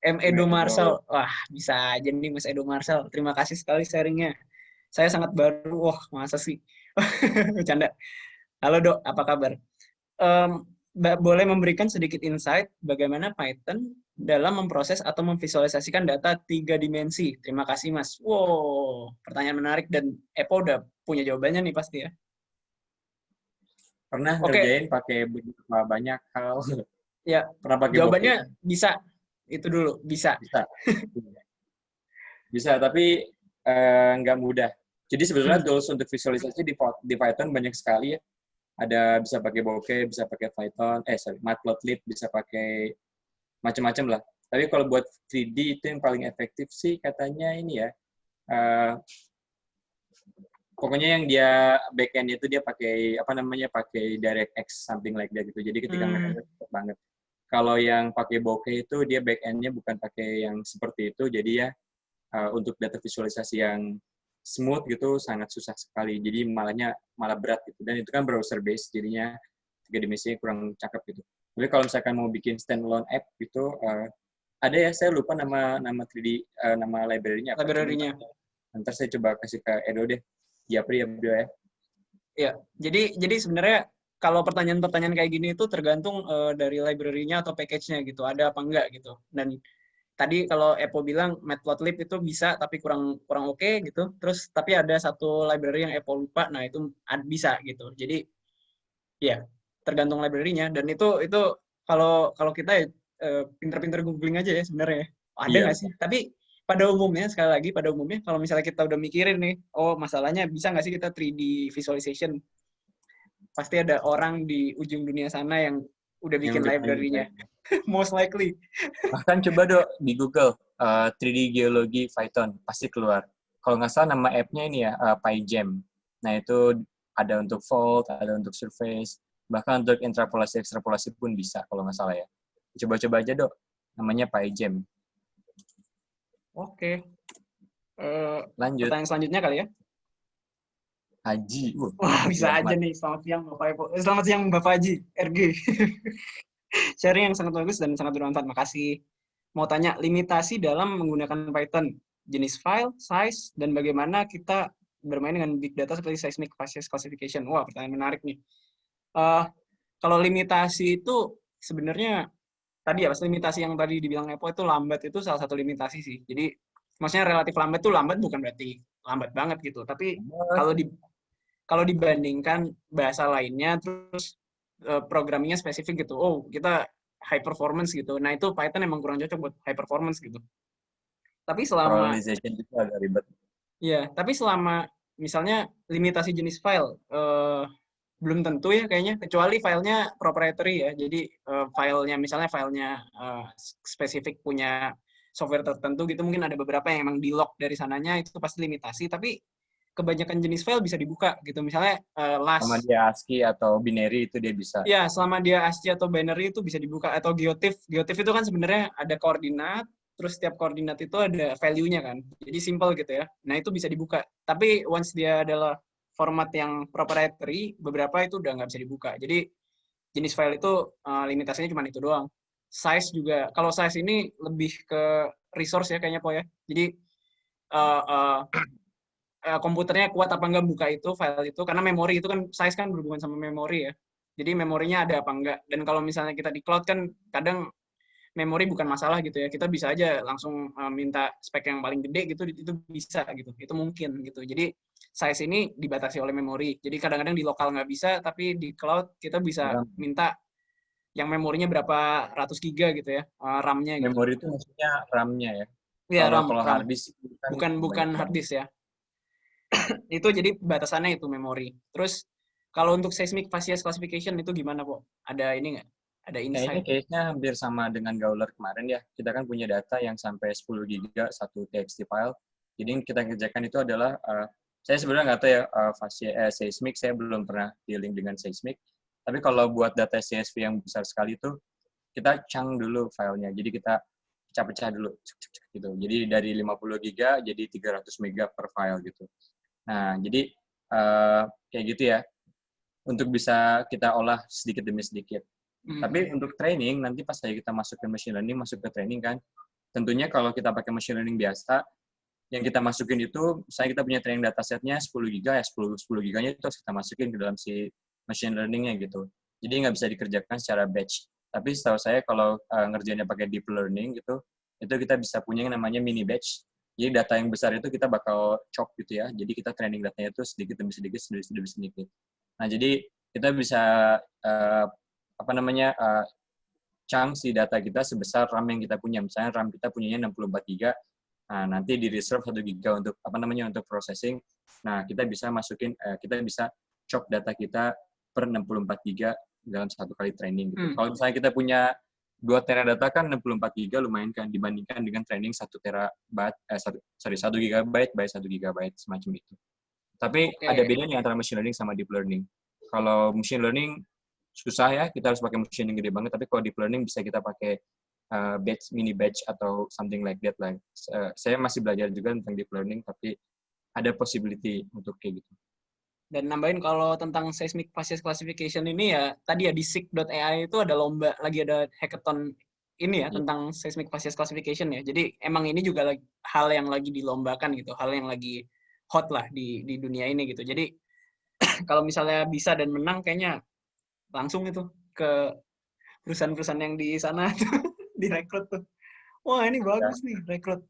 M. Edo Marcel. Wah, bisa aja nih Mas Edo Marcel. Terima kasih sekali sharingnya. Saya sangat baru. Wah, masa sih? Bercanda. Halo Dok, apa kabar? Boleh memberikan sedikit insight bagaimana Python dalam memproses atau memvisualisasikan data 3 dimensi? Terima kasih Mas. Wow, pertanyaan menarik dan Epo udah punya jawabannya nih pasti ya. Pernah ngerjain pakai banyak hal. Ya, jawabannya bisa. Itu dulu, bisa. Bisa, tapi nggak mudah. Jadi sebetulnya tools untuk visualisasi di Python banyak sekali ya. Ada bisa pakai Bokeh, bisa pakai Python, Matplotlib, bisa pakai macam-macam lah. Tapi kalau buat 3D itu yang paling efektif sih katanya ini ya. Pokoknya yang dia backend itu dia pakai pakai DirectX something like that gitu. Jadi ketika mereka cepet banget. Kalau yang pakai Bokeh itu dia backend-nya bukan pakai yang seperti itu. Jadi ya untuk data visualisasi yang smooth gitu sangat susah sekali. Jadi malah berat gitu. Dan itu kan browser based, jadinya 3 dimensinya kurang cakep gitu. Tapi kalau misalkan mau bikin standalone app gitu, ada ya, saya lupa nama 3D nama library-nya apa. Library-nya. Ntar saya coba kasih ke Edo deh. Japri ya. Ya, jadi sebenarnya kalau pertanyaan-pertanyaan kayak gini itu tergantung dari library-nya atau package-nya gitu, ada apa enggak gitu. Dan tadi kalau Epo bilang Matplotlib itu bisa tapi kurang oke gitu. Terus tapi ada satu library yang Epo lupa, nah itu bisa gitu. Jadi ya tergantung library-nya, dan itu kalau kita pinter-pinter googling aja ya sebenarnya. Ada nggak sih? Tapi pada umumnya kalau misalnya kita udah mikirin nih, masalahnya bisa nggak sih kita 3D visualization? Pasti ada orang di ujung dunia sana yang udah bikin library-nya. Most likely. Bahkan coba di Google 3D geologi Python pasti keluar. Kalau nggak salah nama app-nya ini ya PyGem. Nah itu ada untuk fault, ada untuk surface, bahkan untuk ekstrapolasi pun bisa kalau nggak salah ya. Coba-coba aja namanya PyGem. Oke. Lanjut. Pertanyaan selanjutnya kali ya. Haji. Wah, bisa aja nih. Selamat siang Bapak Epo. Selamat siang Bapak Haji, RG. Sharing yang sangat bagus dan sangat bermanfaat. Makasih. Mau tanya limitasi dalam menggunakan Python, jenis file, size, dan bagaimana kita bermain dengan big data seperti seismic facies classification. Wah, pertanyaan menarik nih. Kalau limitasi itu sebenarnya tadi ya, limitasi yang tadi dibilang Epo itu lambat itu salah satu limitasi sih. Jadi maksudnya relatif lambat tuh lambat bukan berarti lambat banget gitu. Tapi kalau dibandingkan bahasa lainnya, terus programmingnya spesifik gitu. Oh, kita high performance gitu. Nah, itu Python emang kurang cocok buat high performance gitu. Tapi selama parallelization itu agak ribet. Iya, tapi selama misalnya limitasi jenis file belum tentu ya kayaknya, kecuali filenya proprietary ya. Jadi misalnya filenya spesifik punya software tertentu gitu, mungkin ada beberapa yang emang di-lock dari sananya, itu pasti limitasi. Tapi kebanyakan jenis file bisa dibuka gitu. Misalnya Sama dia ASCII atau binary itu dia bisa. Ya, selama dia ASCII atau binary itu bisa dibuka. Atau geotiff. Geotiff itu kan sebenarnya ada koordinat, terus setiap koordinat itu ada value-nya kan. Jadi simple gitu ya. Nah, itu bisa dibuka. Tapi once dia adalah format yang proprietary, beberapa itu udah nggak bisa dibuka. Jadi jenis file itu limitasinya cuma itu doang. Size juga. Kalau size ini lebih ke resource ya kayaknya, Po ya. Jadi komputernya kuat apa enggak buka itu file itu, karena memori itu kan size kan berhubungan sama memori ya. Jadi memorinya ada apa enggak. Dan kalau misalnya kita di cloud kan kadang memori bukan masalah gitu ya. Kita bisa aja langsung minta spek yang paling gede gitu, itu bisa gitu. Itu mungkin gitu. Jadi size ini dibatasi oleh memori. Jadi kadang-kadang di lokal nggak bisa, tapi di cloud kita bisa minta yang memorinya berapa ratus giga gitu ya, RAM-nya gitu. Memori itu maksudnya RAM-nya ya? Iya, RAM. Kalau hard disk bukan hard disk ya. Itu jadi batasannya itu memori. Terus kalau untuk seismic facies classification itu gimana, Po? Ada ini nggak? Ada insight? Kayaknya case-nya hampir sama dengan Gauler kemarin ya. Kita kan punya data yang sampai 10 giga satu TXT file. Jadi yang kita kerjakan itu adalah, saya sebenarnya nggak tahu ya, seismic, saya belum pernah dealing dengan seismic. Tapi kalau buat data CSV yang besar sekali itu, kita chunk dulu filenya. Jadi kita pecah-pecah dulu. Gitu. Jadi dari 50 giga jadi 300 mega per file gitu. Nah, jadi kayak gitu ya. Untuk bisa kita olah sedikit demi sedikit. Tapi untuk training, nanti pas kita masuk ke machine learning, masuk ke training kan, tentunya kalau kita pakai machine learning biasa, yang kita masukin itu, misalnya kita punya training datasetnya 10 giga, ya 10 giganya itu harus kita masukin ke dalam si machine learning-nya gitu. Jadi nggak bisa dikerjakan secara batch. Tapi setahu saya kalau ngerjainnya pakai deep learning gitu, itu kita bisa punya yang namanya mini batch. Jadi data yang besar itu kita bakal chop gitu ya. Jadi kita training datanya itu sedikit demi sedikit, sedikit demi sedikit. Nah, jadi kita bisa chunk si data kita sebesar RAM yang kita punya. Misalnya RAM kita punyanya 64 giga, nah, nanti di reserve 1 giga untuk untuk processing. Nah, kita bisa kita bisa chop data kita per 64 giga dalam satu kali training gitu. Kalau misalnya kita punya 2 tera data kan 64 giga lumayan kan dibandingkan dengan training 1 terabyte 1 gigabyte by 1 gigabyte semacam itu. Tapi ada bedanya antara machine learning sama deep learning. Kalau machine learning susah ya, kita harus pakai machine yang gede banget, tapi kalau deep learning bisa kita pakai mini batch atau something like that lah. Saya masih belajar juga tentang deep learning, tapi ada possibility untuk kayak gitu. Dan nambahin kalau tentang seismic facies classification ini ya, tadi ya di seek.ai itu ada lomba, lagi ada hackathon ini ya, tentang seismic facies classification ya. Jadi emang ini juga hal yang lagi dilombakan gitu, hal yang lagi hot lah di dunia ini gitu. Jadi kalau misalnya bisa dan menang, kayaknya langsung itu ke perusahaan-perusahaan yang di sana direkrut tuh. Wah, ini bagus nih rekrut.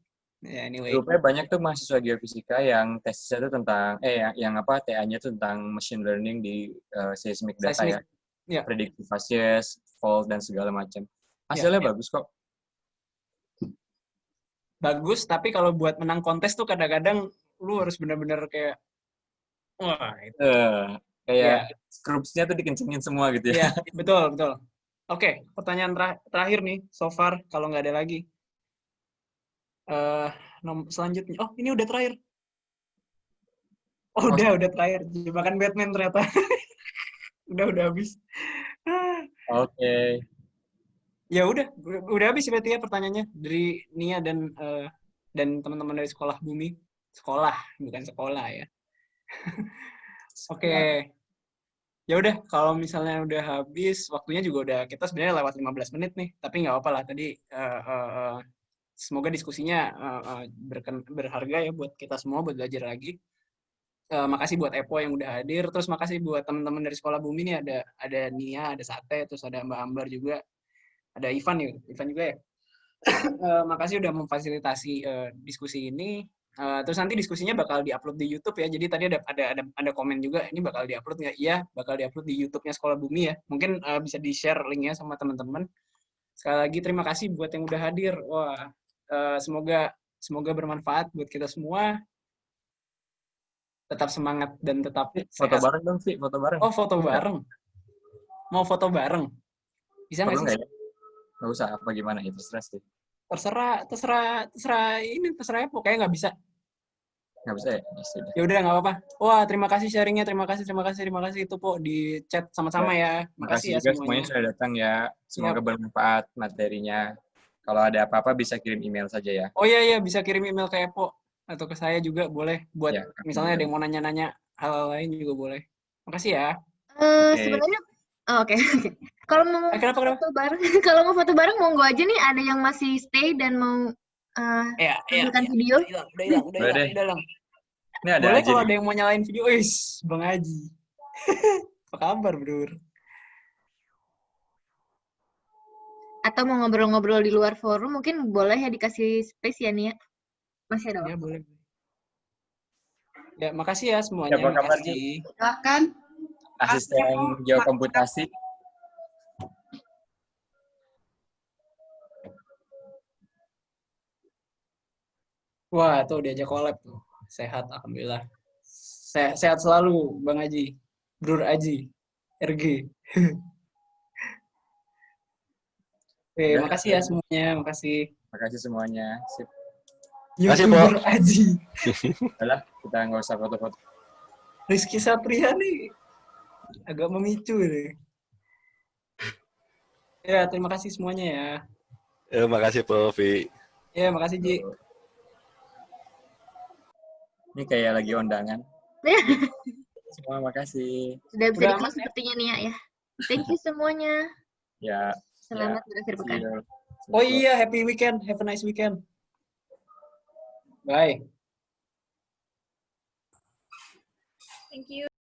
Ya, anyway. Grupnya banyak tuh mahasiswa geofisika yang tesisnya tuh tentang TA-nya tuh tentang machine learning di seismic data ya. Predictive facies, fault dan segala macam. Hasilnya bagus kok. Bagus, tapi kalau buat menang kontes tuh kadang-kadang lu harus benar-benar kayak wah, itu. Kayak scripts-nya tuh dikencengin semua gitu ya. Iya, betul. Oke, pertanyaan terakhir nih, so far, kalau nggak ada lagi. Selanjutnya, oh ini udah terakhir. Oh, udah terakhir. Jebakan Batman ternyata. udah habis. Oke. Ya udah habis berarti ya pertanyaannya dari Nia dan teman-teman dari sekolah Bumi. Sekolah, bukan sekolah ya. Oke. Ya udah, kalau misalnya udah habis, waktunya juga udah, kita sebenarnya lewat 15 menit nih, tapi nggak apa-apa lah. Tadi semoga diskusinya berharga ya buat kita semua, buat belajar lagi. Makasih buat Epo yang udah hadir, terus makasih buat teman-teman dari sekolah Bumi nih, ada Nia, ada Sate, terus ada Mbak Ambar juga, ada Ivan juga ya. Makasih udah memfasilitasi diskusi ini. Terus nanti diskusinya bakal diupload di YouTube ya. Jadi tadi ada komen juga, ini bakal diupload nggak? Iya, bakal diupload di YouTube-nya Sekolah Bumi ya. Mungkin bisa di-share linknya sama teman-teman. Sekali lagi terima kasih buat yang udah hadir. Wah, semoga bermanfaat buat kita semua. Tetap semangat dan tetap foto bareng dong sih, foto bareng. Oh, foto bareng. Mau foto bareng? Bisa nggak sih? Nggak usah, apa gimana itu stres sih. Terserah ya, pokoknya nggak bisa. Nggak bisa ya? Ya udah nggak apa-apa. Wah, terima kasih sharingnya, terima kasih itu Po di chat sama-sama ya. Makasih ya juga semuanya sudah datang ya. Semoga bermanfaat materinya. Kalau ada apa-apa bisa kirim email saja ya. Oh iya, bisa kirim email ke Epo atau ke saya juga boleh. Buat misalnya ada yang mau nanya-nanya hal lain juga boleh. Makasih ya. Sebenarnya Oke. Kalau mau foto bareng, kalau mau foto bareng monggo aja nih, ada yang masih stay dan mau tampilkan video. Udah hilang. Ini ada boleh aja kalau ada yang mau nyalain video, Bang Haji. Apa kabar, Bro? Atau mau ngobrol-ngobrol di luar forum, mungkin boleh ya dikasih space ya, Nia? Masih ada waktu. Ya, boleh. Ya, makasih ya semuanya. Ya, makasih. Silakan. Asisten geokomputasi. Wah, tuh diajak collab tuh. Sehat, alhamdulillah. Sehat selalu, Bang Haji. Bro Haji. RG. Oke, makasih ya semuanya. Makasih. Makasih semuanya. Sip. YouTuber Haji. Udah, kita nggak usah foto-foto. Rizky Satria nih agak memicu nih. Ya, terima kasih semuanya ya. Makasih, Profi. Ya, makasih, Ji. Ini kayak lagi undangan. Semua makasih. Sudah bisa di-close sepertinya Nia ya. Thank you semuanya. Ya. Selamat berakhir pekan. Oh iya, happy weekend. Have a nice weekend. Bye. Thank you.